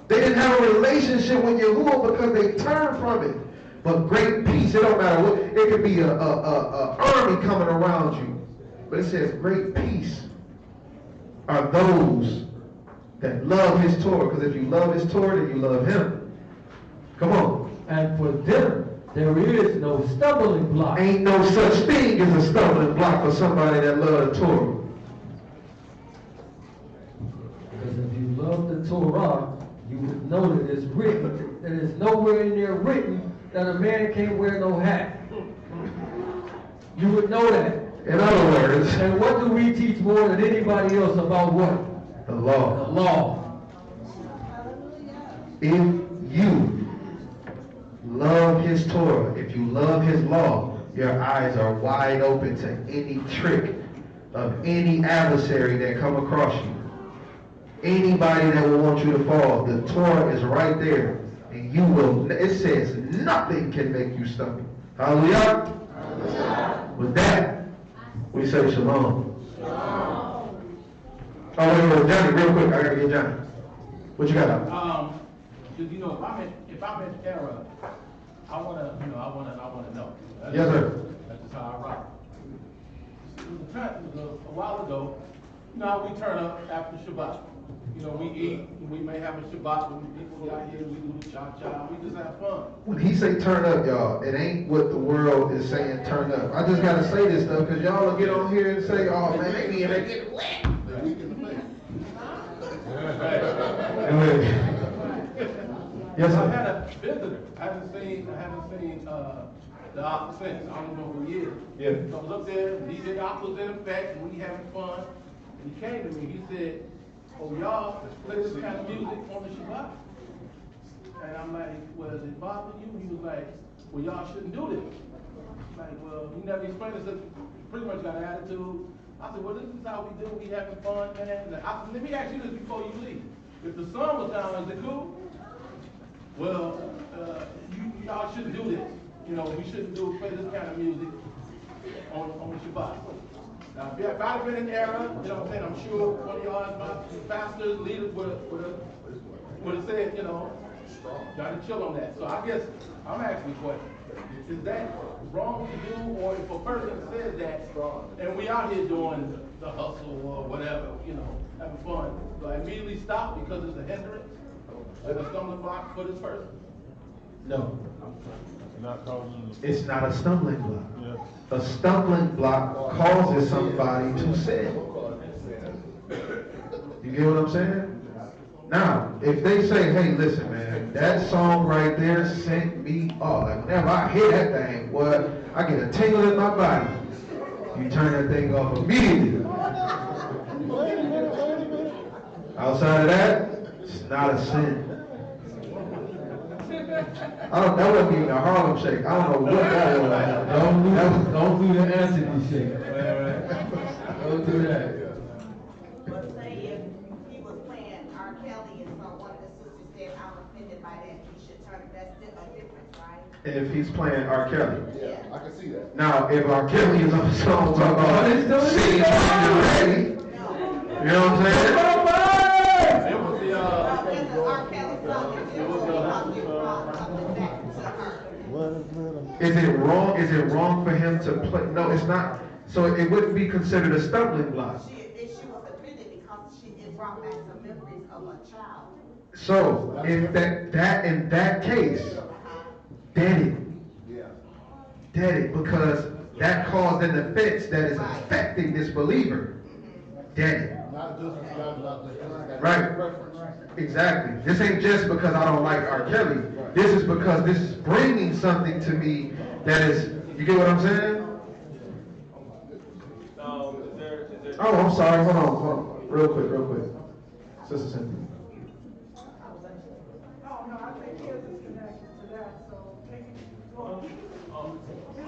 They didn't have a relationship with Yahuwah because they turned from it. But great peace, it don't matter what, it could be a army coming around you. But it says great peace are those that love his Torah. Because if you love his Torah, then you love him. Come on. And for them, there is no stumbling block. Ain't no such thing as a stumbling block for somebody that loves the Torah. Because if you love the Torah, you would know that it's written, that it's nowhere in there written that a man can't wear no hat. You would know that. In other words, and what do we teach more than anybody else about what? The law. The law. If you love his Torah, if you love his law, your eyes are wide open to any trick of any adversary that come across you. Anybody that will want you to fall, the Torah is right there. And you will, it says nothing can make you stumble. Hallelujah. With that, we say shalom. Oh, wait, Johnny, real quick, I gotta get Johnny. What you got? You know, if I'm in error, I wanna know. Yes, sir. That's just how I rock. It was a while ago, you know how we turn up after Shabbat. You know, we eat, we may have a Shabbat when people out here, we do the cha-cha, we just have fun. When he say turn up, y'all, it ain't what the world is saying turn up. I just gotta say this stuff because y'all will get on here and say, oh man, they get wet. They're weak in the face. Yes, sir. I had a visitor. I haven't seen the op since. I don't know who he is. Yeah. So I was up there, DJ Op was in effect, and we having fun. And he came to me, he said, oh, y'all play this kind of music on the Shabbat? And I'm like, well, does it bother you? He was like, well, y'all shouldn't do this. I'm like, well, he never explained it, so pretty much got an attitude. I said, well, this is how we do, we having fun, man. And I said, let me ask you this before you leave. If the sun was down, is it cool? Well, you y'all shouldn't do this. You know, we shouldn't play this kind of music on the Shabbat. Now, if I'd have been in error, you know what I'm saying, I'm sure one of y'all, my pastors, leaders would have said, you know, y'all to chill on that. So I guess I'm asking the question, is that wrong to do, or if a person says that, and we out here doing the hustle or whatever, you know, having fun, do I immediately stop because it's a hindrance and a stumbling block for this person? No. Not it's not a stumbling block. A stumbling block causes somebody to sin. You get what I'm saying? Now, if they say, hey, listen, man, that song right there sent me off. Like, whenever I hear that thing, what, I get a tingle in my body. You turn that thing off immediately. Outside of that, it's not a sin. That wasn't even a Harlem Shake. I don't know what that was. Don't do the Anthony Shake. Don't do that. But say if he was playing R. Kelly and so one of the sisters said, I'm offended by that, he should turn it. That's still a difference, right? If he's playing R. Kelly. Yeah, I can see that. Now, if R. Kelly is on a song talking about singing ready, you know what I'm saying? It was the, R. Kelly song, it was Is it wrong? Is it wrong for him to play? No, it's not. So it wouldn't be considered a stumbling block. She was offended because it brought back some memories of a child. So if that in that case, dead it. Dead it, because that caused an offense that is affecting this believer. Dead it. Right. Exactly. This ain't just because I don't like R. Kelly. This is because this is bringing something to me that is, you get what I'm saying? Oh, I'm sorry. Hold on. Real quick. Sister Cynthia. Oh, no, I think his is connected to that, so maybe, well, he's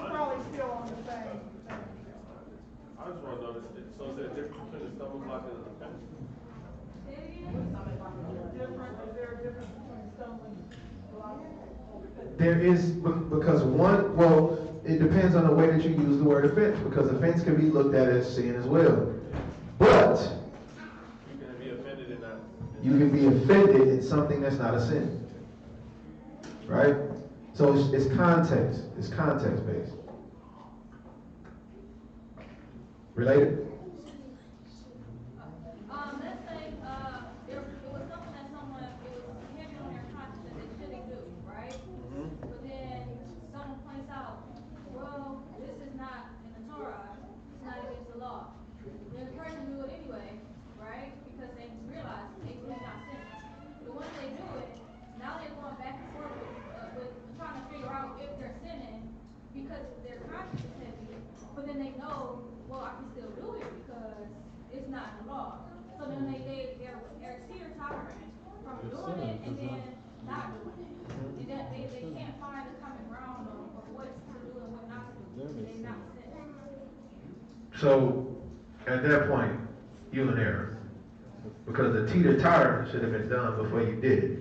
probably still on the same thing. I just want to know, so is there a difference between a stumbling block and an offense? Is there a difference between stumbling block and offense? There is, because one, well, it depends on the way that you use the word offense, because offense can be looked at as sin as well. But You can be offended in that. you can be offended in something that's not a sin. Right? So it's context. It's context based. Related? Let's say it was something that someone, it was heavy on their conscience that they shouldn't do, right? But then someone points out, well, this is not in the Torah, it's not against the law. Then the person do it anyway, right? Because they realize they really not sinning. But once they do it, now they're going back and forth with trying to figure out if they're sinning because their conscience is heavy. But then they know, well, I can still do it because it's not in the law. So then they're teeter-tottering from doing it and then not doing it. And then they can't find a common ground of what to do and what not to do. They're not sinning. So at that point, you're in error. Because the teeter-totter should have been done before you did it.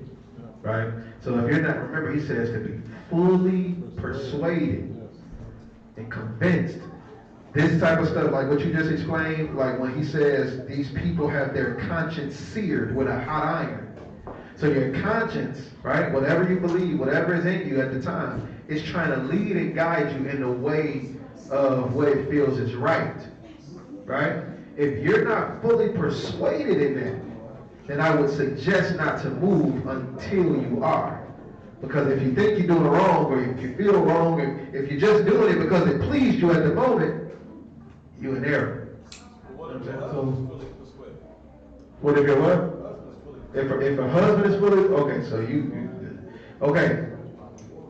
Right? So if you're not, remember he says to be fully persuaded and convinced. This type of stuff, like what you just explained, like when he says these people have their conscience seared with a hot iron. So your conscience, right, whatever you believe, whatever is in you at the time, is trying to lead and guide you in the way of what it feels is right. Right? If you're not fully persuaded in that, then I would suggest not to move until you are. Because if you think you're doing it wrong, or if you feel wrong, and if you're just doing it because it pleased you at the moment, you're in error. What if your husband is fully persuaded? What if your what? If a husband is fully, okay, so okay.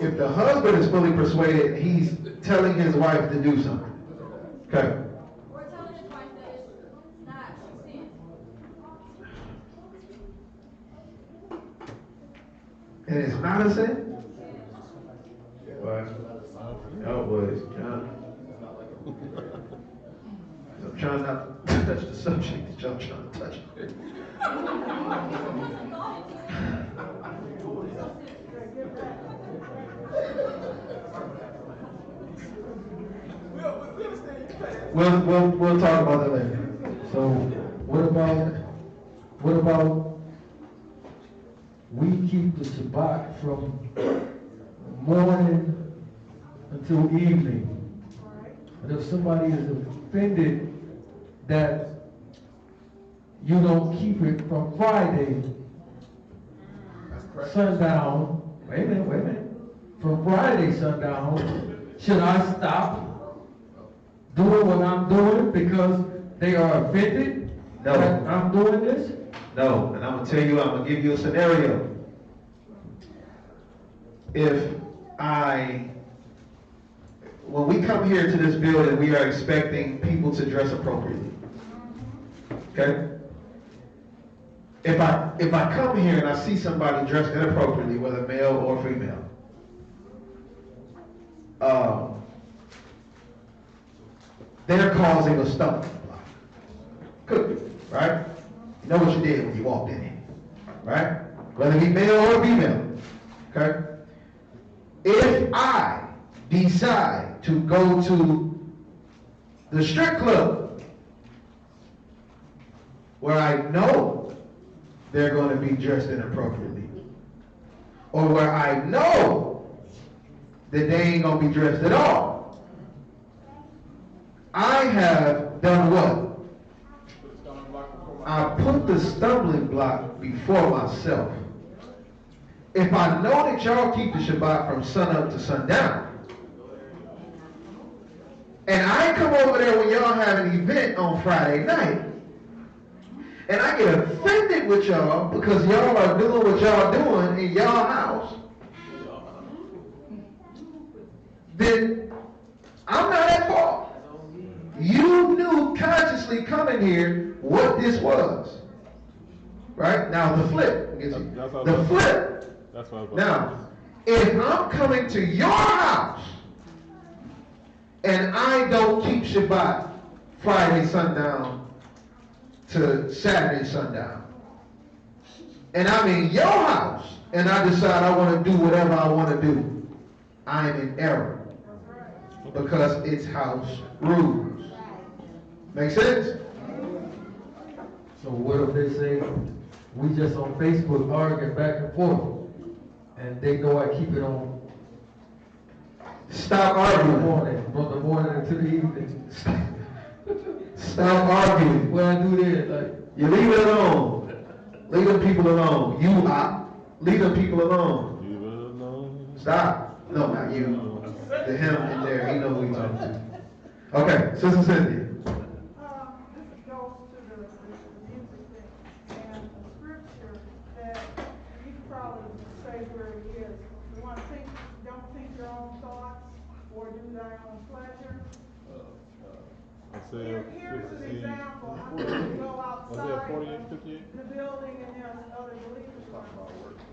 If the husband is fully persuaded, he's telling his wife to do something. Okay. Or telling his wife that it's not sin. And it's not a sin? What? Oh, it was, John. I'm trying not to touch the subject that y'all trying to touch. We'll talk about that later. So what about we keep the Shabbat from morning until evening? And if somebody is offended that you don't keep it from Friday sundown, wait a minute, from Friday sundown, should I stop doing what I'm doing because they are offended that I'm doing this? No, and I'm gonna give you a scenario. When we come here to this building, we are expecting people to dress appropriately. Okay? If I come here and I see somebody dressed inappropriately, whether male or female, they're causing a stumbling block. Could be, right? You know what you did when you walked in here, right? Whether it be male or female, okay? If I decide to go to the strip club where I know they're going to be dressed inappropriately, or where I know that they ain't going to be dressed at all, I have done what? I put the stumbling block before myself. If I know that y'all keep the Shabbat from sunup to sundown, and I come over there when y'all have an event on Friday night, and I get offended with y'all because y'all are doing what y'all doing in y'all house, then I'm not at fault. You knew consciously coming here what this was. Right? Now the flip. The flip. That's what I was about Now, if I'm coming to your house and I don't keep Shabbat Friday sundown to Saturday sundown, and I'm in your house and I decide I want to do whatever I want to do, I am in error because it's house rules. Make sense? So what if they say, we just on Facebook arguing back and forth, and they know I keep it on Stop arguing. from the morning until the evening. Stop arguing. What I do there, like, You leave it alone. Leave them people alone. Leave them people alone. Leave it alone. Stop. No, not you. The him in there, he knows who he's talking to. Okay, Sister Cynthia. This goes to the music thing, and the scripture that you probably say where it is. You want to don't think your own thoughts, or do thy own pleasure. Here's an example. I'm going to go outside the building and there's other believers.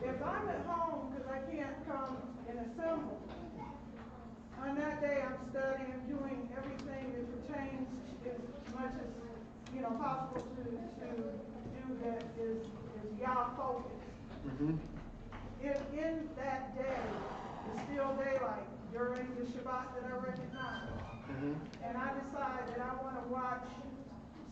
If I'm at home, because I can't come and assemble, on that day I'm studying, I'm doing everything that pertains as much as possible to do that is Yah focused. Mm-hmm. If in that day is still daylight during the Shabbat that I recognize, and I decide that I want to watch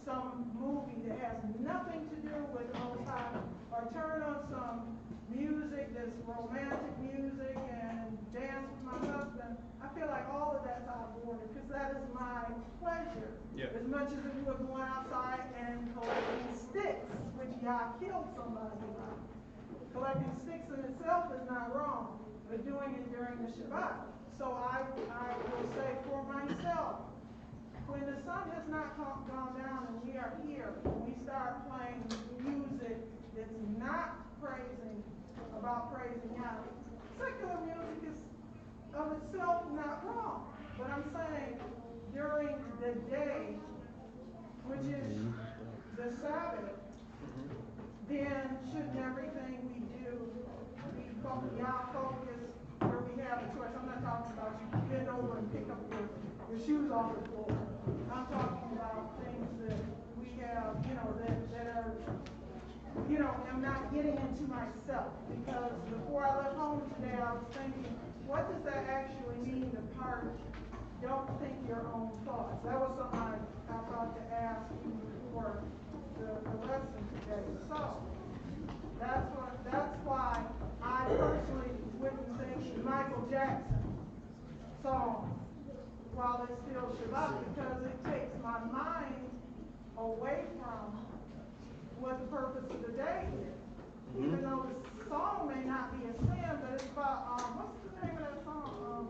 some movie that has nothing to do with the Most High, or turn on some music that's romantic music and dance with my husband, I feel like all of that's out of order, because that is my pleasure. Yeah. As much as if you were going outside and collecting sticks, which Yah killed somebody by. Collecting sticks in itself is not wrong, but doing it during the Shabbat. So I will say for myself, when the sun has not gone down and we are here, and we start playing music that's not praising Yah, secular music is of itself not wrong. But I'm saying during the day, which is the Sabbath, then shouldn't everything we do be Yah focused, where we have a choice? I'm not talking about you bend over and pick up your shoes off the floor. I'm talking about things that we have, that are, I'm not getting into myself. Because before I left home today, I was thinking, what does that actually mean to part don't think your own thoughts. That was something I thought to ask you before the lesson today. So, that's why I personally wouldn't sing Michael Jackson song while it's still Shabbat, because it takes my mind away from what the purpose of the day is. Even though the song may not be a sin, but it's about, what's the name of that song?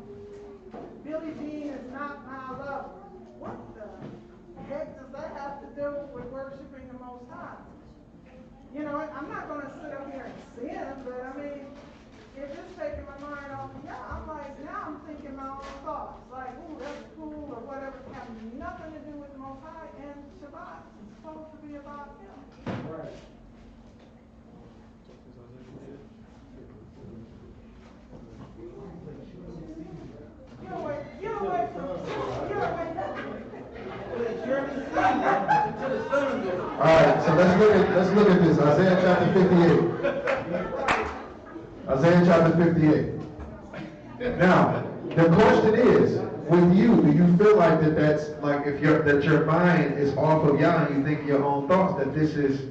Billie Jean is not my lover. What the heck does that have to do with worshiping the Most High? You know, I'm not going to sit up here and sin, but I mean, it's just taking my mind off. Yeah, I'm like, now I'm thinking my own thoughts. Like, ooh, that's cool, or whatever. It has nothing to do with the Most High, and Shabbat is supposed to be about Him. Right. Get away from All right, so let's look at this. Isaiah chapter 58. Isaiah chapter 58. Now, the question is, with you, do you feel like that's like if your mind is off of Yah and you think your own thoughts, that this is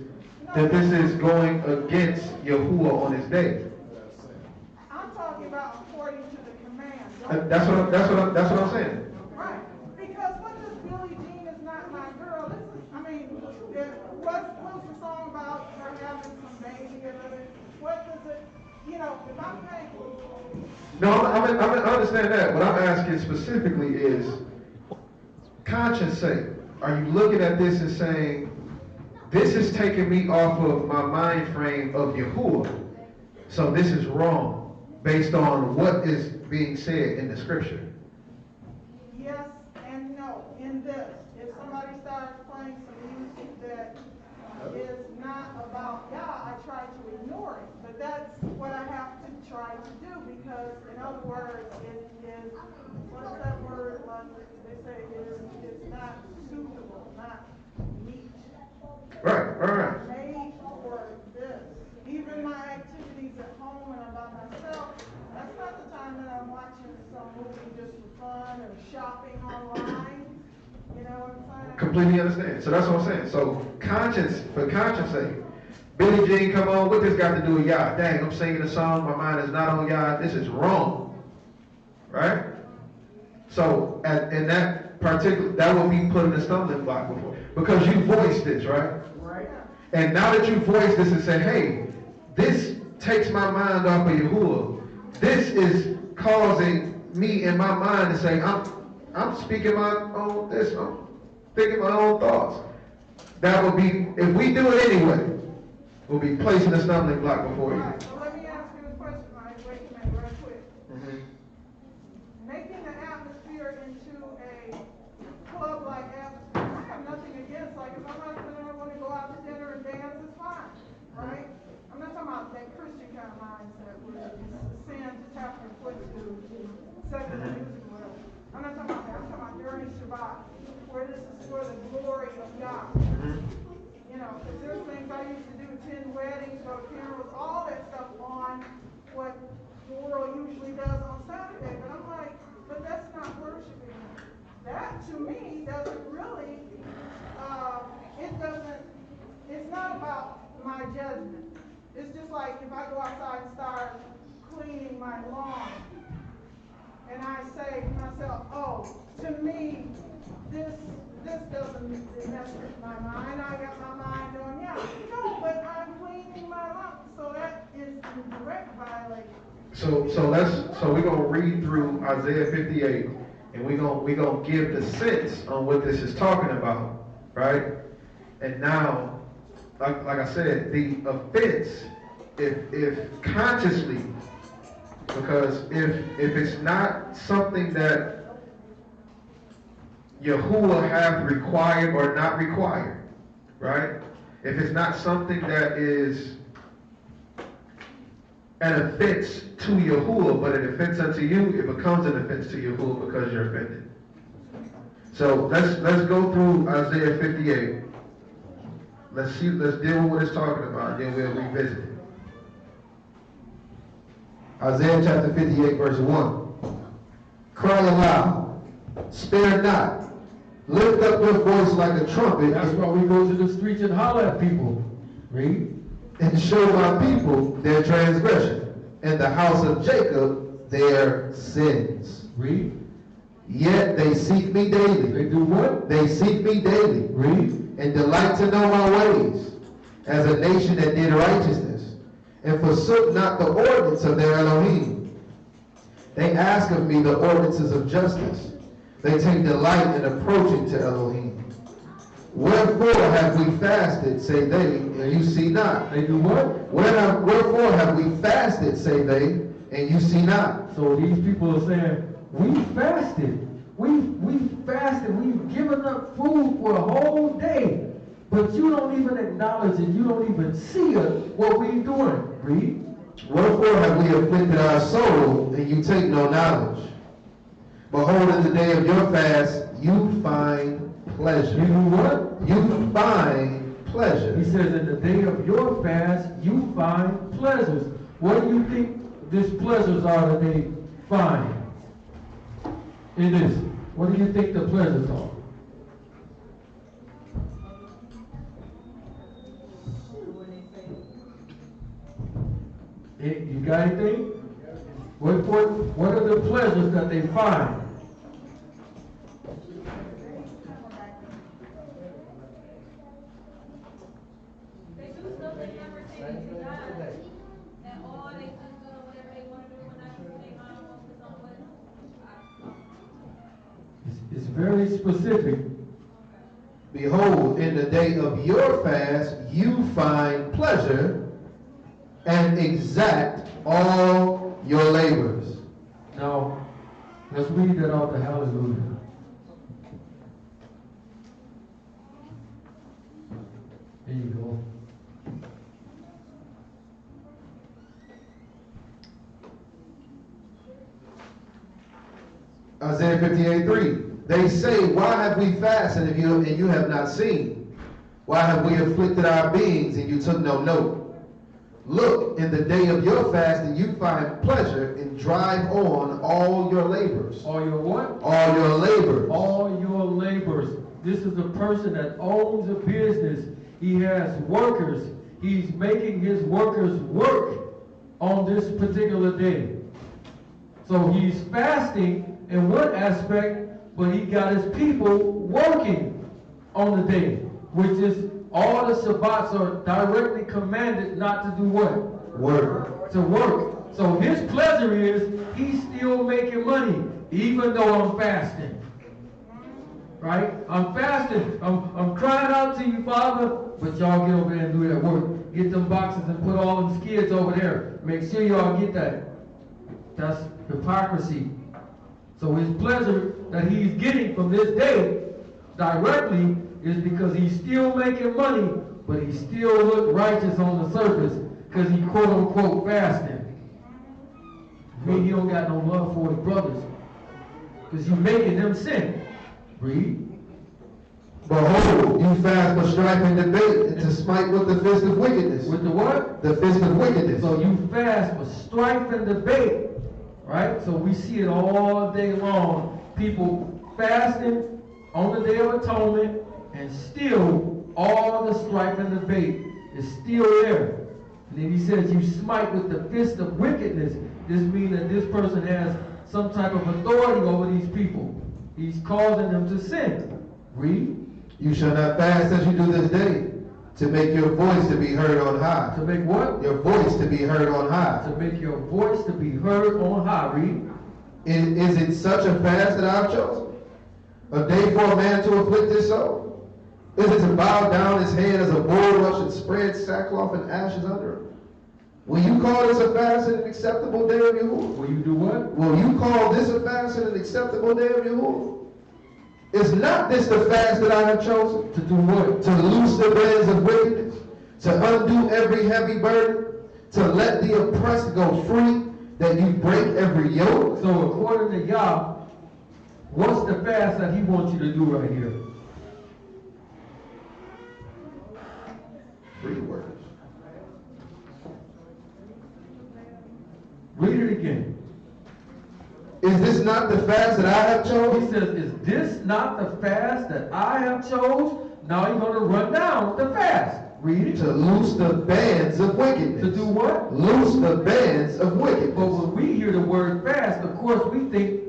going against Yahuwah on his day? I'm talking about according to the command. That's what I'm saying. Right. Because what does Billie Jean is not my girl? This is, I mean, what's the song about her having some baby or other? What does it, you know, if I'm paying. No, I understand that. What I'm asking specifically is, conscience sake, are you looking at this and saying, this is taking me off of my mind frame of Yahuwah, so this is wrong, based on what is being said in the scripture? Yes and no. In this, if somebody starts playing some music that is not about Yah, I try to ignore it. But that's what I have to try to do, because in other words, it is, what's that word? They say it's not suitable, not meet. Right. Made for this. Even my activities at home when I'm by myself, that's not the time that I'm watching some movie just for fun or shopping online. You know what I'm saying? Completely understand. So that's what I'm saying. So for conscience sake, Billie Jean, come on, what this got to do with Yah? Dang, I'm singing a song, my mind is not on Yah. This is wrong. Right? So in that particular, that will be put in a stumbling block before. Because you voiced this, right? Right. And now that you voiced this and say, hey, this takes my mind off of Yahuwah, this is causing me in my mind to say, I'm speaking my own this, I'm thinking my own thoughts. That would be, if we do it anyway, we'll be placing a stumbling block before you. All right, so let me ask you a question, Mike. Wait a minute, right quick. Making the atmosphere into a club-like atmosphere, I have nothing against, like if my husband and I want to go out to dinner and dance, it's fine, right? I'm not talking about that Christian kind of mindset where it's sin to tap your foot to secular music or whatever. I'm not talking about that. I'm talking about during Shabbat, where this is for the glory of God. You know, because there's things I used to do, attend weddings, go to funerals, all that stuff on what the world usually does on Saturday. But I'm like, but that's not worshiping. That, to me, doesn't really, it's not about my judgment. It's just like if I go outside and start cleaning my lawn, and I say to myself, oh, to me, this doesn't mess with my mind. I got my mind on, yeah. No, but I'm cleaning my lawn. So that is in direct violation. So we're gonna read through Isaiah 58, and we're gonna give the sense on what this is talking about, right? And now, like I said, the offense, if consciously, because if it's not something that Yahuwah have required or not required, right? If it's not something that is an offense to Yahuwah, but an offense unto you, it becomes an offense to Yahuwah because you're offended. So let's go through Isaiah 58. Let's deal with what it's talking about, then we'll revisit it. Isaiah chapter 58, verse 1. Cry aloud, Spare not. Lift up your voice like a trumpet. That's why we go to the streets and holler at people. Read. And show my people their transgression, and the house of Jacob their sins. Read. Yet they seek me daily. They do what? They seek me daily. Read. And delight to know my ways, as a nation that did righteousness, and forsook not the ordinance of their Elohim. They ask of me the ordinances of justice. They take delight in approaching to Elohim. Wherefore have we fasted, say they, and you see not. They do what? Wherefore have we fasted, say they, and you see not. So these people are saying, we fasted. We fasted. We've given up food for a whole day. But you don't even acknowledge it. You don't even see it, what we're doing. Read. Wherefore have we afflicted our soul, and you take no knowledge. Behold, in the day of your fast, you find pleasure. You do what? You find pleasure. He says, in the day of your fast, you find pleasures. What do you think these pleasures are that they find in this? What do you think the pleasures are? You got anything? What are the pleasures that they find? They do stuff they never take to God. And all they just do whatever they want to do and not put their mind on his own way. It's very specific. Behold, in the day of your fast, you find pleasure and exact all your labors. Now, let's read that out to Hallelujah. There you go. Isaiah 58:3. They say, why have we fasted and you have not seen? Why have we afflicted our beings and you took no note? Look, in the day of your fasting, you find pleasure and drive on all your labors. All your what? All your labors. All your labors. This is a person that owns a business. He has workers. He's making his workers work on this particular day. So he's fasting in one aspect, but he got his people working on the day, which is all the Shabbats are directly commanded not to do what? Work. To work. So his pleasure is he's still making money, even though I'm fasting. Right? I'm fasting. I'm crying out to you, Father, but y'all get over there and do that work. Get them boxes and put all them skids over there. Make sure y'all get that. That's hypocrisy. So his pleasure that he's getting from this day directly is because he's still making money, but he still look righteous on the surface because he quote unquote fasting. I mean, he don't got no love for his brothers because you making them sin. Read. Behold, you fast for strife and debate, and to smite with the fist of wickedness. With the what? The fist of wickedness. So you fast for strife and debate, right? So we see it all day long. People fasting on the Day of Atonement, and still all the strife and debate is still there. And then he says you smite with the fist of wickedness. This means that this person has some type of authority over these people. He's causing them to sin. Read. You shall not fast as you do this day, to make your voice to be heard on high. To make what? Your voice to be heard on high. To make your voice to be heard on high. Read. Is it such a fast that I've chosen? A day for a man to afflict his soul? Is it to bow down his head as a bulrush and spread sackcloth and ashes under him? Will you call this a fast and an acceptable day of Yahuwah? Will you do what? Will you call this a fast and an acceptable day of Yahuwah? Is not this the fast that I have chosen? To do what? To loose the bands of wickedness, to undo every heavy burden, to let the oppressed go free, that you break every yoke. So according to Yah, what's the fast that he wants you to do right here? 3 words. Read it again. Is this not the fast that I have chosen? He says, is this not the fast that I have chose? Now you're going to run down the fast. Read it. To loose the bands of wickedness. To do what? Loose the bands of wickedness. But when we hear the word fast, of course we think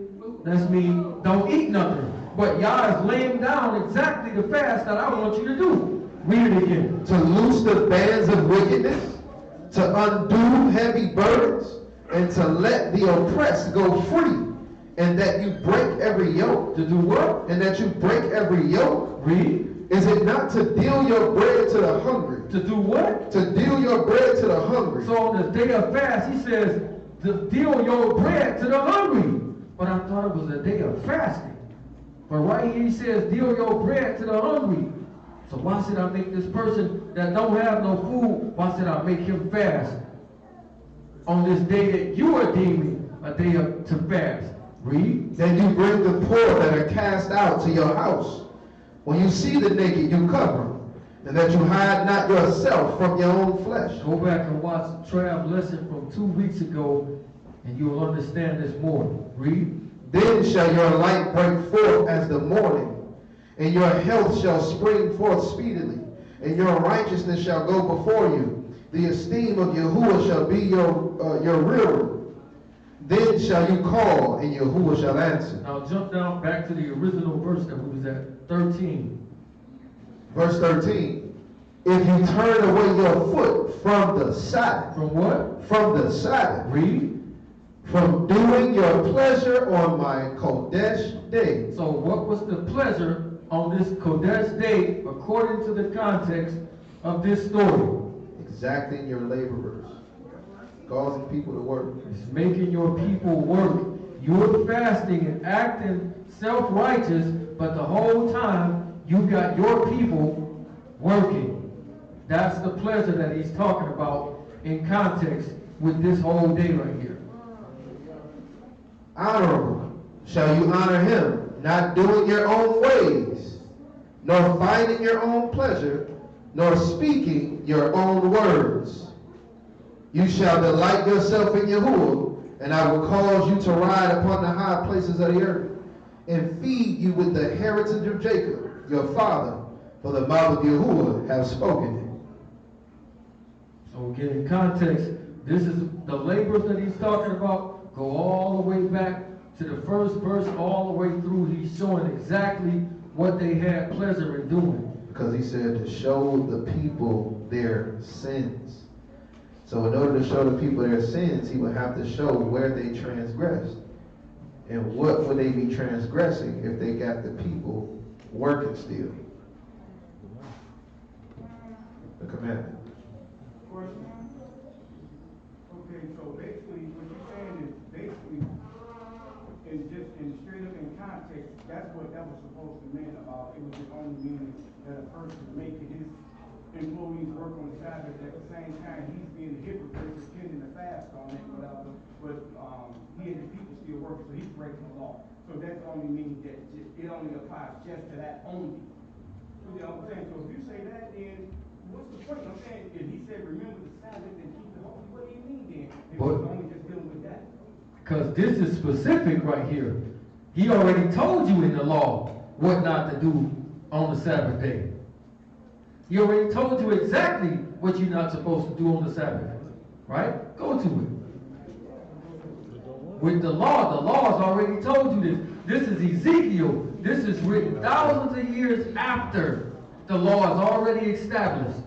that's mean don't eat nothing. But Yah is laying down exactly the fast that I want you to do. Read it again. To loose the bands of wickedness, to undo heavy burdens, and to let the oppressed go free, and that you break every yoke. To do what? And that you break every yoke. Read. Is it not to deal your bread to the hungry? To do what? To deal your bread to the hungry. So on the day of fast, he says, to deal your bread to the hungry. But I thought it was a day of fasting. But right here he says, deal your bread to the hungry. So why should I make this person that don't have no food, why should I make him fast on this day that you are deeming a day to fast? Read. Then you bring the poor that are cast out to your house. When you see the naked, you cover them, and that you hide not yourself from your own flesh. Go back and watch Trav's lesson from 2 weeks ago, and you will understand this more. Read. Then shall your light break forth as the morning, and your health shall spring forth speedily, and your righteousness shall go before you. The esteem of Yahuwah shall be your rearward. Then shall you call, and Yahuwah shall answer. Now jump down back to the original verse that we was at, 13. Verse 13. If you turn away your foot from the Sabbath. From what? From the Sabbath. Read. From doing your pleasure on my Kodesh day. So what was the pleasure on this Kodesh day according to the context of this story? Exacting your laborers. Causing people to work. It's making your people work. You're fasting and acting self-righteous, but the whole time you got your people working. That's the pleasure that he's talking about in context with this whole day right here. Honorable shall you honor him, not doing your own ways, nor finding your own pleasure, nor speaking your own words. You shall delight yourself in Yahuwah, and I will cause you to ride upon the high places of the earth, and feed you with the heritage of Jacob, your father, for the mouth of Yahuwah have spoken it. So again, in context, this is the labors that he's talking about. Go all the way back to the first verse, all the way through. He's showing exactly what they had pleasure in doing. Because he said to show the people their sins. So in order to show the people their sins, he would have to show where they transgressed. And what would they be transgressing if they got the people working still? The commandment. Question. Okay, so basically what you're saying is basically in straight up in context, that's what that was supposed to mean about it was the only meaning that a person making his employees work on Sabbath at the same time he's being a hypocrite pretending to fast on it, whatever, but he and the people still working, so he's breaking the law. So that's only meaning that it only applies just to that only. You know what I'm saying? So if you say that, then what's the point? I'm saying if he said remember the Sabbath and keep it holy, what do you mean then? If he's only just dealing with that. Because this is specific right here. He already told you in the law what not to do on the Sabbath day. He already told you exactly what you're not supposed to do on the Sabbath. Right? Go to it. With the law has already told you this. This is Ezekiel. This is written thousands of years after the law is already established.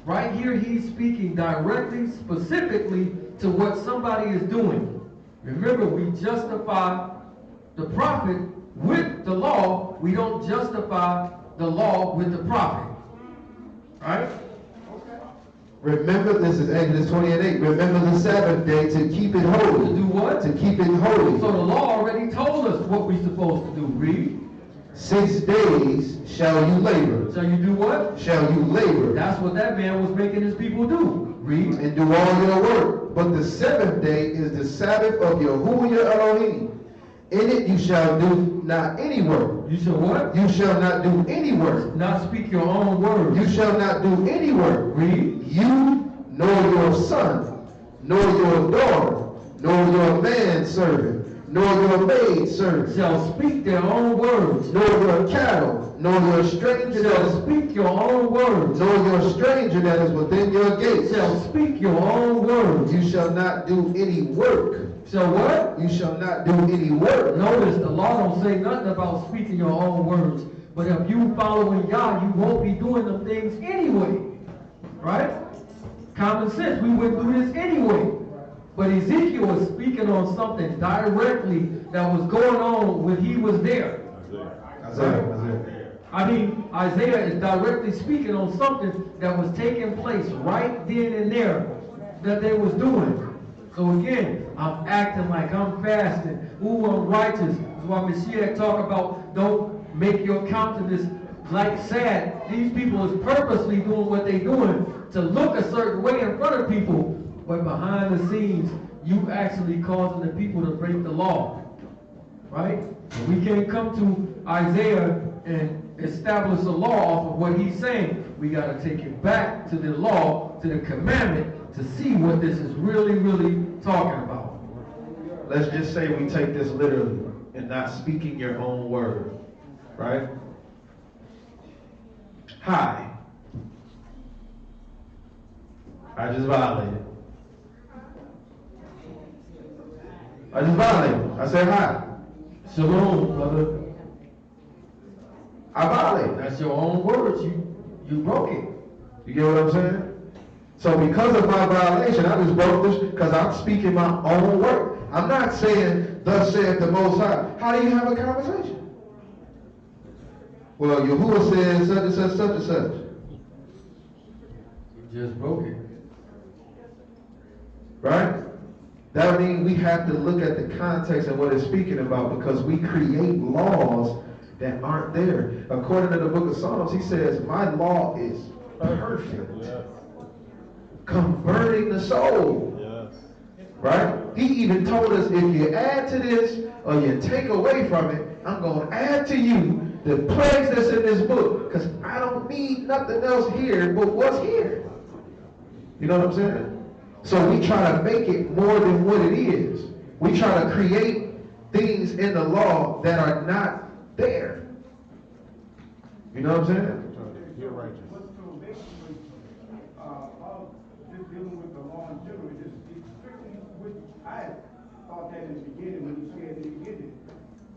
Right here, he's speaking directly, specifically to what somebody is doing. Remember, we justify the prophet with the law. We don't justify the law with the prophet. Right? Remember, this is Exodus 20:8. Remember the Sabbath day to keep it holy. To do what? To keep it holy. So the law already told us what we're supposed to do. Read. 6 days shall you labor. Shall you do what? Shall you labor. That's what that man was making his people do. Read. And do all your work. But the 7th day is the Sabbath of Yahuwah your Elohim. In it you shall do not any work. You shall what? You shall not do any work. Not speak your own words. You shall not do any work. Read. You, nor your son, nor your daughter, nor your manservant, nor your maid servant shall speak their own words, nor your cattle, nor your stranger that shall is, speak your own words, nor your stranger that is within your gates. shall speak your own words. You shall not do any work. Shall what? You shall not do any work. Notice the law don't say nothing about speaking your own words. But if you following God, you won't be doing them things anyway. Right? Common sense, we wouldn't do this anyway. But Ezekiel was speaking on something directly that was going on when he was there. Isaiah is directly speaking on something that was taking place right then and there that they was doing. So again, I'm acting like I'm fasting. Ooh, I'm righteous. That's why Mashiach talk about don't make your countenance like sad. These people is purposely doing what they doing to look a certain way in front of people, but behind the scenes, you actually causing the people to break the law. Right? We can't come to Isaiah and establish a law off of what he's saying. We got to take it back to the law, to the commandment, to see what this is really, really talking about. Let's just say we take this literally and not speaking your own word, right? Hi. I just violated. I said hi. Shalom, brother. I violated. That's your own words. You broke it. You get what I'm saying? So because of my violation, I just broke this because I'm speaking my own word. I'm not saying, thus saith the Most High. How do you have a conversation? Well, Yahuwah says such and such, such and such. You just broke it. Right? That means we have to look at the context and what it's speaking about, because we create laws that aren't there. According to the book of Psalms, he says, my law is perfect. Yes. Converting the soul. Yes. Right? He even told us, if you add to this or you take away from it, I'm going to add to you the plagues that's in this book, because I don't need nothing else here but what's here. You know what I'm saying? So we try to make it more than what it is. We try to create things in the law that are not there. You know what I'm saying? You're righteous. So basically, just dealing with the law in general, it's strictly with, I thought that in the beginning when he said in the beginning,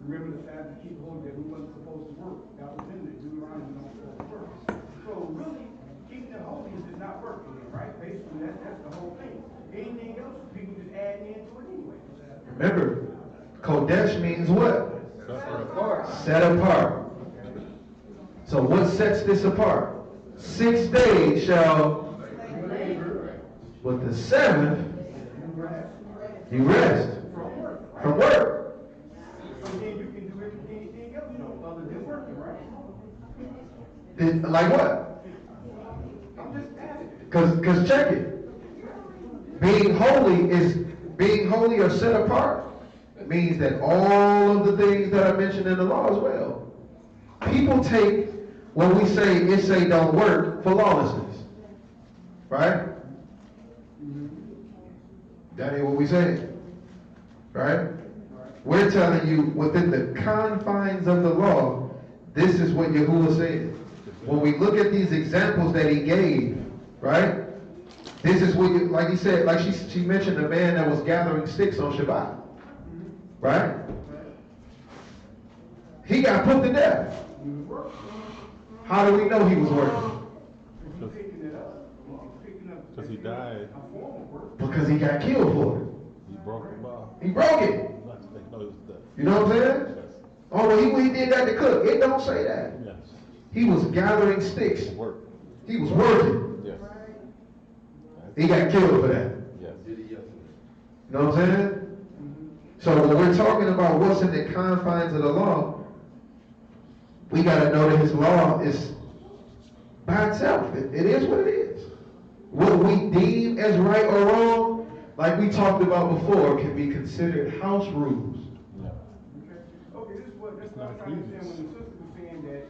remember the Sabbath, keep holy, that we wasn't supposed to work. That was in the Deuteronomy, not supposed to work. So really, keeping it holy is not working, right? Basically, that's the whole thing. Anything else, people just add into it anyway. Remember, Kodesh means what? Set apart. Set apart. So what sets this apart? 6 days shall, but the seventh, you rest from work. And then you can do anything else, other than working, right? Like what? I'm just asking. Because check it. Being holy or set apart means that all of the things that are mentioned in the law as well. People take when we say it say don't work for lawlessness. Right? That ain't what we say. Right? We're telling you within the confines of the law, this is what Yahuwah said. When we look at these examples that he gave, right? This is what, like he said, like she mentioned the man that was gathering sticks on Shabbat. Right? He got put to death. How do we know he was working? Because he died. Because he got killed for it. He broke the law. He broke it. You know what I'm saying? Yes. Oh, well, he did that to cook. It don't say that. Yes. He was gathering sticks. Work. He was working. Yes. He got killed for that. Yes. You know what I'm saying? So when we're talking about what's in the confines of the law, we got to know that his law is by itself. It is what it is. What we deem as right or wrong, like we talked about before, can be considered house rules. Okay, this is what I'm trying to understand when the sister was saying that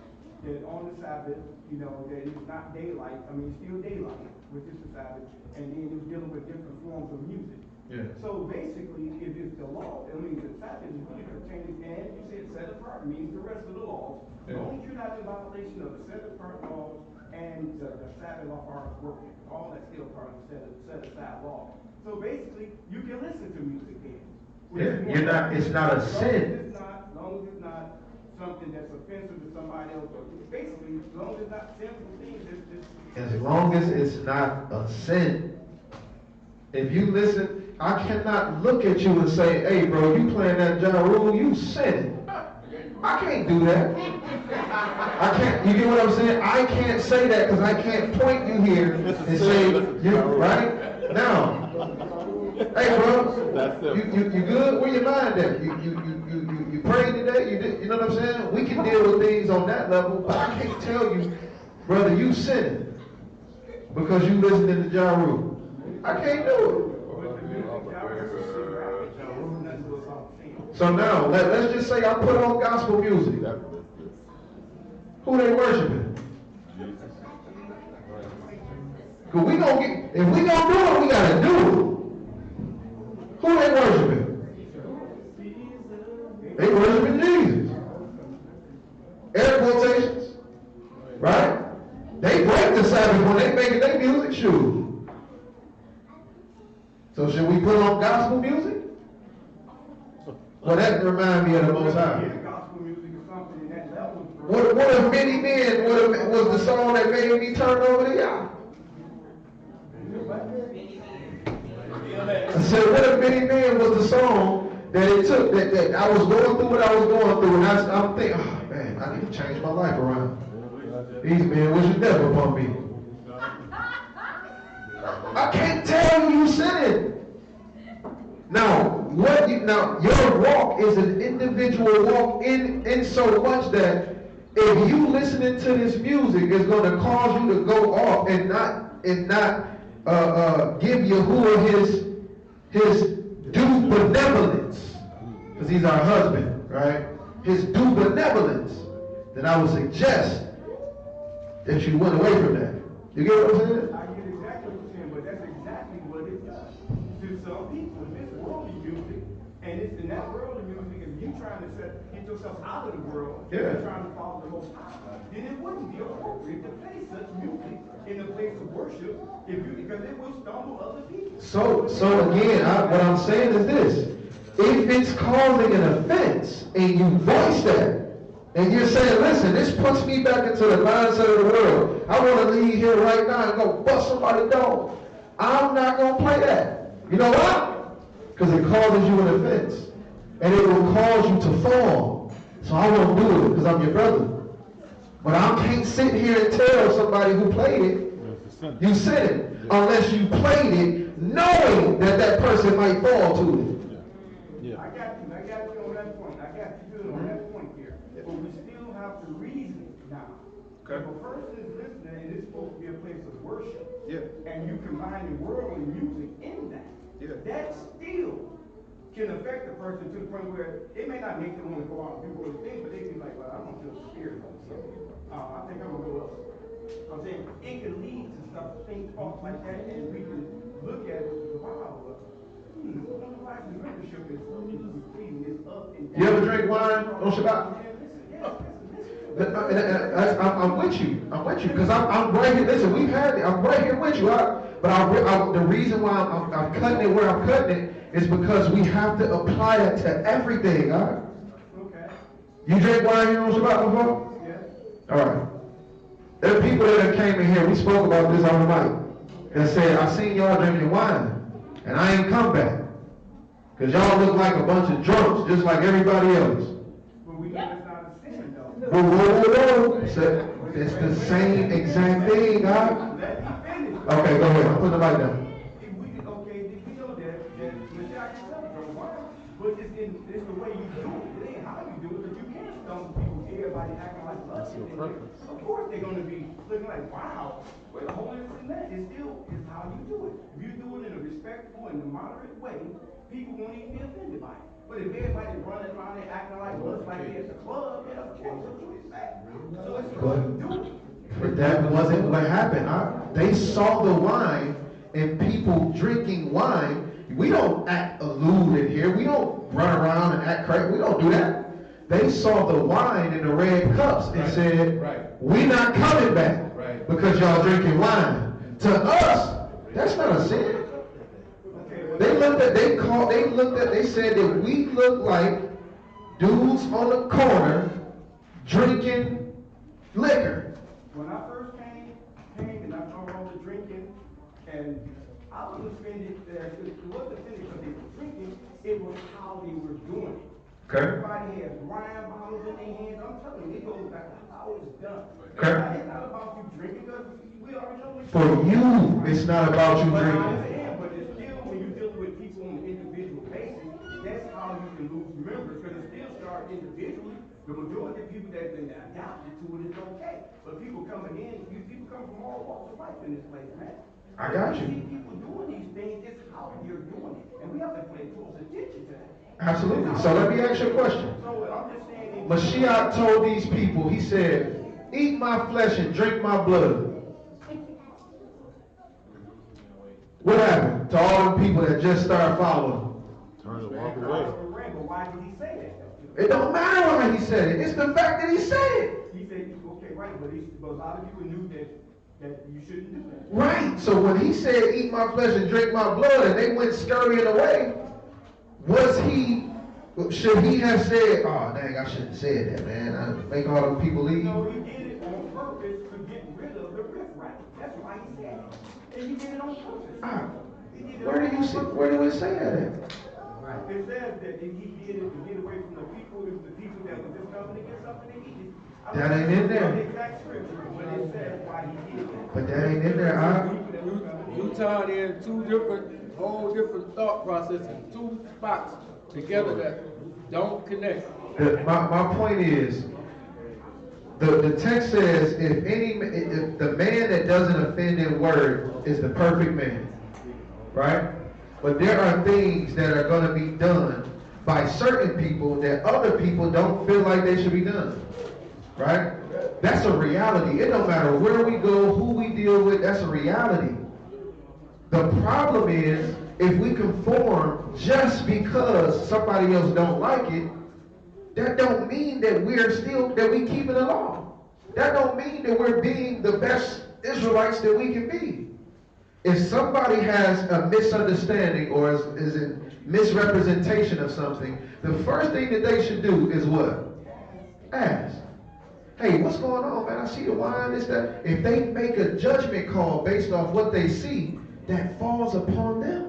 on the Sabbath, that it's not daylight. I mean, it's still daylight, which is the Sabbath, and then it was dealing with different forms of music. Yeah. So basically, if it's the law, I mean, the Sabbath is really pertaining, and you said set apart means the rest of the laws. As long as you're not in violation of the set apart laws and the Sabbath law are working, all that's still part of the set aside law. So basically, you can listen to music then. Yeah, you're not, it's not a sin. As long as it's not something that's offensive to somebody else, or basically, as long as it's not sinful things, As long as it's not a sin. If you listen, I cannot look at you and say, hey bro, you playing that Ja Rule, you sinning. I can't do that. I can't, you get what I'm saying? I can't say that because I can't point you here and say, you right? Now, hey bro, you good? Where your mind at? You prayed today? You know what I'm saying? We can deal with things on that level, but I can't tell you, brother, you sinning because you listening to Ja Rule. I can't do it. So now, let's just say I put on gospel music. Who they worshiping? Cause we gonna get, if we gonna do it, we gotta do it. Who they worshiping? They worshiping Jesus. Air quotations. Right? They break the Sabbath when they making their music shoes. So should we put on gospel music? Well, that reminds me of the Most High. What if Many Men was the song that made me turn over to Yah? I said, what if Many Men was the song that it took, that I was going through what I was going through, and I'm thinking, oh man, I need to change my life around. These men wish death upon me. I can't tell you sinning. Now, your walk is an individual walk in so much that if you listening to this music, it's going to cause you to go off and not give Yahuwah his due benevolence, because he's our husband, right? His due benevolence. Then I would suggest that you went away from that. You get what I'm saying? I get exactly what you're saying, but that's exactly what it does to some people. This worldly music, and it's in that worldly music, if you trying to get yourself out of the world, you're trying to follow the Most High, then it wouldn't be appropriate to play such music in a place of worship, because it will stumble other people. So again, what I'm saying is this: if it's causing an offense, and you voice that, and you're saying, listen, this puts me back into the mindset of the world. I want to leave here right now and go bust somebody's dog. I'm not going to play that. You know why? Because it causes you an offense. And it will cause you to fall. So I won't do it because I'm your brother. But I can't sit here and tell somebody who played it, you said it, unless you played it knowing that person might fall to it. I got you on that point. I got you good on that point here. But we still have to reason now. Okay. If a person is listening and it's supposed to be a place of worship, and you combine the worldly music in that, that still can affect the person to the point where it may not make them want to go out and do what they think, but they be like, well, I don't feel the spirit of something. I think I'm going to go up. I'm saying it can lead to stuff, things, thoughts like that, and we can look at it, wow, life membership is pleasing, it's up and down. You ever drink wine on Shabbat? I'm with you. Because I'm right here. Listen, we've had it. I'm right here with you. The reason why I'm cutting it where I'm cutting it is because we have to apply that to everything. All right? Okay. You drink wine here on Shabbat before? Yes. All right. There are people that came in here. We spoke about this on the mic. That said, I seen y'all drinking wine, and I ain't come back. Because y'all look like a bunch of drunks, just like everybody else. But we know it's not a sin, though. Whoa. It's the same exact thing, God. Let me finish. Okay, go ahead. I'm putting the light down. We know that Mashiach himself don't wine, but it's the way you do it. It ain't how you do it, but you can't stumble people, everybody acting like us. Of course they're going to be looking like, wow, where the holiness in that? It still is how you do it. If you do it in a respectful and a moderate way, people won't even be offended by it. But if everybody running around and acting like us, like they at the club, then of course that's what it's at. So it's the way you do it. But that wasn't what happened. They saw the wine and people drinking wine, We don't act lewd in here. We don't run around and act crazy. We don't do that. They saw the wine in the red cups and said, we're not coming back because y'all drinking wine. To us, that's not a sin. They said that we look like dudes on the corner drinking liquor. When I first came and I saw all the drinking, and I was offended that it wasn't offended because they were drinking, it was how they were doing it. Okay. Everybody has wine bottles in their hands. I'm telling you, it goes back to how it's done. Okay. It's not about you drinking because we already know For you, it's not about you but I drinking. understand, but it's still when you deal with people on an individual basis, that's how you can lose members because it still starts individually. The majority of people that have been adopted to it is okay. But people coming in, people come from all walks of life in this place, man. I got you. See people doing these things, it's how you're doing it. And we have to pay close attention to that. Absolutely. So let me ask you a question. So I'm just saying, Mashiach told these people, he said, eat my flesh and drink my blood. What happened to all the people that just started following? Turn and walk away. But why did he say that? It don't matter why he said it. It's the fact that he said it. He said, okay, right, but a lot of people knew that you shouldn't do that. Right. So when he said, eat my flesh and drink my blood, and they went scurrying away, should he have said, oh, dang, I shouldn't have said that, man. I make all the people leave? No, he did it on purpose to get rid of the riffraff. That's why he said it. And he did it on purpose. Where do it say that at? It says that he did it to get away from the people that were just coming to get something to eat. That ain't in there. The exact scripture, but it says why he did it. But that ain't in there. You tied in whole different thought process in two spots together that don't connect. My point is, the text says, if the man that doesn't offend in word is the perfect man, right? But there are things that are going to be done by certain people that other people don't feel like they should be done, right? That's a reality. It don't matter where we go, who we deal with, that's a reality. The problem is, if we conform just because somebody else don't like it, that don't mean that we keeping the law. That don't mean that we're being the best Israelites that we can be. If somebody has a misunderstanding or is in misrepresentation of something, the first thing that they should do is what? Ask. Hey, what's going on, man? I see the wine, this, that. If they make a judgment call based off what they see, that falls upon them.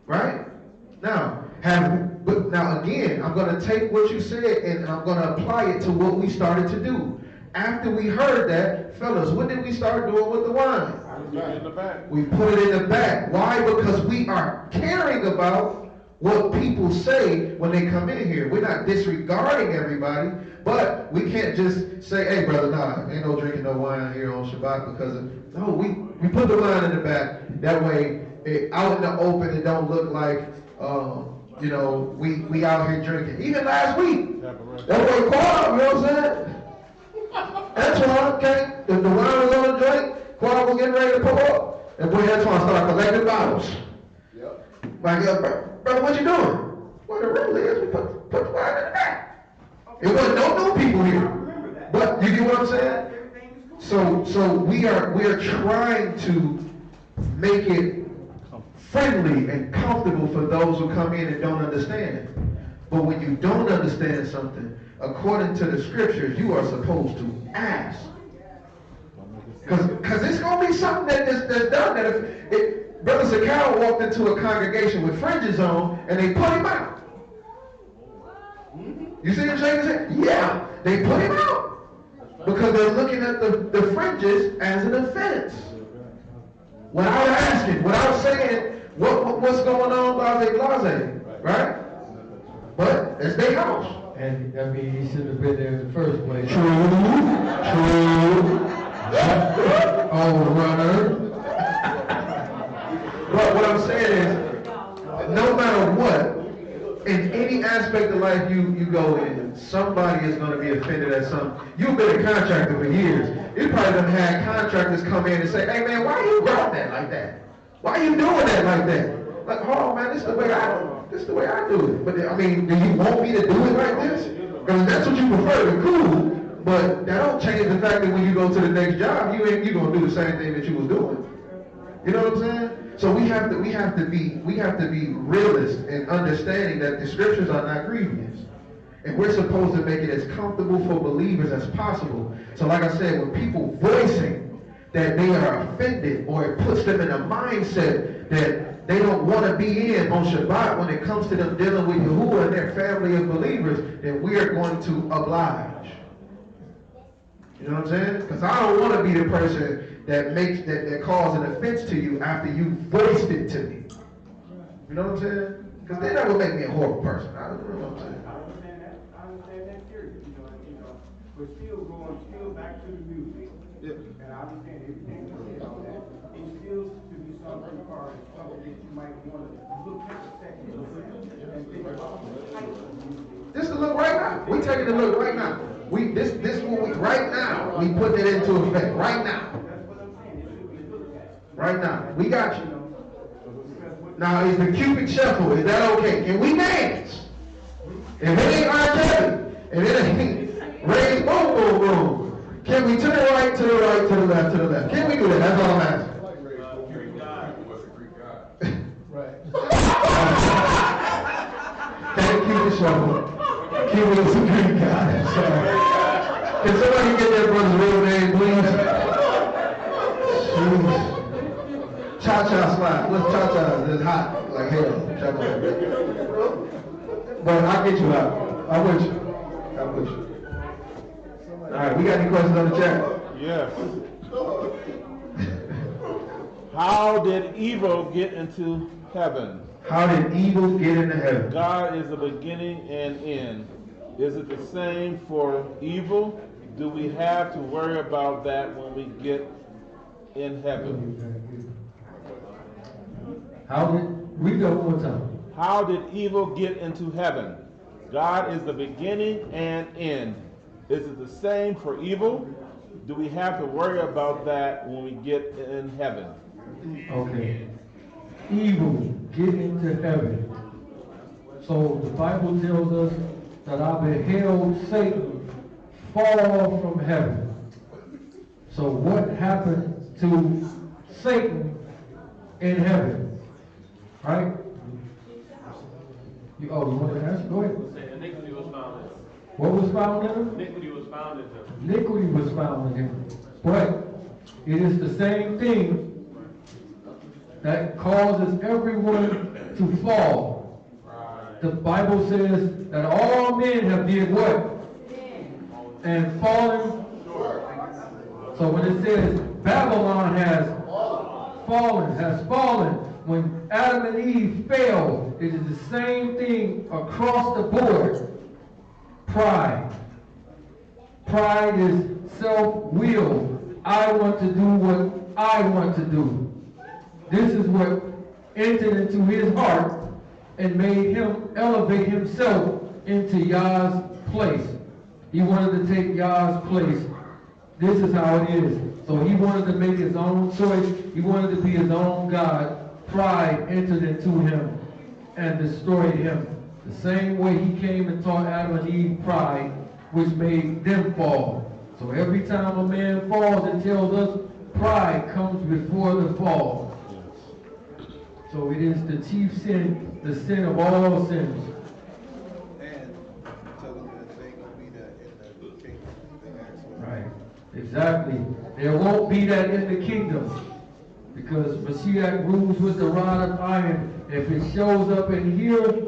Right? Now again, I'm going to take what you said and I'm going to apply it to what we started to do. After we heard that, fellas, what did we start doing with the wine? In the back. We put it in the back. Why? Because we are caring about what people say when they come in here. We're not disregarding everybody, but we can't just say, hey, brother, nah, ain't no drinking no wine here on Shabbat because we put the wine in the back. That way, out in the open, it don't look like, we out here drinking. Even last week, that way Quad, you know what I'm saying? That's why, okay, the wine was on the drink, Quad was getting ready to pull up, and boy, that's why I started collecting bottles. Yep. Like, brother, what you doing? Well, the rule is we put the wine in the back. It wasn't no new people here. But you get what I'm saying? So we are trying to make it friendly and comfortable for those who come in and don't understand it. But when you don't understand something, according to the scriptures, you are supposed to ask. Because it's going to be something that's done that if Brother Zakal walked into a congregation with fringes on and they put him out. You see what I'm saying? Yeah, they put him out. Because they're looking at the fringes as an offense. Without asking, without saying what's going on, blase, right? But it's their house. And I mean, he shouldn't have been there in the first place. True. Oh, runner. But what I'm saying is, no matter what, in any aspect of life you go in, somebody is going to be offended at something. You've been a contractor for years. You probably done had contractors come in and say, hey man, why you growing that like that? Why you doing that like that? Like, hold on, man, this is the way I do it. But I mean, do you want me to do it like this? Because that's what you prefer, then cool. But that don't change the fact that when you go to the next job, you gonna do the same thing that you was doing. You know what I'm saying? So we have to be realists in understanding that the scriptures are not grievous. And we're supposed to make it as comfortable for believers as possible. So like I said, when people voicing that they are offended, or it puts them in a mindset that they don't want to be in on Shabbat when it comes to them dealing with Yahuwah and their family of believers, then we are going to oblige. You know what I'm saying? Because I don't want to be the person that cause an offense to you after you voiced it to me. You know what I'm saying? Because then that would make me a horrible person. I don't know what I'm saying. I understand that period. We're still back to the music. Yeah. And I understand everything you said on that. It still to be something that you might want to look at a second and think about the type of music. This is the look right now. We taking the look right now. This what we right now. We put it into effect right now. That's what I'm saying. It should be looked at. Right now. We got you. Now is the Cupid shuffle? Is that okay? Can we dance? If it ain't R. Kelly, if it ain't raise boom boom boom, can we to the right, to the right, to the left, to the left? Can we do that? That's all I'm asking. Thank you for showing. King was a Greek God. I'm sorry. Can somebody get that brother's real name, please? Jeez. Cha-cha slide. What's cha-cha? It's hot. Like hell. Cha-cha. But I'll get you out. I'm with you. All right, we got any questions on the chat? Yes. How did evil get into heaven? How did evil get into heaven? God is the beginning and end. Is it the same for evil? Do we have to worry about that when we get in heaven? Read that one more time. How did evil get into heaven? God is the beginning and end. Is it the same for evil? Do we have to worry about that when we get in heaven? Okay. Evil get into heaven. So the Bible tells us that I beheld Satan fall from heaven. So what happened to Satan in heaven? Right? You want to ask? Go ahead. Iniquity was found in him. What was found in him? Iniquity was found in him. Iniquity was found in him. But it is the same thing that causes everyone to fall. The Bible says that all men have did what? And fallen. So when it says Babylon has fallen, when Adam and Eve fell, it is the same thing across the board. Pride. Pride is self-will. I want to do what I want to do. This is what entered into his heart and made him elevate himself into Yah's place. He wanted to take Yah's place. This is how it is. So he wanted to make his own choice. He wanted to be his own God. Pride entered into him and destroyed him. The same way he came and taught Adam and Eve pride, which made them fall. So every time a man falls, it tells us pride comes before the fall. So it is the chief sin, the sin of all sins. And tell them that they ain't gonna be that in the kingdom. Right. Exactly. There won't be that in the kingdom. Because Mashiach rules with the rod of iron. If it shows up in here,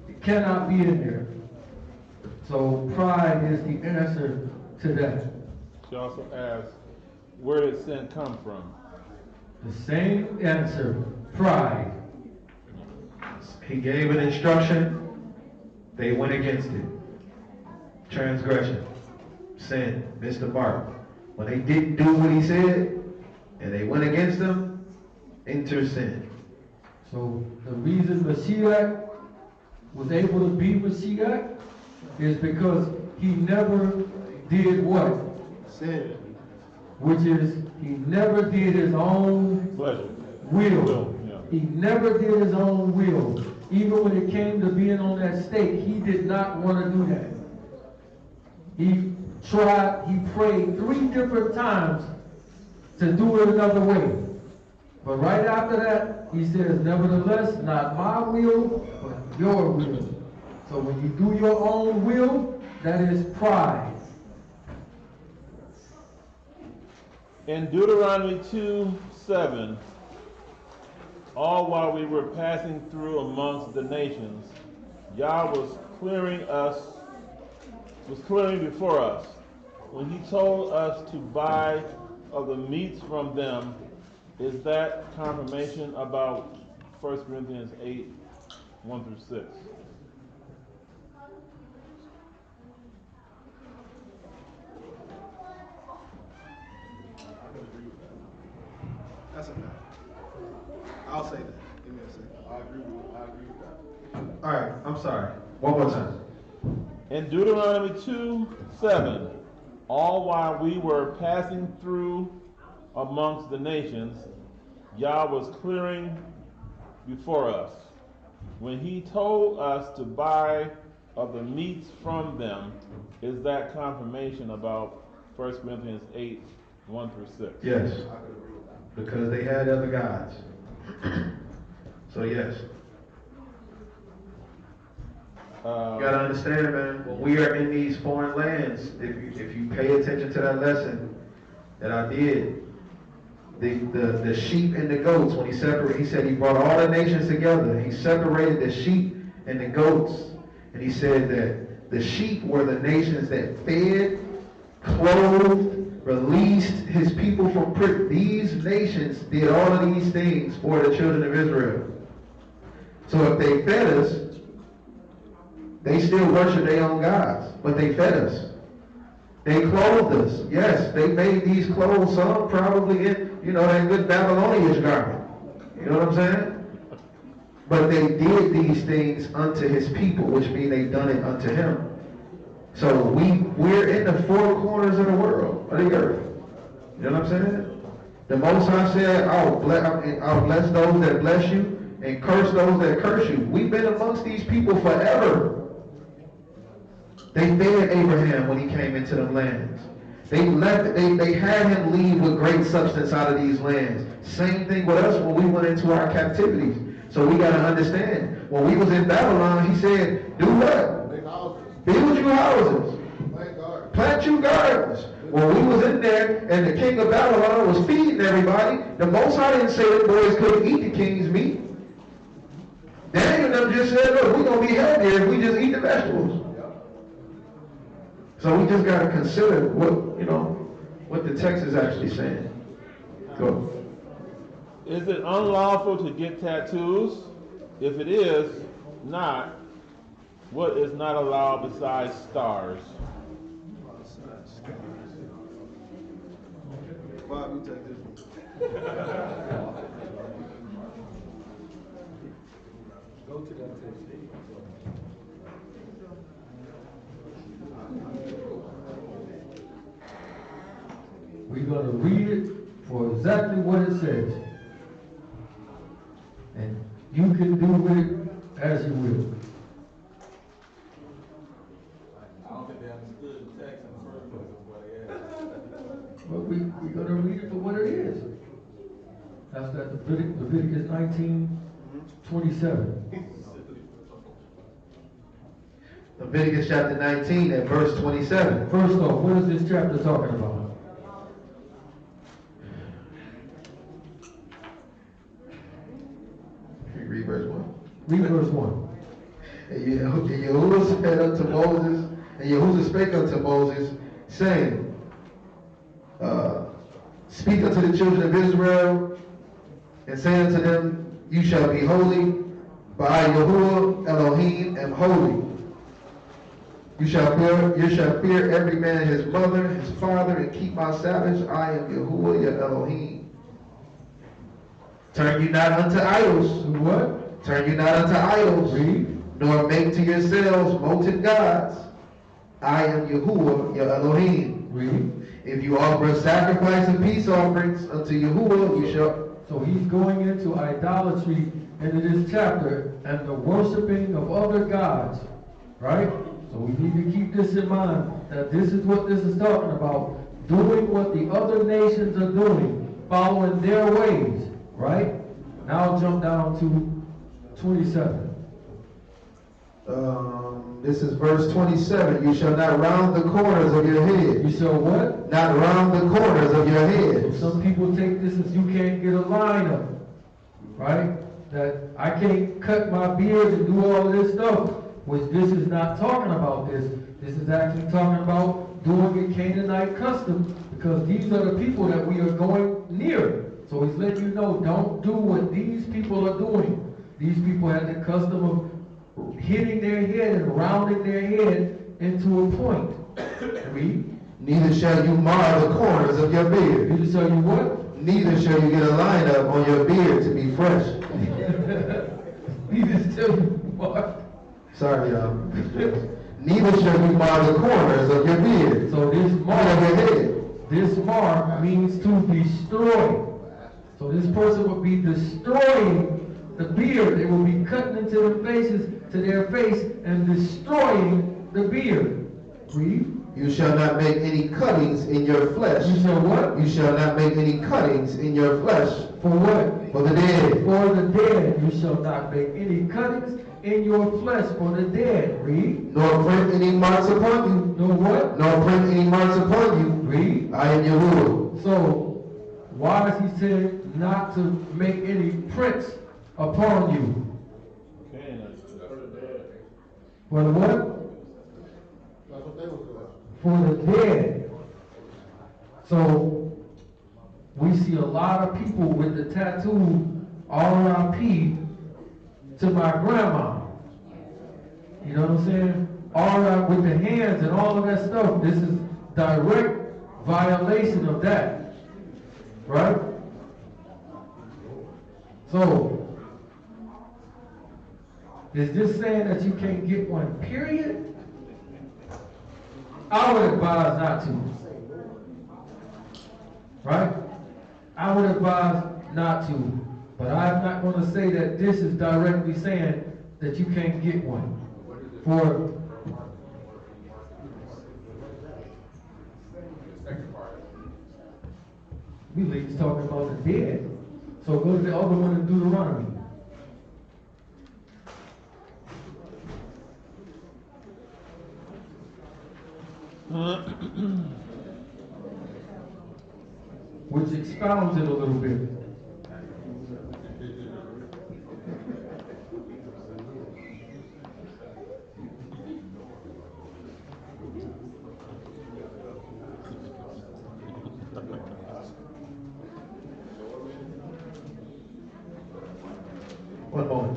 it cannot be in there. So pride is the answer to that. She also asks, where did sin come from? The same answer, pride. He gave an instruction, they went against it. Transgression, sin, missed the mark. When they didn't do what he said, and they went against him, enter sin. So the reason Mashiach was able to be Mashiach is because he never did what? Sin. Which is, he never did his own pleasure. will. Yeah. He never did his own will. Even when it came to being on that stake, he did not want to do that. He prayed 3 different times to do it another way. But right after that, he says, nevertheless, not my will, but your will. So when you do your own will, that is pride. In Deuteronomy 2:7, all while we were passing through amongst the nations, Yah was clearing before us. When he told us to buy of the meats from them, is that confirmation about 1 Corinthians 8:1-6? That's a fact. I'll say that. Give me a second. I agree with that. All right, I'm sorry. One more time. In Deuteronomy 2:7, all while we were passing through amongst the nations, Yah was clearing before us. When he told us to buy of the meats from them, is that confirmation about 1 Corinthians 8:1-6? Yes. Because they had other gods. So yes. You gotta understand, man, when we are in these foreign lands, if you pay attention to that lesson that I did, the sheep and the goats, when he said he brought all the nations together. He separated the sheep and the goats. And he said that the sheep were the nations that fed, clothed, released his people from prison. These nations did all of these things for the children of Israel. So if they fed us, they still worship their own gods, but they fed us. They clothed us. Yes, they made these clothes, some probably in, that good Babylonian garment. You know what I'm saying? But they did these things unto his people, which means they done it unto him. So we're in the 4 corners of the world, of the earth. You know what I'm saying? The Most High said, I'll bless those that bless you and curse those that curse you. We've been amongst these people forever. They fed Abraham when he came into them lands. They had him leave with great substance out of these lands. Same thing with us when we went into our captivities. So we got to understand, when we was in Babylon, he said, do what? Make houses. Build you houses. Plant gardens. Plant you gardens. When we was in there and the king of Babylon was feeding everybody, the Most High didn't say the boys couldn't eat the king's meat. Daniel and them just said, look, we're going to be healthier if we just eat the vegetables. So we just got to consider what the text is actually saying. Go. Is it unlawful to get tattoos? If it is not, what is not allowed besides stars? Bob, you take this one. Go to that text. We're going to read it for exactly what it says. And you can do with it as you will. I don't think they understood the text in the first place of what they asked. Well, we're going to read it for what it is. That's that Leviticus 19:27. Leviticus chapter 19 and verse 27. First off, what is this chapter talking about? Read verse 1. Read verse 1. And Yahuwah said unto Moses, and Yahuwah spake unto Moses, saying, speak unto the children of Israel, and say unto them, you shall be holy, for I, Yahuwah Elohim, am holy. You shall fear every man his mother, his father, and keep my Sabbaths. I am Yahuwah your Elohim. Turn you not unto idols. What? Turn you not unto idols. Read. Nor make to yourselves molten gods. I am Yahuwah your Elohim. Read. If you offer a sacrifice of peace offerings unto Yahuwah, you shall So he's going into idolatry into this chapter and the worshiping of other gods, right? So we need to keep this in mind, that this is what this is talking about, doing what the other nations are doing, following their ways, right? Now jump down to 27. This is verse 27. You shall not round the corners of your head. You shall what? Not round the corners of your head. Some people take this as you can't get a line up, right? That I can't cut my beard and do all of this stuff, which this is not talking about this. This is actually talking about doing a Canaanite custom, because these are the people that we are going near. So he's letting you know, don't do what these people are doing. These people had the custom of hitting their head and rounding their head into a point. Read. Neither shall you mar the corners of your beard. Neither shall you what? Neither shall you get a line up on your beard to be fresh. Neither shall you mar. Sorry, y'all. Neither shall you mar the corners of your beard. So this mar, of your head. This mar means to destroy. So this person would be destroying the beard. They will be cutting into their faces, to their face, and destroying the beard. Read. You shall not make any cuttings in your flesh. You shall what? You shall not make any cuttings in your flesh. For what? For the dead. For the dead. You shall not make any cuttings in your flesh for the dead. Read. Nor print any marks upon you. Nor what? Nor print any marks upon you. Read. I am Yahuwah. So, why is he saying not to make any prints upon you? For the what? That's what they were doing. For the dead. So, we see a lot of people with the tattoo R.I.P. to my grandma. You know what I'm saying? R.I.P. with the hands and all of that stuff. This is direct violation of that. Right? So, is this saying that you can't get one, period? I would advise not to. Right? I would advise not to. But I'm not going to say that this is directly saying that you can't get one. For he's talking about the dead. So go to the other one in Deuteronomy. Which expounds it a little bit. One moment.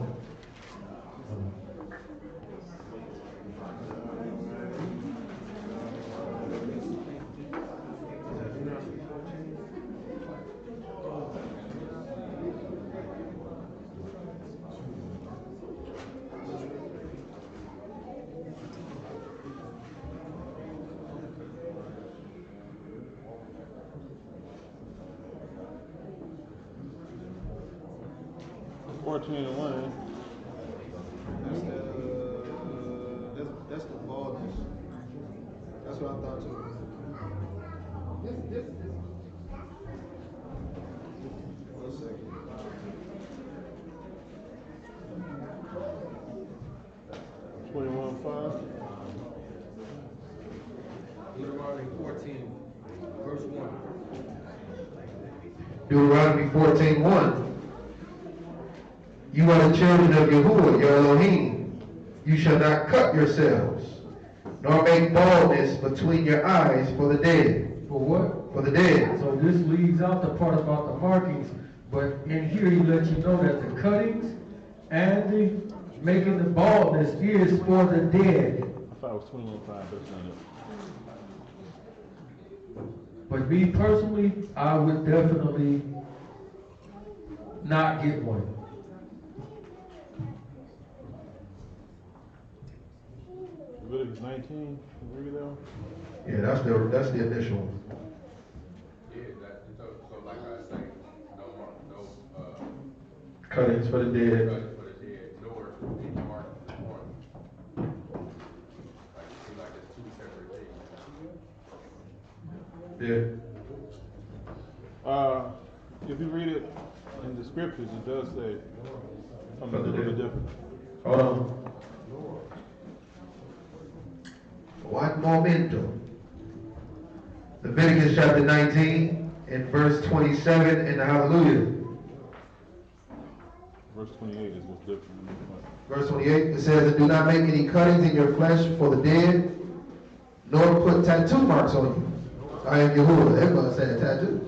That's the baldness. That's what I thought too. One second. Deuteronomy 14, verse 1. Deuteronomy 14:1. You are the children of Yahuwah, your Elohim. You shall not cut yourselves, nor make baldness between your eyes for the dead. For what? For the dead. So this leaves out the part about the markings, but in here he lets you know that the cuttings and the making the baldness is for the dead. I thought it was 21.5, that's not it. But me personally, I would definitely not get one. Leviticus 19, read it out. Yeah, that's the initial one. Yeah, so like I say, no Cuttings for the dead. Cuttings for the dead, nor any mark of the horn. Like, it seems like it's two separate things. Yeah. If you read it in the scriptures, it does say something a little bit different. Hold on. One momento. Leviticus chapter 19 and verse 27 and hallelujah. Verse 28 is what's different. Verse 28, it says, and do not make any cuttings in your flesh for the dead, nor put tattoo marks on you. I am Yahuwah. Everybody saying tattoo.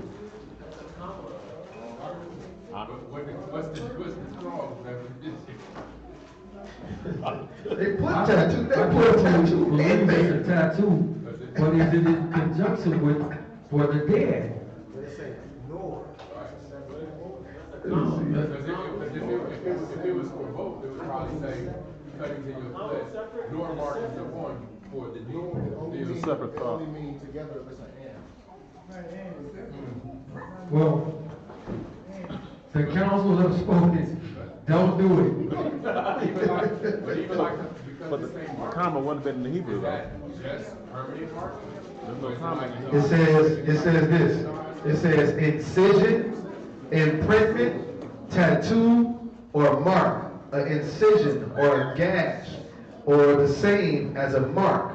What's the strong? They put tattoo. They put tattoo in there. A tattoo, but is it in conjunction with for the dead? Because if it was for both, it would probably say cuttings in your flesh, nor markings upon you for the dead. It's a separate thought. Only mean together if it's an and. Well, the council have spoken. Don't do it. But even like, because But the the same mark, comma wouldn't have been in the Hebrew, is though. that just permanent mark? There's no comma in the It Hebrew. says this. It says incision, imprintment, tattoo, or mark, an incision or a gash, or the same as a mark.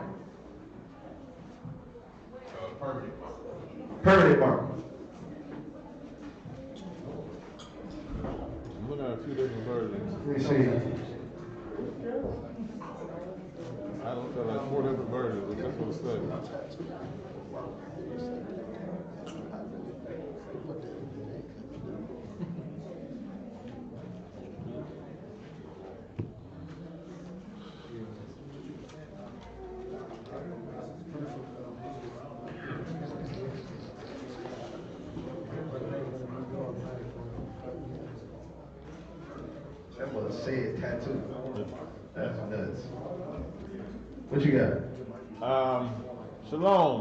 Permanent mark. Permanent mark. I'm looking at a few different versions. Let me see. I don't feel like 4 different versions, but that's what it says. That was said tattoo. That's nuts. What you got? Shalom.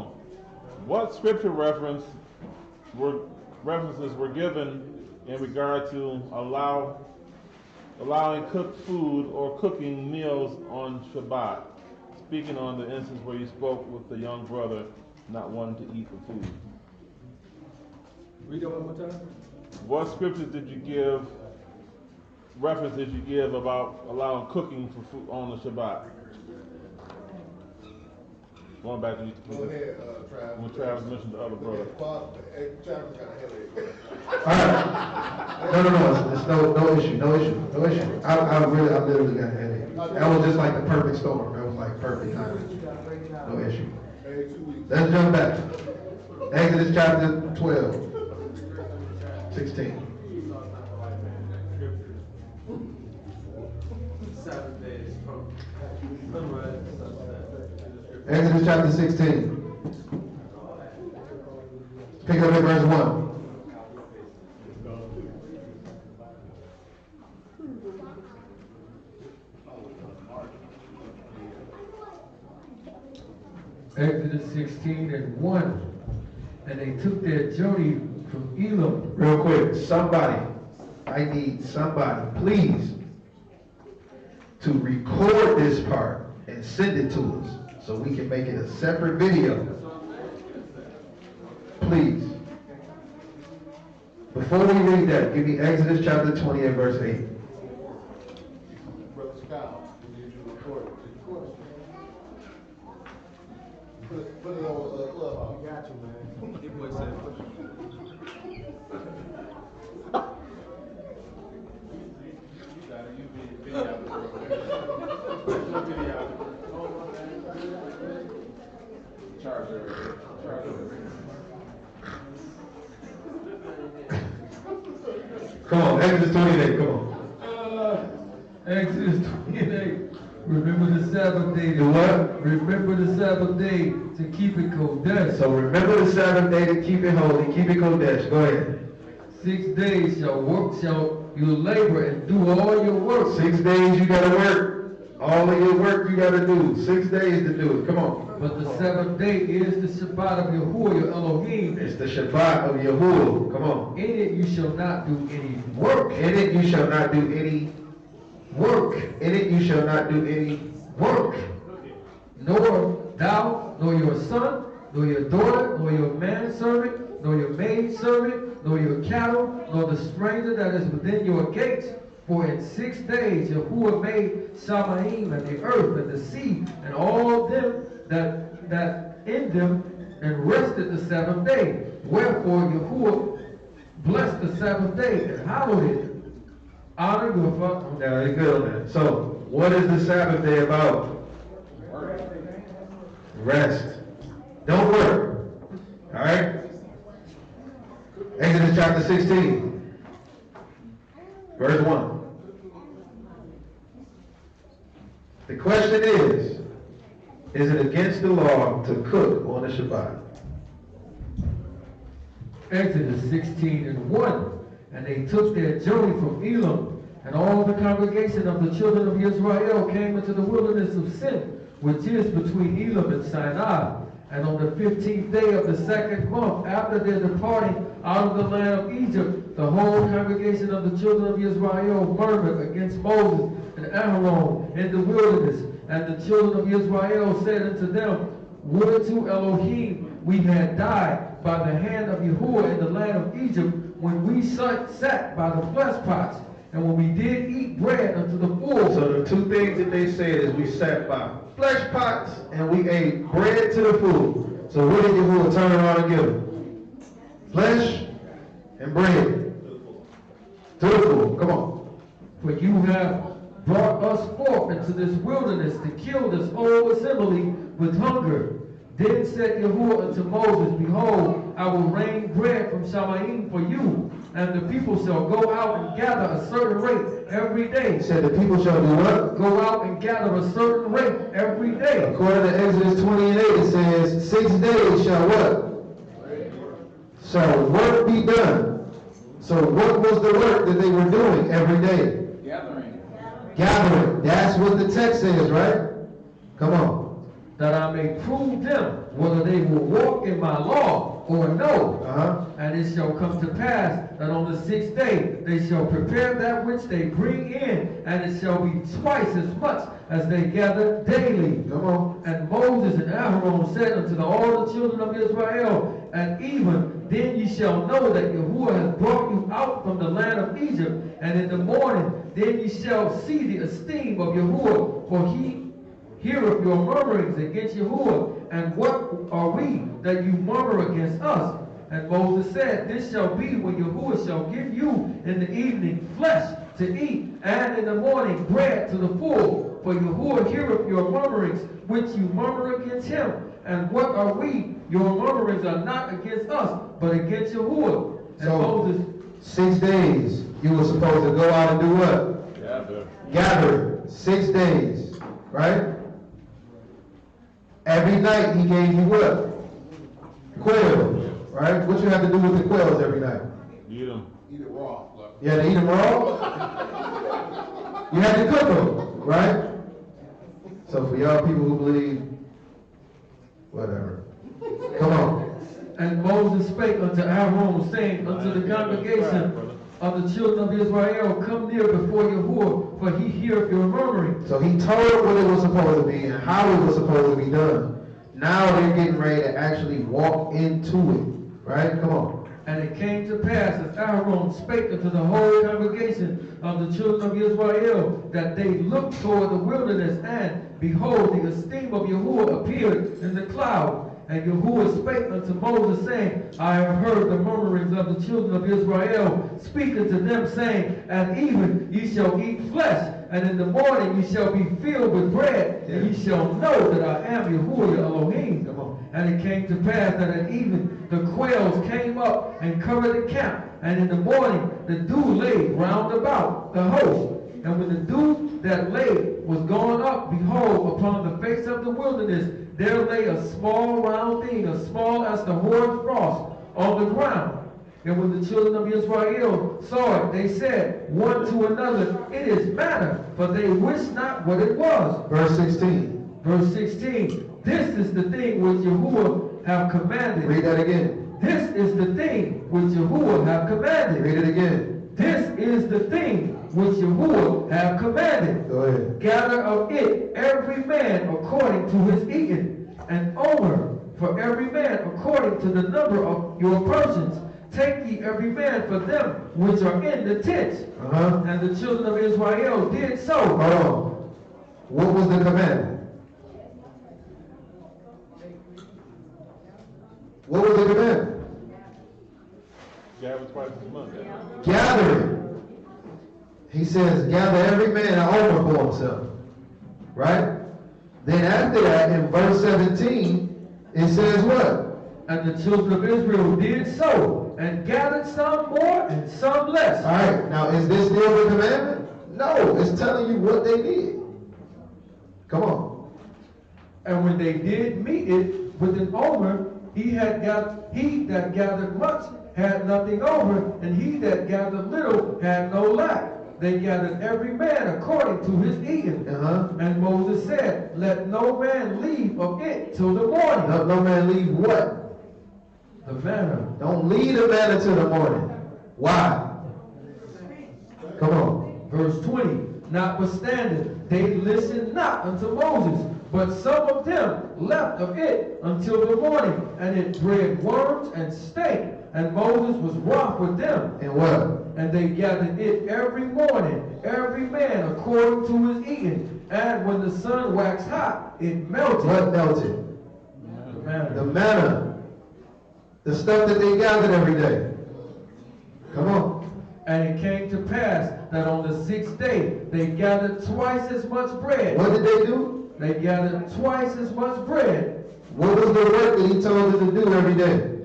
What scripture references were given in regard to allowing cooked food or cooking meals on Shabbat? Speaking on the instance where you spoke with the young brother not wanting to eat the food. Read that one more time. What scriptures did you give? Reference did you give about allowing cooking for food on the Shabbat? Going back to you. Go ahead, Travis. When Travis mentioned the other brother. Hey, Travis got a headache. All right. No. It's no issue. No issue. I literally got a headache. That was just like the perfect storm. That was like perfect timing. No issue. Hey, 2 weeks. Let's jump back. Exodus chapter 12, 16. Exodus chapter 16. Pick up at verse 1. Exodus 16 and 1. And they took their journey from Elam. Real quick, somebody, I need somebody, please, to record this part and send it to us so we can make it a separate video. Please. Before we read that, give me Exodus chapter 20 and verse 8. Brother Scott, we need you to record it. Put it on Clubhouse. We got you, man. Your boy said. Come on, Exodus 28, come on. Exodus 28. Remember the Sabbath day. Do what? Remember the Sabbath day to keep it Kodesh. So remember the Sabbath day to keep it holy, keep it Kodesh. Go ahead. 6 days shall you labor and do all your work. 6 days you gotta work. All of your work you got to do. 6 days to do it. Come on. But the seventh day is the Shabbat of Yahuwah, your Elohim. It's the Shabbat of Yahuwah. Come on. In it you shall not do any work. In it you shall not do any work. In it you shall not do any work. Nor thou, nor your son, nor your daughter, nor your manservant, nor your maidservant, nor your cattle, nor the stranger that is within your gates. For in 6 days Yahuwah made Shamaim and the earth and the sea and all them that in them, and rested the seventh day. Wherefore Yahuwah blessed the seventh day and hallowed it. Honor your father. Now you good on that. So, what is the Sabbath day about? Rest. Don't work. All right? Exodus chapter 16, verse 1. The question is it against the law to cook on the Shabbat? Exodus 16:1. And they took their journey from Elam, and all the congregation of the children of Israel came into the wilderness of Sin, which is between Elam and Sinai. And on the 15th day of the second month, after their departing out of the land of Egypt, the whole congregation of the children of Israel murmured against Moses and Aaron in the wilderness. And the children of Israel said unto them, Would to Elohim we had died by the hand of Yahuwah in the land of Egypt, when we sat by the flesh pots, and when we did eat bread unto the full. So the two things that they said is we sat by flesh pots and we ate bread to the full. So what did Yahuwah turn around and give them? Flesh and bread. To the full. Come on. For you have brought us forth into this wilderness to kill this whole assembly with hunger. Then said Yahuwah unto Moses, Behold, I will rain bread from Shamaim for you, and the people shall go out and gather a certain rate every day. He said the people shall do what? Go out and gather a certain rate every day. According to Exodus 20 and 8, it says, 6 days shall what? Shall work be done. So what was the work that they were doing every day? Gathering. That's what the text says, right? Come on. That I may prove them whether they will walk in my law or no. And it shall come to pass that on the 6th day they shall prepare that which they bring in, and it shall be twice as much as they gather daily. Come on. And Moses and Aaron said unto all the children of Israel, And even then ye shall know that Yahuwah has brought you out from the land of Egypt, and in the morning then ye shall see the esteem of Yahuwah, for he heareth your murmurings against Yahuwah. And what are we that you murmur against us? And Moses said, This shall be when Yahuwah shall give you in the evening flesh to eat, and in the morning bread to the full. For Yahuwah heareth your murmurings, which you murmur against him. And what are we? Your murmurings are not against us, but against Yahuwah. And so, Moses, 6 days, you were supposed to go out and do what? Gather. 6 days, right? Every night he gave you what? Quails, right? What you have to do with the quails every night? Eat them. Eat it raw. You had to eat them raw? You had to cook them, right? So for y'all people who believe, whatever. Come on. And Moses spake unto Aaron, saying unto the congregation of the children of Israel, Come near before Yahuwah, for he heareth your murmuring. So he told what it was supposed to be and how it was supposed to be done. Now they're getting ready to actually walk into it. Right? Come on. And it came to pass, as Aaron spake unto the whole congregation of the children of Israel, that they looked toward the wilderness, and behold, the esteem of Yahuwah appeared in the cloud. And Yahuwah spake unto Moses, saying, I have heard the murmurings of the children of Israel. Speak unto them, saying, At even ye shall eat flesh, and in the morning ye shall be filled with bread, and ye shall know that I am Yahuwah your Elohim. And it came to pass that at even the quails came up and covered the camp, and in the morning the dew lay round about the host. And when the dew that lay was gone up, behold, upon the face of the wilderness there lay a small round thing, as small as the hoar's frost, on the ground. And when the children of Israel saw it, they said one to another, it is manna, for they wist not what it was. Verse 16. Verse 16. This is the thing which Yahuwah have commanded. Read that again. This is the thing which Yahuwah have commanded. Read it again. This is the thing which Yahuwah have commanded. Go ahead. Gather of it every man according to his eating, and omer for every man according to the number of your persons. Take ye every man for them which are in the tents. And the children of Israel did so. Hold on. What was the commandment? What was the commandment? Gather twice as much. Gathering. He says, gather every man an omer for himself. Right? Then after that, in verse 17, it says what? And the children of Israel did so, and gathered some more and some less. All right, now is this still the commandment? No, it's telling you what they did. Come on. And when they did meet it with an omer, he that gathered much had nothing over, and he that gathered little had no lack. They gathered every man according to his eating. And Moses said, let no man leave of it till the morning. No man leave what? The manna. Don't leave the manna till the morning. Why? Come on. Verse 20. Notwithstanding, they listened not unto Moses, but some of them left of it until the morning, and it bred worms and stank. And Moses was wroth with them. And what? And they gathered it every morning, every man according to his eating. And when the sun waxed hot, it melted. What melted? The manna. The manna. The stuff that they gathered every day. Come on. And it came to pass that on the 6th day they gathered twice as much bread. What did they do? They gathered twice as much bread. What was the work that he told them to do every day?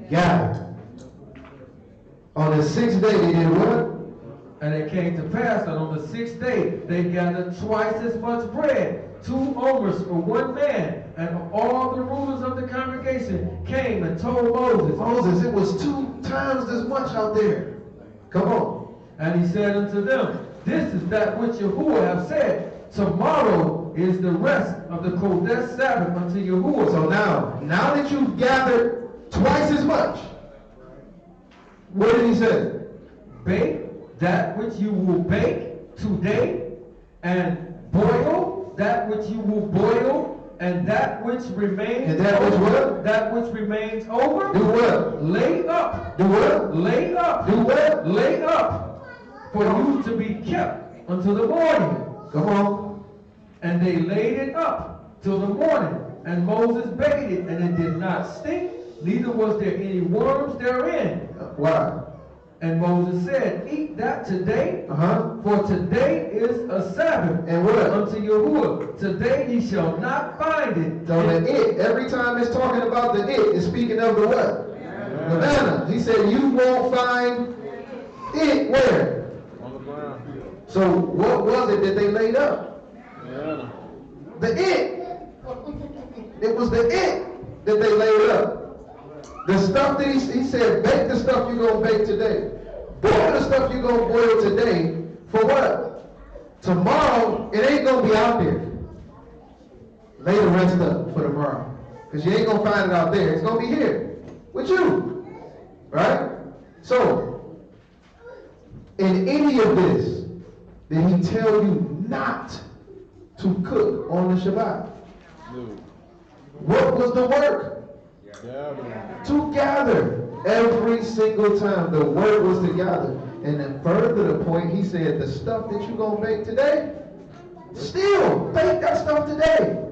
Gather. On the 6th day they did what? And it came to pass that on the 6th day they gathered twice as much bread, 2 omers for one man. And all the rulers of the congregation came and told Moses. Moses, it was 2 times as much out there. Come on. And he said unto them, this is that which Yahuwah have said. Tomorrow is the rest of the Kodesh Sabbath unto Yahuwah. So now that you've gathered twice as much, what did he say? Bake that which you will bake today, and boil that which you will boil, and that which remains. And that which what? That which remains over. Do what? Lay up. Do what? Lay up. Do what? Lay up for you to be kept until the morning. Come on. And they laid it up till the morning. And Moses baked it, and it did not stink, neither was there any worms therein. Why? And Moses said, eat that today, for today is a Sabbath. And what? Unto Yahuwah. Today ye shall not find it. So the it, every time it's talking about the it, it's speaking of the what? The manna. He said, you won't find it where? On the ground. So what was it that they laid up? Yeah. The it. It was the it that they laid up. The stuff that he said, bake the stuff you're going to bake today. Boil the stuff you're going to boil today. For what? Tomorrow, it ain't going to be out there. Lay the rest up for tomorrow. Because you ain't going to find it out there. It's going to be here with you. Right? So, in any of this, did he tell you not to cook on the Shabbat? No. What was the work? To gather. Every single time the word was to gather. And then further the point, he said, the stuff that you're going to bake today, still bake that stuff today.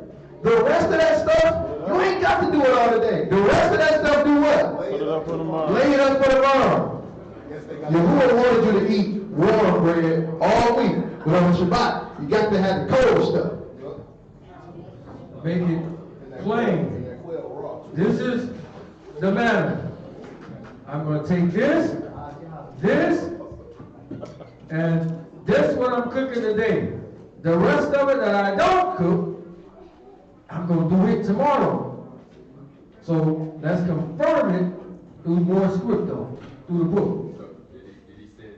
The rest of that stuff, you ain't got to do it all today. The rest of that stuff, do what? Put it up for tomorrow. Lay it up for tomorrow. Yahuwah wanted you to eat warm bread all week. But on Shabbat, you got to have the cold stuff. Make it plain. This is the manna. I'm going to take this, and this what I'm cooking today. The rest of it that I don't cook, I'm going to do it tomorrow. So let's confirm it through more script though, through the book. So did he send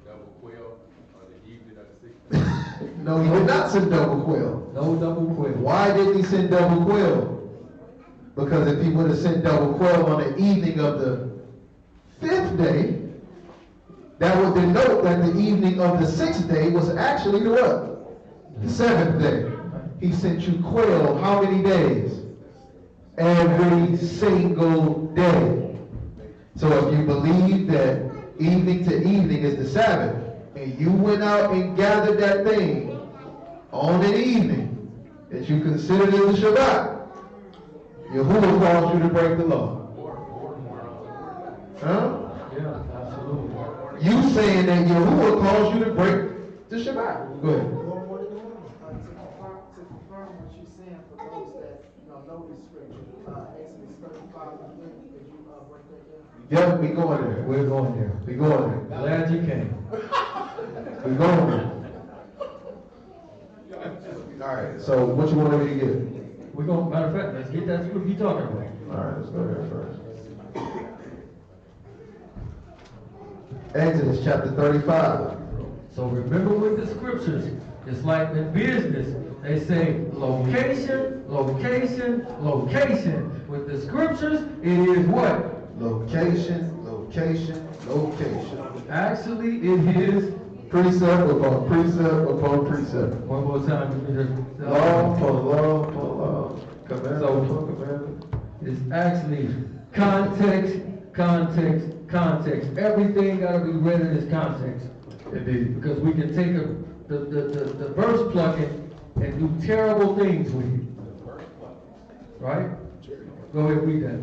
double quail on the evening of the 6th? No, he did not send double quail. No double quail. Why didn't he send double quail? Because if he would have sent double quail on the evening of the 5th day, that would denote that the evening of the 6th day was actually the what? The 7th day. He sent you quail how many days? Every single day. So if you believe that evening to evening is the Sabbath, and you went out and gathered that thing on an evening that you considered as a Shabbat, Yahuwah caused you to break the law. Huh? Yeah, absolutely. You saying that Yahuwah caused you to break the Shabbat. Go ahead. To confirm what you're saying for those that know this scripture, Exodus 35 and 30, could you break that down? Yep, we going there. We're going there. We going there. Glad you came. We going there. All right. So what you want me to get? We're going. Matter of fact, let's get that script you're talking about. All right. Let's go there first. Exodus chapter 35. So remember with the scriptures, it's like in business, they say location, location, location. With the scriptures, it is what? Location, location, location. Actually, it is precept upon precept upon precept. One more time. Law upon law upon law. Commandment upon commandment. It's actually context, context, context. Everything got to be read in its context. Indeed. Because we can take the verse plucking and do terrible things with it. Right? Go ahead, read that.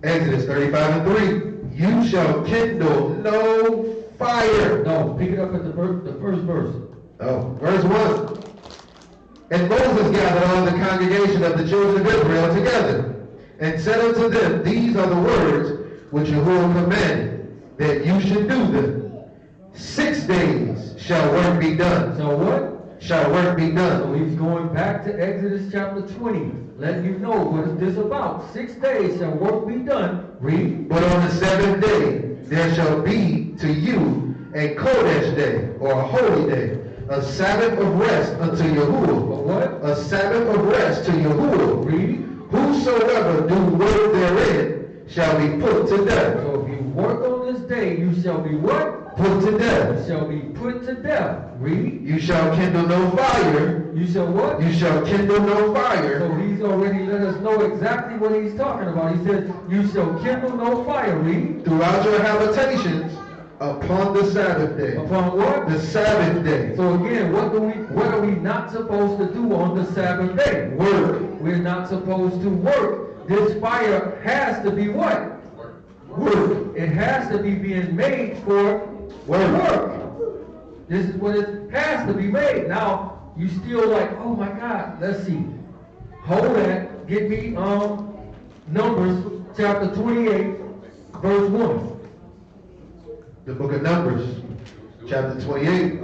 Exodus 35 and 3. You shall kindle no fire. No, pick it up at the first verse. Oh, verse 1. And Moses gathered all the congregation of the children of Israel together, and said unto them, These are the words which Yahuwah commanded, that you should do them. 6 days shall work be done. So what? Shall work be done. So he's going back to Exodus chapter 20, letting you know what is this about. 6 days shall work be done. Read. But on the 7th day there shall be to you a Kodesh day, or a holy day, a Sabbath of rest unto Yahuwah. What? A Sabbath of rest to Yahuwah. Read. Whosoever do work therein shall be put to death. So if you work on this day, you shall be what? Put to death. Shall be put to death. Read. You shall kindle no fire. You shall what? You shall kindle no fire. So he's already let us know exactly what he's talking about. He says, you shall kindle no fire. Read. Throughout your habitations upon the Sabbath day. Upon what? The Sabbath day. So again, what are we not supposed to do on the Sabbath day? Work. We're not supposed to work. This fire has to be what? Work. It has to be being made for work. This is what it has to be made. Now, you still like, oh my God, let's see. Hold that. Get me Numbers chapter 28, verse 1. The book of Numbers, chapter 28,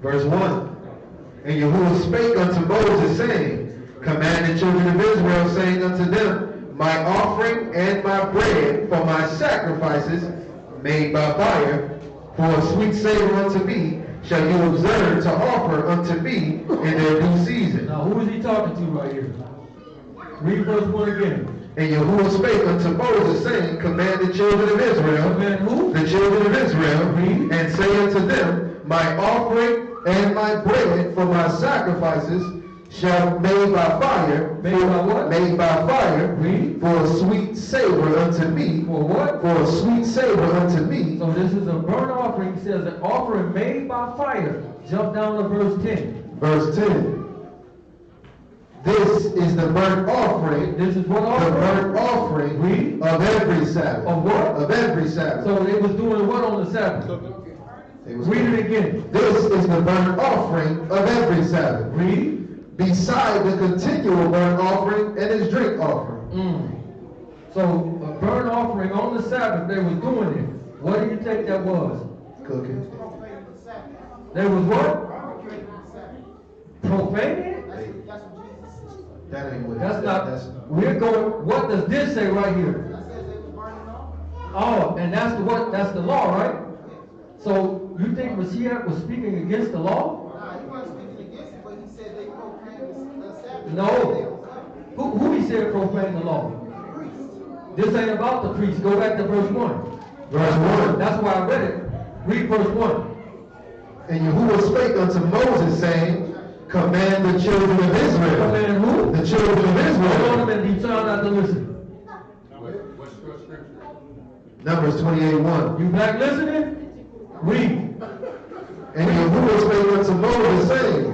verse 1. And Yahuwah spake unto Moses, saying, Command the children of Israel, saying unto them, My offering and my bread for my sacrifices made by fire, for a sweet savor unto me, shall you observe to offer unto me in their due season. Now, who is he talking to right here? Read verse 1 again. And Yahuwah spake unto Moses, saying, Command the children of Israel, Command who? the children of Israel, Read. and say unto them, My offering and my bread for my sacrifices shall made by fire. Made by what? Made by fire. Read. For a sweet savor unto me. For what? For a sweet savor unto me. So this is a burnt offering. It says an offering made by fire. Jump down to verse 10. Verse 10. This is the burnt offering. This is what The offering? burnt offering Read. of every Sabbath. Of what? Of every Sabbath. So they was doing what on the Sabbath? Read it again. This is the burnt offering of every Sabbath. Read. Beside the continual burnt offering and its drink offering. So a burnt offering on the Sabbath, they was doing it. What do you think that was? Cooking. They was what? Profaning? That ain't what That's not, we're going, what does this say right here? Oh, and that's the law, right? So you think Mashiach was speaking against the law? Nah, he wasn't speaking against it, but he said they profaned the Sabbath. No. Who he said profaned the law? This ain't about the priest. Go back to verse 1. Verse 1. That's why I read it. Read verse 1. And Yahuwah spake unto Moses, saying, command the children of Israel. Command who? The children of Israel. Hold on a minute. You trying not to listen. What's your scripture? Numbers 28:1. You back listening? Read. And Yahuwah spake unto Moses, saying,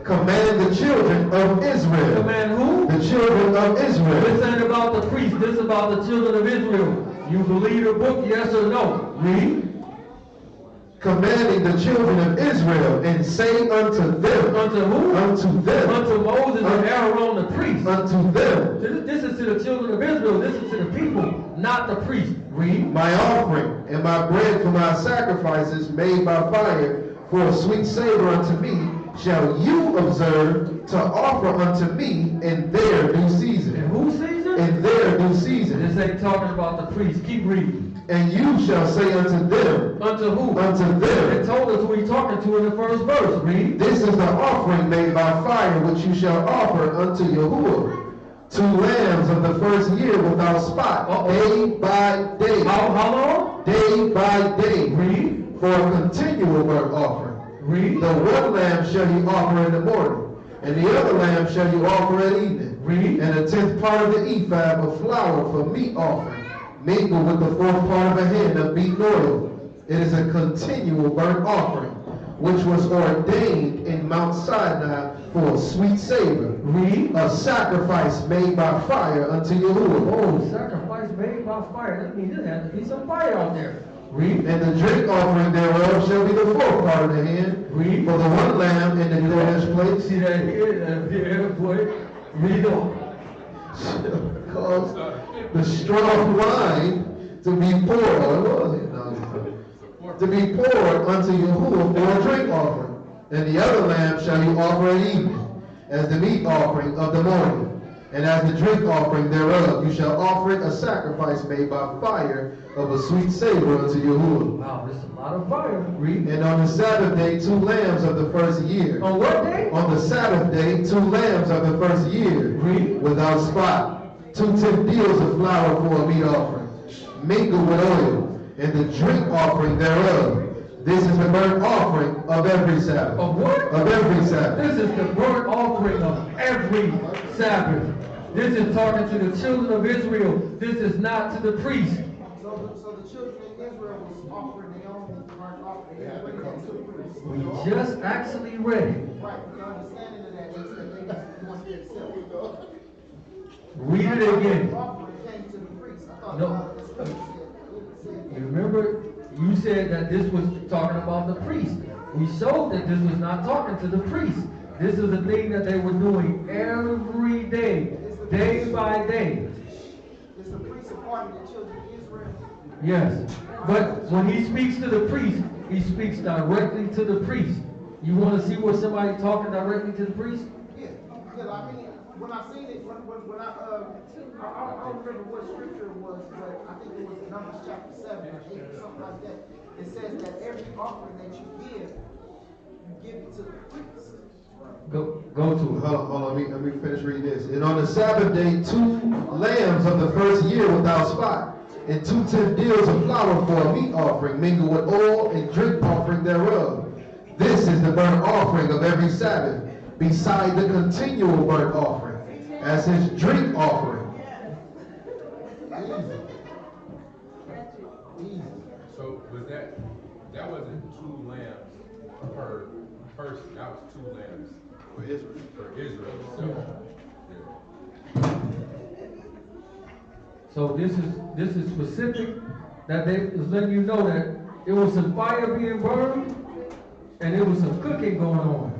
command the children of Israel. Command who? The children of Israel. This ain't about the priest. This is about the children of Israel. You believe the book, yes or no? Read. Commanding the children of Israel, and say unto them. Unto who? Unto them. Unto Moses and Aaron the priest. Unto them. This is to the children of Israel. This is to the people, not the priest. Read. My offering and my bread for my sacrifices made by fire for a sweet savor unto me shall you observe to offer unto me in their due season. In whose season? In their due season. This ain't talking about the priest. Keep reading. And you shall say unto them. Unto who? Unto them. It told us who he's talking to in the first verse. Read. This is the offering made by fire which you shall offer unto Yahuwah. 2 lambs of the first year without spot, day by day. How long? Day by day. Read. For a continual burnt offering. Read. The one lamb shall you offer in the morning, and the other lamb shall you offer at evening. Read. And a 10th part of the ephah of flour for meat offering, mingled with the 4th part of a hin of beaten oil. It is a continual burnt offering, which was ordained in Mount Sinai for a sweet savor. Read. A sacrifice made by fire unto Yahuwah. Oh, sacrifice made by fire. That means there has to be some fire out there. Read. And the drink offering thereof shall be the 4th part of the hin. Read. For the one lamb in the Kodesh place. See that here, boy. Read on. Cause the strong wine to be poured. To be poured unto Yahuwah for a drink offering. And the other lamb shall you offer at evening, as the meat offering of the morning. And as the drink offering thereof, you shall offer it a sacrifice made by fire of a sweet savor unto Yahuwah. Wow, there's a lot of fire. Read. And on the Sabbath day, 2 lambs of the first year. On what day? On the Sabbath day, 2 lambs of the first year. Read. Without spot. 2 10 deals of flour for a meat offering, mingled with oil. And the drink offering thereof. This is the burnt offering of every Sabbath. Of what? Of every Sabbath. This is the burnt offering of every Sabbath. This is talking to the children of Israel. This is not to the priest. So the children of Israel was offering their own burnt offering. They had to come to the priest. We just actually read it. Right, the understanding of that is that they must be accepted. Read it again. The offering came to the priest. I thought No. the scripture said. You remember, you said that this was talking about the priest. We showed that this was not talking to the priest. This is a thing that they were doing every day, day by day. Is the priest a part of the children of Israel? Yes. But when he speaks to the priest, he speaks directly to the priest. You want to see where somebody talking directly to the priest? Yeah, because I mean, when I seen it, when I don't remember what scripture it was, but I think it was Numbers chapter 7 or 8 or something like that. It says that every offering that you give it to the priest. Go to it. Hold on, let me finish reading this. And on the Sabbath day, 2 lambs of the first year without spot, and 2 10 deals of flour for a meat offering, mingled with oil and drink offering thereof. This is the burnt offering of every Sabbath, beside the continual burnt offering, as his drink offering. So was that wasn't 2 lambs per person, that was 2 lambs for Israel. So this is specific, that they is letting you know that it was some fire being burned and there was some cooking going on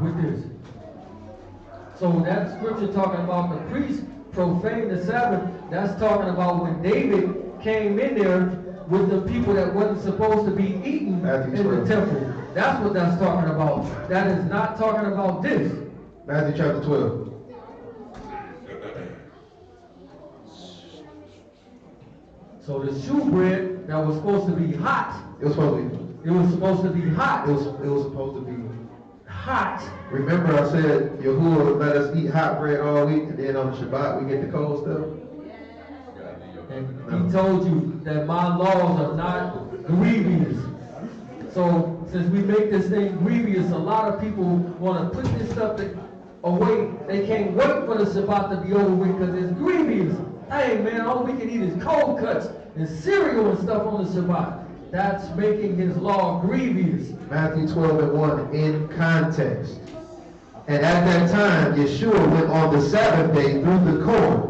with this. So that scripture talking about the priest profaned the Sabbath, that's talking about when David came in there with the people that wasn't supposed to be eating in the temple. That's what that's talking about. That is not talking about this. Matthew chapter 12. So the shewbread that was supposed to be hot. It was supposed to be. It was supposed to be hot. It was supposed to be hot. Remember I said Yahuwah would let us eat hot bread all week, and then on the Shabbat we get the cold stuff? And he told you that my laws are not grievous. So since we make this thing grievous, a lot of people want to put this stuff away. They can't wait for the Shabbat to be over with because it's grievous. Hey man, all we can eat is cold cuts and cereal and stuff on the Shabbat. That's making his law grievous. Matthew 12:1 in context. And at that time, Yeshua went on the Sabbath day through the corn,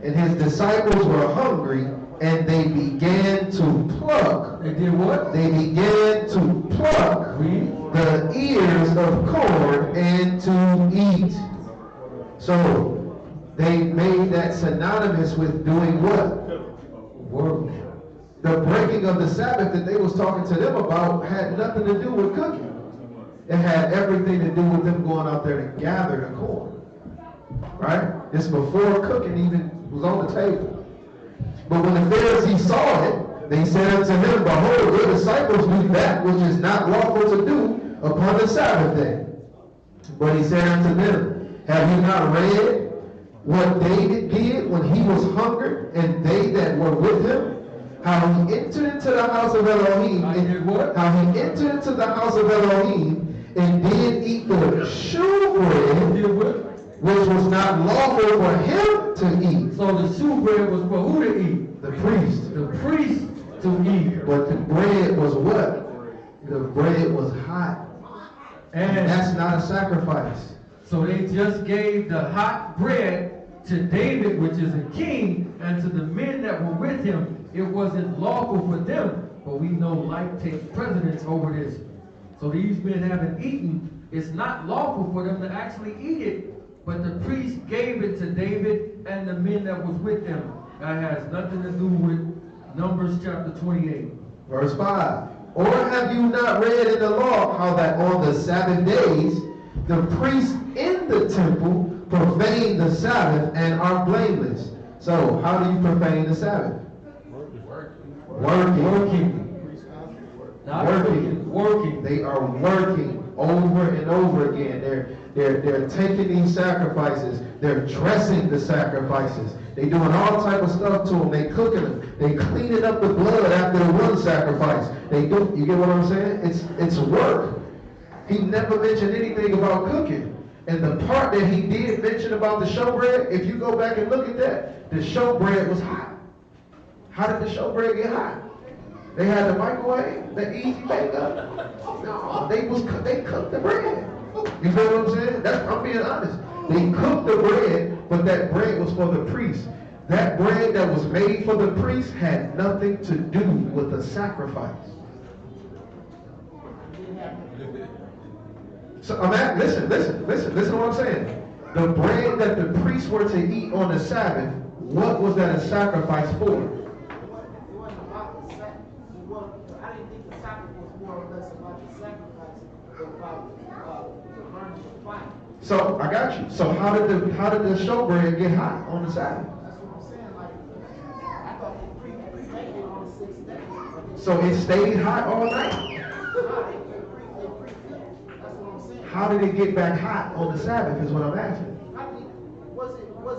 and his disciples were hungry, and they began to pluck. They did what? They began to pluck the ears of corn and to eat. So they made that synonymous with doing what? Work. The breaking of the Sabbath that they was talking to them about had nothing to do with cooking. It had everything to do with them going out there to gather the corn. Right? It's before cooking even was on the table. But when the Pharisees saw it, they said unto him, behold, your disciples do that which is not lawful to do upon the Sabbath day. But he said unto them, have you not read what David did when he was hungered, and they that were with him? How he entered into the house of Elohim, how he entered into the house of Elohim, and did eat the shewbread, which was not lawful for him to eat. So the shewbread was for who to eat? The priest. The priest to eat. But the bread was what? The bread was hot. And that's not a sacrifice. So they just gave the hot bread to David, which is a king, and to the men that were with him. It wasn't lawful for them, but we know life takes precedence over this. So these men haven't eaten. It's not lawful for them to actually eat it, but the priest gave it to David and the men that was with them. That has nothing to do with Numbers chapter 28. Verse 5. Or have you not read in the law how that on the Sabbath days the priests in the temple profane the Sabbath and are blameless? So how do you profane the Sabbath? Working. Not working. They are working over and over again. They're taking these sacrifices. They're dressing the sacrifices. They're doing all type of stuff to them. They cooking them. They cleaning up the blood after the one sacrifice. They do. You get what I'm saying? It's work. He never mentioned anything about cooking. And the part that he did mention about the showbread, if you go back and look at that, the showbread was hot. How did the showbread get hot? They had the microwave, the easy bake up. No, they cooked the bread. You feel what I'm saying? I'm being honest. They cooked the bread, but that bread was for the priest. That bread that was made for the priest had nothing to do with the sacrifice. So listen to what I'm saying. The bread that the priests were to eat on the Sabbath, what was that a sacrifice for? So I got you. So how did the showbread get hot on the Sabbath? That's what I'm saying. Like, I thought they pre-made it on the 6th day. So it stayed hot all night? That's what I'm saying. How did it get back hot on the Sabbath is what I'm asking. Was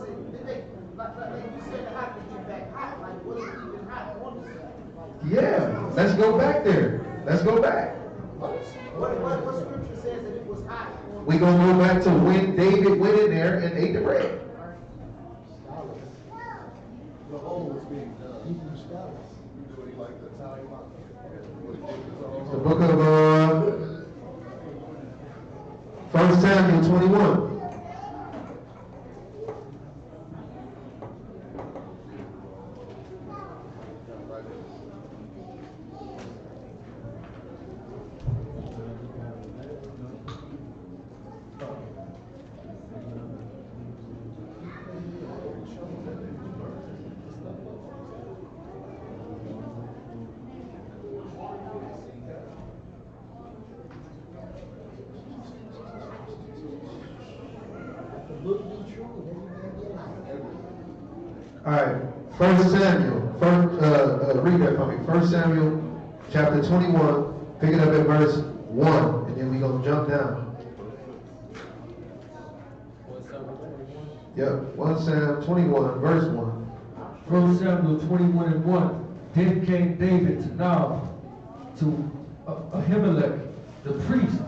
it, did they, like you said, how did it get back hot? Like, was it even hot on the Sabbath? Yeah, let's go back there. Let's go back. What scripture says that it was hot? We're going to go back to when David went in there and ate the bread. The whole was being done. Hebrew scholars. You doing like the Italian The book of 1 Samuel 21. All right, 1 Samuel, read that for me. 1 Samuel chapter 21, pick it up at verse 1, and then we're going to jump down. Yep, 1 Samuel 21, verse 1. 1 Samuel 21 and 1. Then came David to Nob, to Ahimelech, the priest.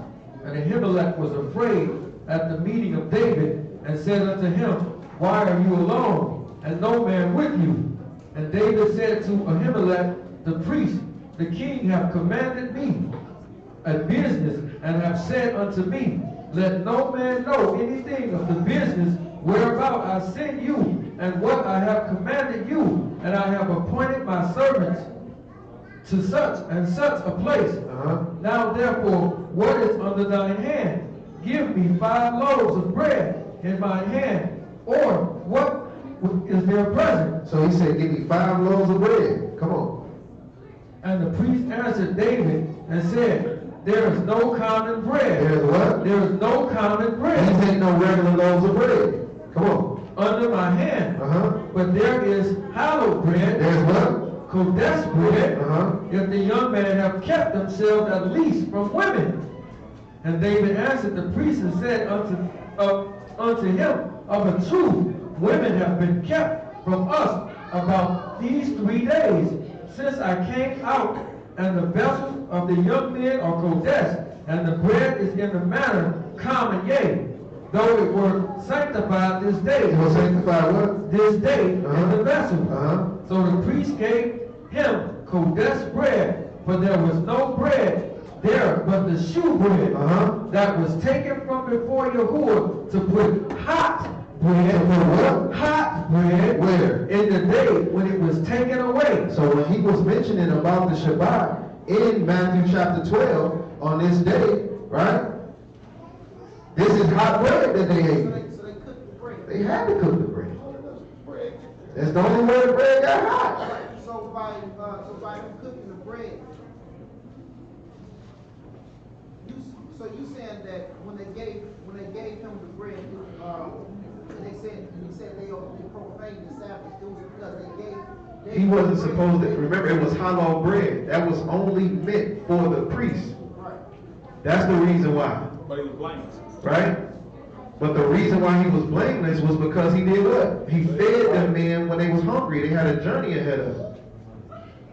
And Ahimelech was afraid at the meeting of David, and said unto him, Why are you alone, and no man with you? And David said to Ahimelech, the priest, The king hath commanded me a business, and hath said unto me, Let no man know anything of the business whereabout I send you, and what I have commanded you, and I have appointed my servants to such and such a place. Now therefore, what is under thine hand? Give me 5 loaves of bread in my hand, or what is there present? So he said, give me 5 loaves of bread. Come on. And the priest answered David and said, There is no common bread. There is what? There is no common bread. These ain't no regular loaves of bread. Come on. Under my hand. But there is hallowed bread. There's what? Kodesh bread. If the young men have kept themselves at least from women. And David answered the priest and said unto him, Of a truth, women have been kept from us about these 3 days, since I came out, and the vessels of the young men are Kodesh, and the bread is in the manner common, yea, though it were sanctified this day. It was sanctified what? This day in the vessel. So the priest gave him Kodesh bread, for there was no bread there but the shoe bread that was taken from before Yahuwah to put hot bread. Hot bread. Where? In the day when it was taken away. So when he was mentioning about the Shabbat in Matthew chapter 12 on this day, right? This is hot bread that they ate. So they cooked the bread. They had to cook the bread. That's the only way the bread got hot. So by him cooking the bread, you saying that when they gave him the bread, and he said they profaned the Sabbath, it was because they gave. He wasn't supposed to. Remember, it was hallowed bread. That was only meant for the priest. Right. That's the reason why. But he was blameless. Right? But the reason why he was blameless was because he did what? He fed them men when they was hungry. They had a journey ahead of them.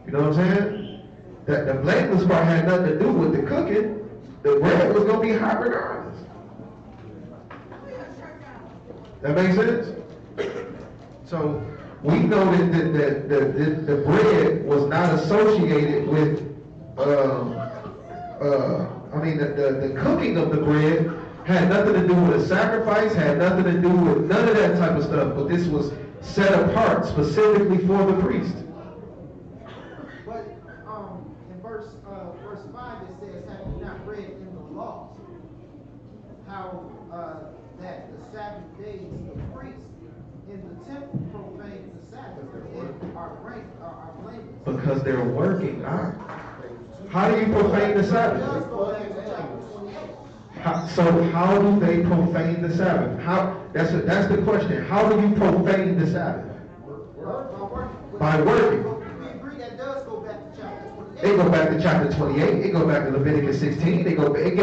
You know what I'm saying? That the blameless part had nothing to do with the cooking. The bread was going to be hot regardless. That makes sense? So we know that the bread was not associated with, the cooking of the bread had nothing to do with a sacrifice, had nothing to do with none of that type of stuff, but this was set apart specifically for the priest. But in verse 5 it says, Have you not read in the law how that the Sabbath days the priests in the temple profane the Sabbath and are blameless? Because they're working. How do you profane the Sabbath? So how do they profane the Sabbath? That's the question. How do you profane the Sabbath? By working. We agree that does go back to chapter 28. It go back to chapter 28. It go back to Leviticus 16. It go back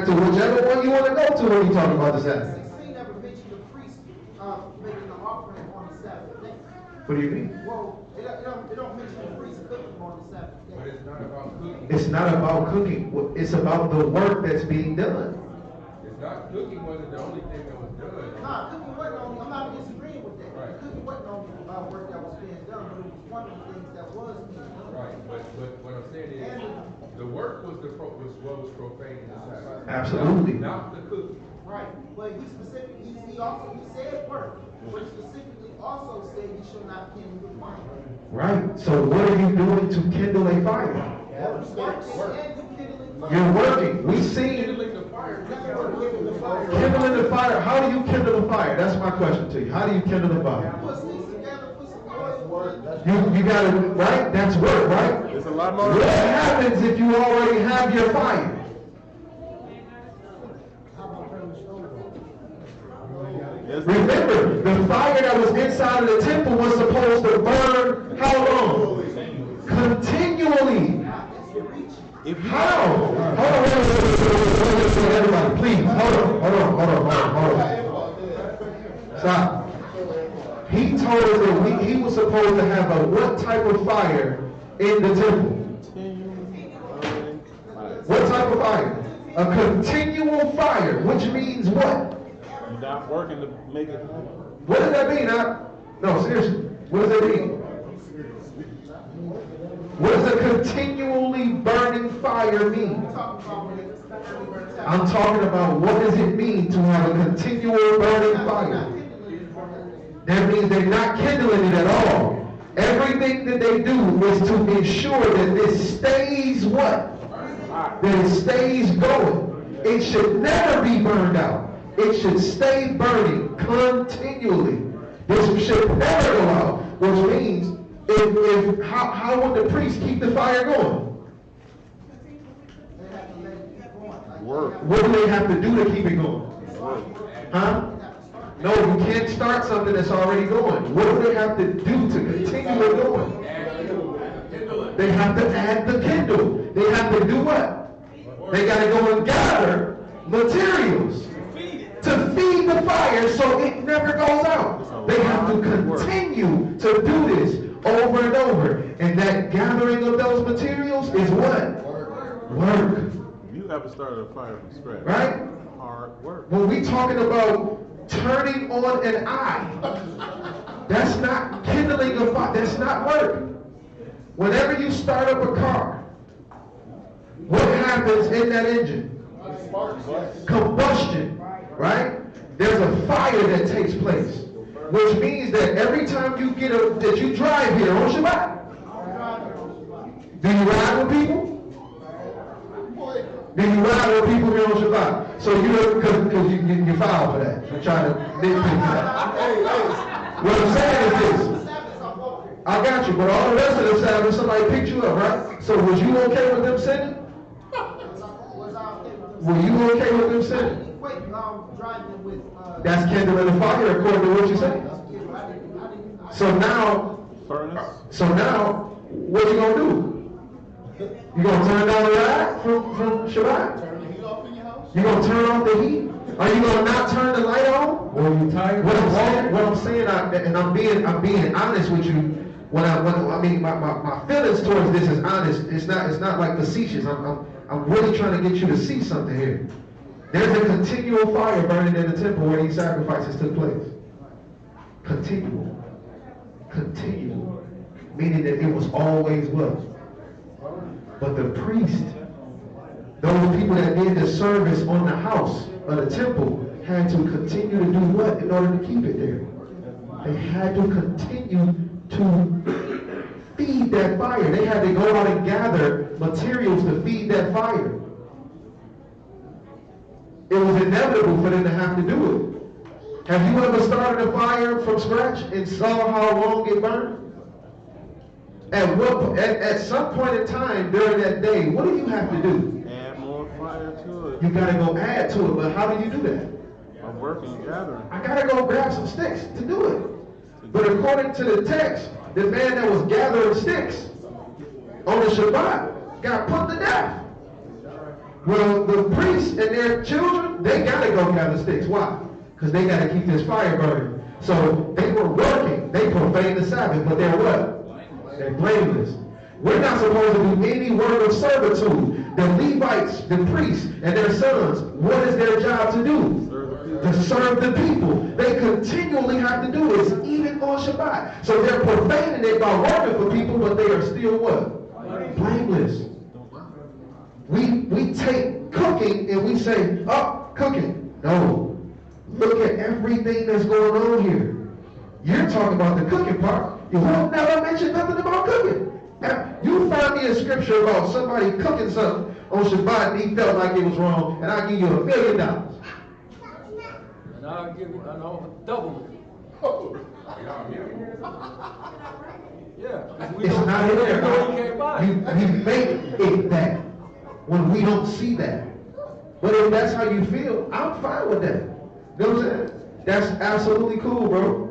to whichever one you want to go to when you talk about the Sabbath. 16 never mentioned the priest making an offering on the Sabbath day. What do you mean? Well, it don't mention the priest cooking on the Sabbath day. But it's not about cooking. It's not about cooking. It's about the work that's being done. It's not, cooking wasn't the only thing that was done. Nah, cooking wasn't only, I'm not disagreeing with that. Right. Cooking wasn't only work that was being done, but it was one of the things that was being done. Right, but what I'm saying is, the work was what was profaning the Sabbath. Absolutely. Not the cooking. Right, but he specifically, he said work, but specifically also said you shall not kindle the fire. Right. So what are you doing to kindle a fire? You're working. We see Kindling the fire. kindling the fire. How do you kindle the fire? That's my question to you. How do you kindle the fire? You got to, right? That's work, right? There's a lot more. What happens if you already have your fire? Remember, the fire that was inside of the temple was supposed to burn how long? continually. How? Hold on, wait, everybody, please, hold on. Stop. He told us that he was supposed to have a what type of fire in the temple? What type of fire? A continual fire, which means what? You're not working to make it happen. What does that mean? No, seriously. What does that mean? What does a continually burning fire mean? I'm talking about what does it mean to have a continual burning fire? That means they're not kindling it at all. Everything that they do is to ensure that this stays what? That it stays going. It should never be burned out. It should stay burning continually. This should never go out, which means how would the priest keep the fire going? Work. What do they have to do to keep it going? Huh? No, you can't start something that's already going. What do they have to do to continue it going? They have to add the kindle. They have to do what? They got to go and gather materials to feed the fire so it never goes out. They have to continue to do this over and over. And that gathering of those materials is what? Work. You ever started a fire from scratch? Right? Hard work. When we talking about turning on an eye, that's not kindling a fire. That's not work. Whenever you start up a car, what happens in that engine? Combustion, right? There's a fire that takes place, which means that every time you that you drive here on Shabbat, do you ride with people? Do you ride with people here on Shabbat? So because you filed for that. I'm trying to nitpick that. What I'm saying is this. I got you, but all the rest of the Sabbath, somebody picked you up, right? So was you okay with them sinning? Were you okay with them sinning? That's kindling the fire according to what you say. So now, what you gonna do? You gonna turn down the light from Shabbat? You gonna turn off the heat? Are you gonna not turn the light on? Or you tired? What I'm saying, and I'm being honest with you. My feelings towards this is honest. It's not like facetious. I'm really trying to get you to see something here. There's a continual fire burning in the temple where these sacrifices took place. Continual. Meaning that it was always what? But the priest, those people that did the service on the house of the temple, had to continue to do what in order to keep it there? They had to continue to feed that fire. They had to go out and gather materials to feed that fire. It was inevitable for them to have to do it. Have you ever started a fire from scratch and saw how long it burned? At some point in time during that day, what do you have to do? Add more fire to it. You gotta go add to it, but how do you do that? I'm working, gathering. I gotta go grab some sticks to do it. But according to the text, the man that was gathering sticks on the Shabbat got put to death. Well, the priests and their children, they gotta go gather sticks. Why? Because they gotta keep this fire burning. So they were working. They profaned the Sabbath, but they're what? They're blameless. We're not supposed to do any work of servitude. The Levites, the priests, and their sons, what is their job to do? To serve the people. They continually have to do this, even on Shabbat. So they're profaning it by working for people, but they are still what? Blameless. We take cooking and we say, oh, cooking. No. Look at everything that's going on here. You're talking about the cooking part. You will never mention nothing about cooking. Now, you find me a scripture about somebody cooking something on Shabbat and he felt like it was wrong, and I'll give you $1 million. And I'll give you double it. Yeah. It's not in there. You make it that when we don't see that. But if that's how you feel, I'm fine with that. You know what I'm saying? That's absolutely cool, bro.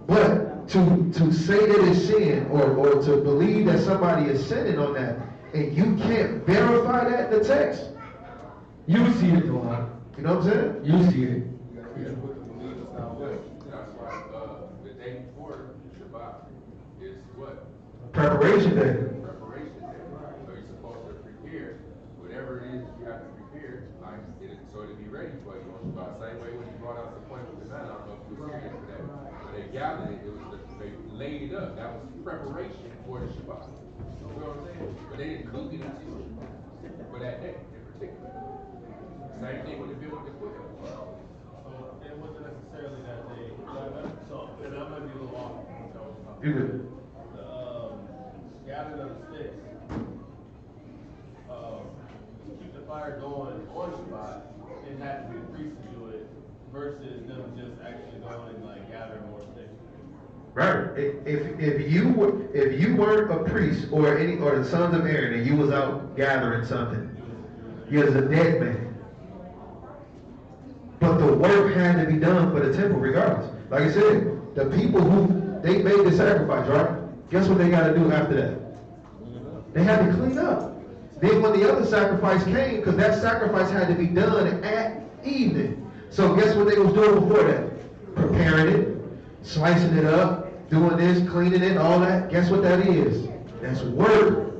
But to say that it's sin or to believe that somebody is sinning on that, and you can't verify that in the text, You see it, though. you know what I'm saying? You see it. That's why, the day before Shabbat is what? Preparation day. Preparation day. So you're supposed to prepare whatever it is you have to prepare, like, so to be ready for you on Shabbat. Same way when you brought out the point with the man, I don't know if you were here for that. When they gathered it, they laid it up. That was preparation for the Shabbat. You know what I'm saying? But they didn't cook it until for that day in particular. Same thing with the building the quick. So it wasn't necessarily that they, so, and I might be a little off. You good. The, gathering of the sticks, to keep the fire going on Shabbat, it had to be a priest to do it versus them just actually going and like gathering more sticks. Right. If you weren't a priest or the sons of Aaron and you was out gathering something, you was a dead man. But the work had to be done for the temple regardless. Like I said, the people who they made the sacrifice, right? Guess what they got to do after that? They had to clean up. Then when the other sacrifice came, because that sacrifice had to be done at evening. So guess what they was doing before that? Preparing it, slicing it up, doing this, cleaning it, all that. Guess what that is? That's work.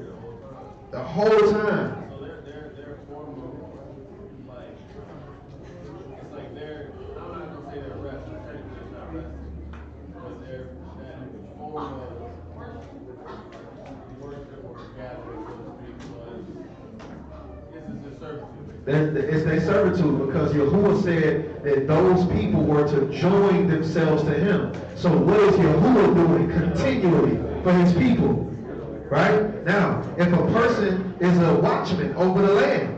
The whole time. So their form of, like, it's like they're, I'm not going to say they're rest, but technically it's not rest. But they're, that form of worship or gathering, so to speak, was, this is their servitude. It's their servitude because Yahuwah said that those people were to join themselves to him. So what is Yahuwah doing continually for his people? Right? Now, if a person is a watchman over the land,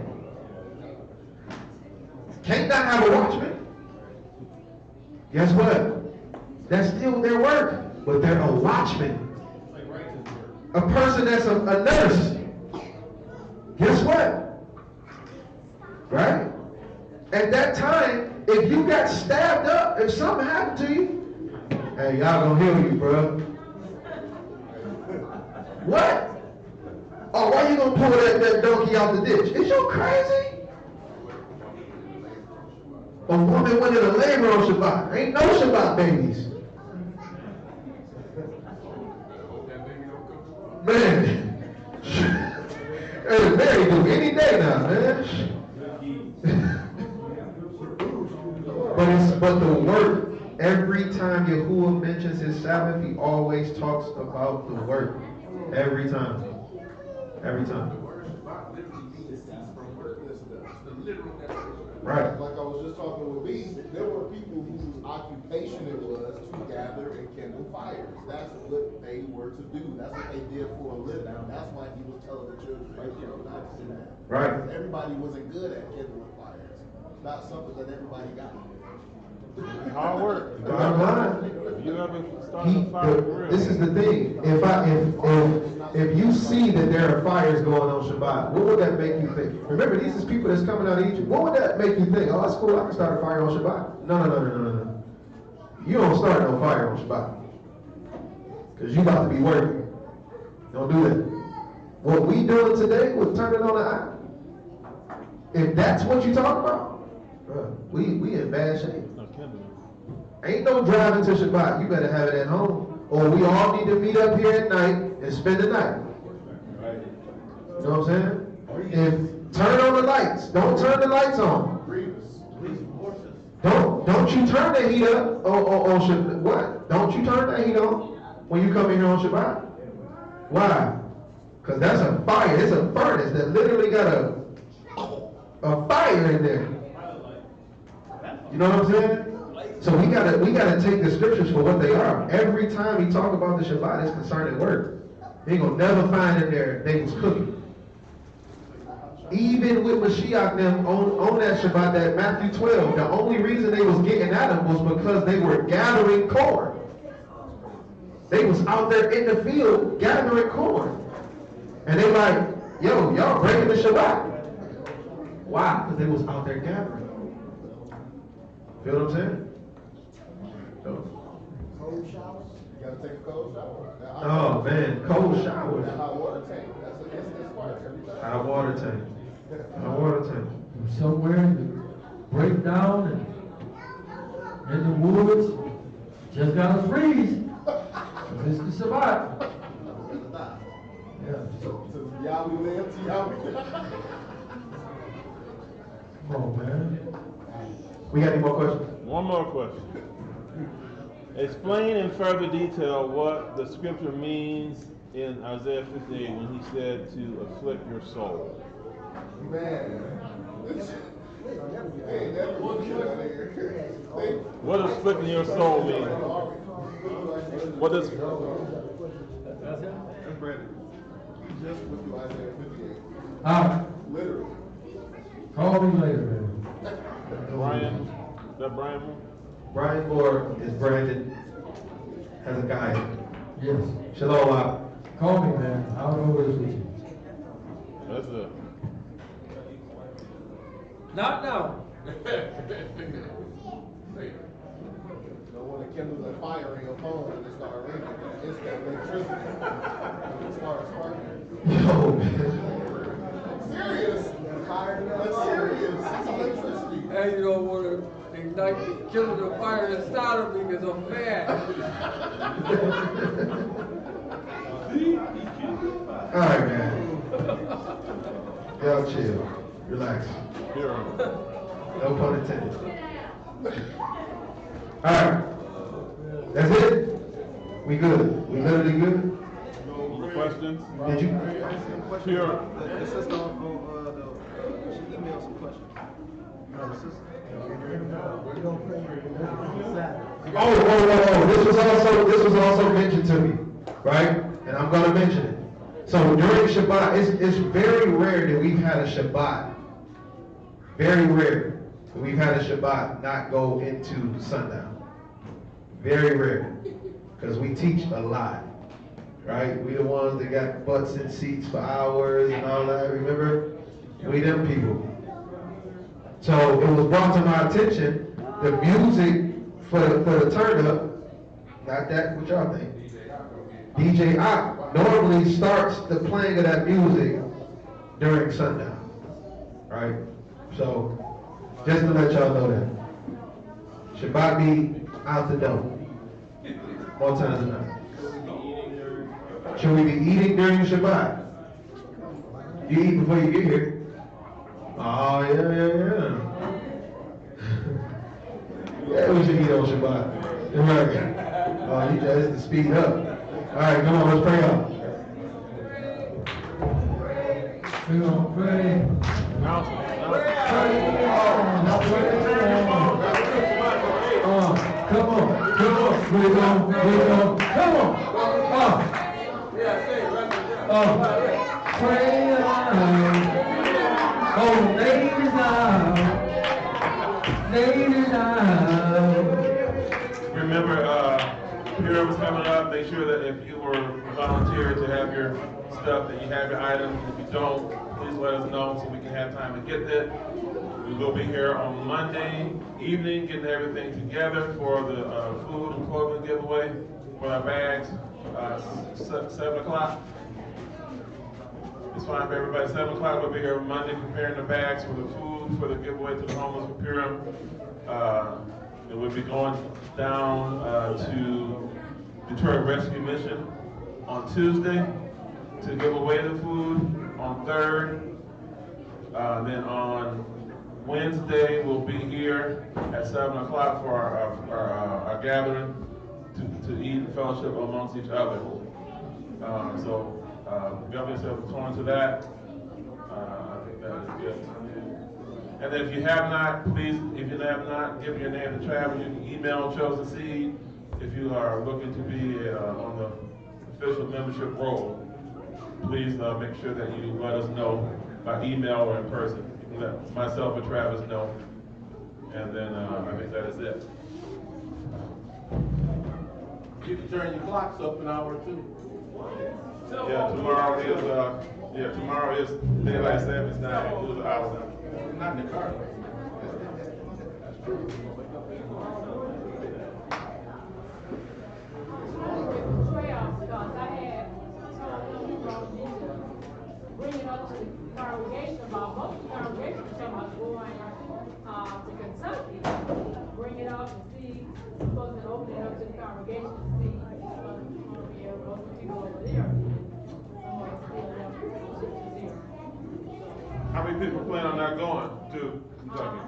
can't not have a watchman? Guess what? That's still their work, but they're a watchman. A person that's a nurse, guess what? Right? At that time, if you got stabbed up, if something happened to you, hey, y'all gonna heal you, bro. What? Oh, why you gonna pull that donkey out the ditch? Is you crazy? A woman went in a labor on Shabbat. Ain't no Shabbat babies. Man. Hey, Mary do any day now, man. But the work, every time Yahuwah mentions his Sabbath, he always talks about the work. Every time. Every time. Right. Like I was just talking with Lee, there were people whose occupation it was to gather and kindle fires. That's what they were to do. That's what they did for a living. That's why he was telling the children of Israel not to do that. Right. Because everybody wasn't good at kindling fires. It's not something that everybody got. Hard work. Bottom line. If you ever start a fire for real. This is the thing. If you see that there are fires going on Shabbat, what would that make you think? Remember, these is people that's coming out of Egypt. What would that make you think? Oh, that's cool. I can start a fire on Shabbat. No. You don't start no fire on Shabbat. Because you about to be working. Don't do that. What we doing today was turning on the eye. If that's what you talking about, we in bad shape. Ain't no driving to Shabbat. You better have it at home. Or we all need to meet up here at night and spend the night. You know what I'm saying? Turn on the lights. Don't turn the lights on. Don't you turn the heat up on Shabbat. What? Don't you turn that heat on when you come in here on Shabbat? Why? Because that's a fire. It's a furnace that literally got a fire in there. You know what I'm saying? So we gotta take the scriptures for what they are. Every time he talk about the Shabbat, it's concerning work. You ain't gonna never find in there they was cooking. Even with Mashiach them on that Shabbat, that Matthew 12, the only reason they was getting at them was because they were gathering corn. They was out there in the field gathering corn. And they like, yo, y'all breaking the Shabbat. Why? Because they was out there gathering. Feel what I'm saying? Cold showers? You gotta take a cold shower. Oh man, cold shower. That hot water tank. That's spark every time. Hot water tank. Hot water tank. Somewhere to break down and in the woods, just gotta freeze. It's the Sabbath. Yeah. So Yahweh live to Yahweh. Come on, man. We got any more questions? One more question. Explain in further detail what the scripture means in Isaiah 58 when he said to afflict your soul. Man. What does afflicting your soul mean? What does... That's Brandon. He just went through Isaiah 58. Ah. Literally. Call me later, man. Brian, is that Brian? Brian Moore is Brandon Hezekiah. Yes. Shalom, Bob. Call me, man. I'll go with you. That's it. Not now. No one that kindles a fire in your phone and it starts ringing. It's that electricity. It starts sparking. Yo, man. Serious. That's serious. It's electricity. And you don't want to ignite the killing the fire inside of me because I'm mad. All right, man. Y'all chill. Relax. No pun intended. All right. That's it? We good? We literally good? No questions? Did you? Sure. The sister she emailed some questions. The sister. Oh. This was also mentioned to me, right? And I'm gonna mention it. So during Shabbat, it's very rare that we've had a Shabbat. Very rare that we've had a Shabbat not go into sundown. Very rare. Because we teach a lot. Right? We the ones that got butts in seats for hours and all that, remember? We them people. So it was brought to my attention, the music for the turn up, not that what y'all think. DJ Ock normally starts the playing of that music during sundown. Right? So just to let y'all know that. Shabbat be out the door. More times than not. Should we be eating during Shabbat? You eat before you get here. Oh, yeah. Yeah, we should eat on Shabbat. Right. Oh, you just to speed up. All right, come on, let's pray out. We're going to pray. Come on. We're going. Come on. Pray out. Oh, ladies out. Remember, Purim is coming up. Make sure that if you were volunteered to have your stuff, that you have your items. If you don't, please let us know so we can have time to get that. We will be here on Monday evening, getting everything together for the food and clothing giveaway for our bags. 7 o'clock. It's fine for everybody. 7 o'clock, we'll be here on Monday preparing the bags for the food, for the giveaway to the homeless for Purim. And we'll be going down to Detroit Rescue Mission on Tuesday to give away the food on 3rd. Then on Wednesday, we'll be here at 7 o'clock for our gathering to eat and fellowship amongst each other. So govern yourself according to that. I think that is good. And then if you have not, please, if you have not given your name to travel, you can email Chosen Seed if you are looking to be on the official membership roll. Please make sure that you let us know by email or in person. You can let myself or Travis know. And then I think that is it. You can turn your clocks up an hour or two. Yeah, tomorrow is daylight savings time. It was an hour now. Not in the car. That's true. congregation to see, most people over there. How many people plan on not going to Kentucky?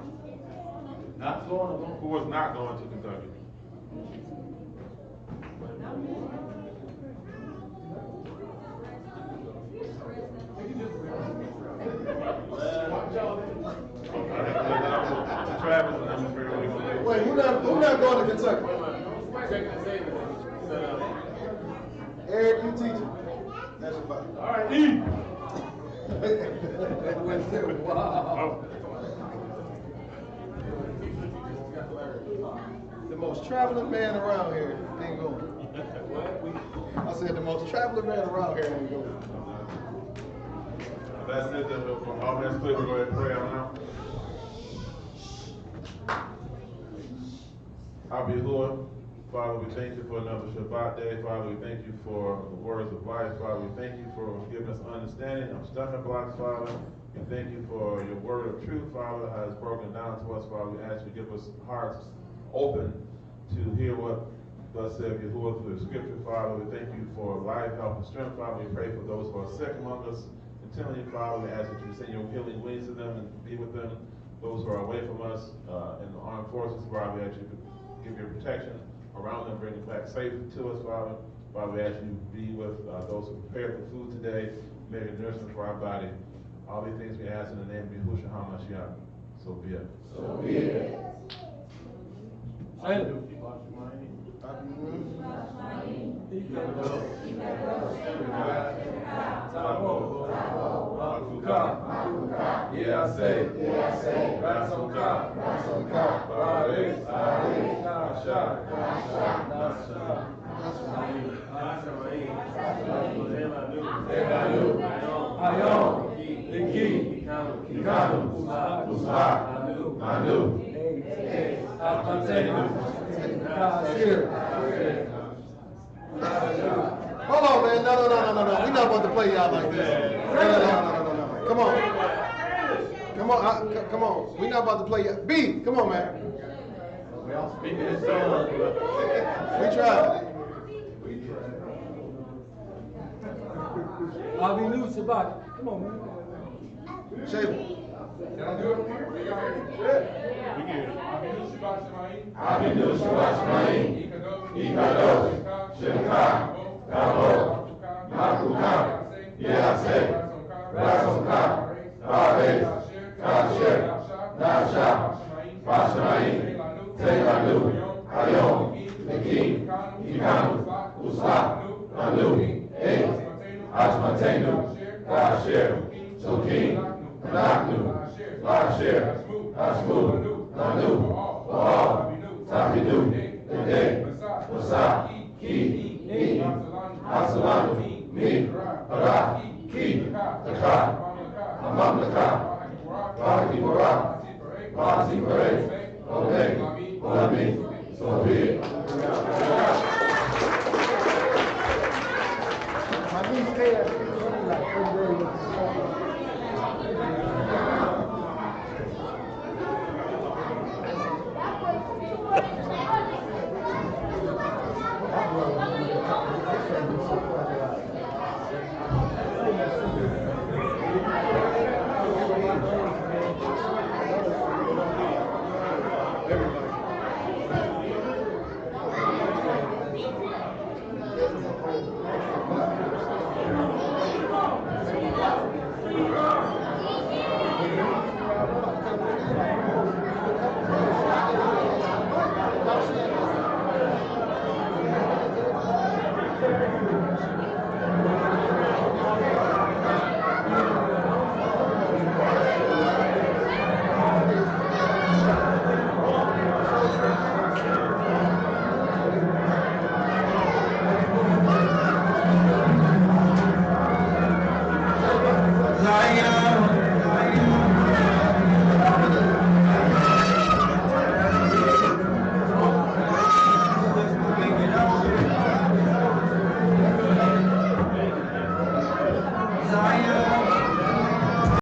Not going or going? Who was not going to Kentucky? Travis and I'm afraid we're going to Wait, who not going to Kentucky? Eric, you teaching? That's about it. All right, Wow. The most traveling man around here ain't going. I said the most traveling man around here ain't going. That's it, then all that's clear, we'll go ahead and pray on now. Our Yahuwah, Father, we thank you for another Shabbat day. Father, we thank you for the words of life. Father, we thank you for giving us understanding of stumbling blocks, Father. We thank you for your word of truth, Father, has broken down to us, Father. We ask you to give us hearts open to hear what thus said Yahuwah through the scripture, Father. We thank you for life, health, and strength, Father. We pray for those who are sick among us. Continually, Father, we ask that you send your healing wings to them and be with them. Those who are away from us in the armed forces, Father, we ask you to give your protection around them, bring them back safe to us, Father. Father, we ask you to be with those who prepared the food today, make a nourishment for our body. All these things we ask in the name of Yahushua HaMashiach. So be it. So be it. Hold on, man. No. We're not about to play y'all like this. No. Come on. Come on. We're not about to play y'all. B, come on, man. We tried. I'll be new Shabbat. Come on, man. Shayla. Can I do it? Asher, Ashmu, Nanu,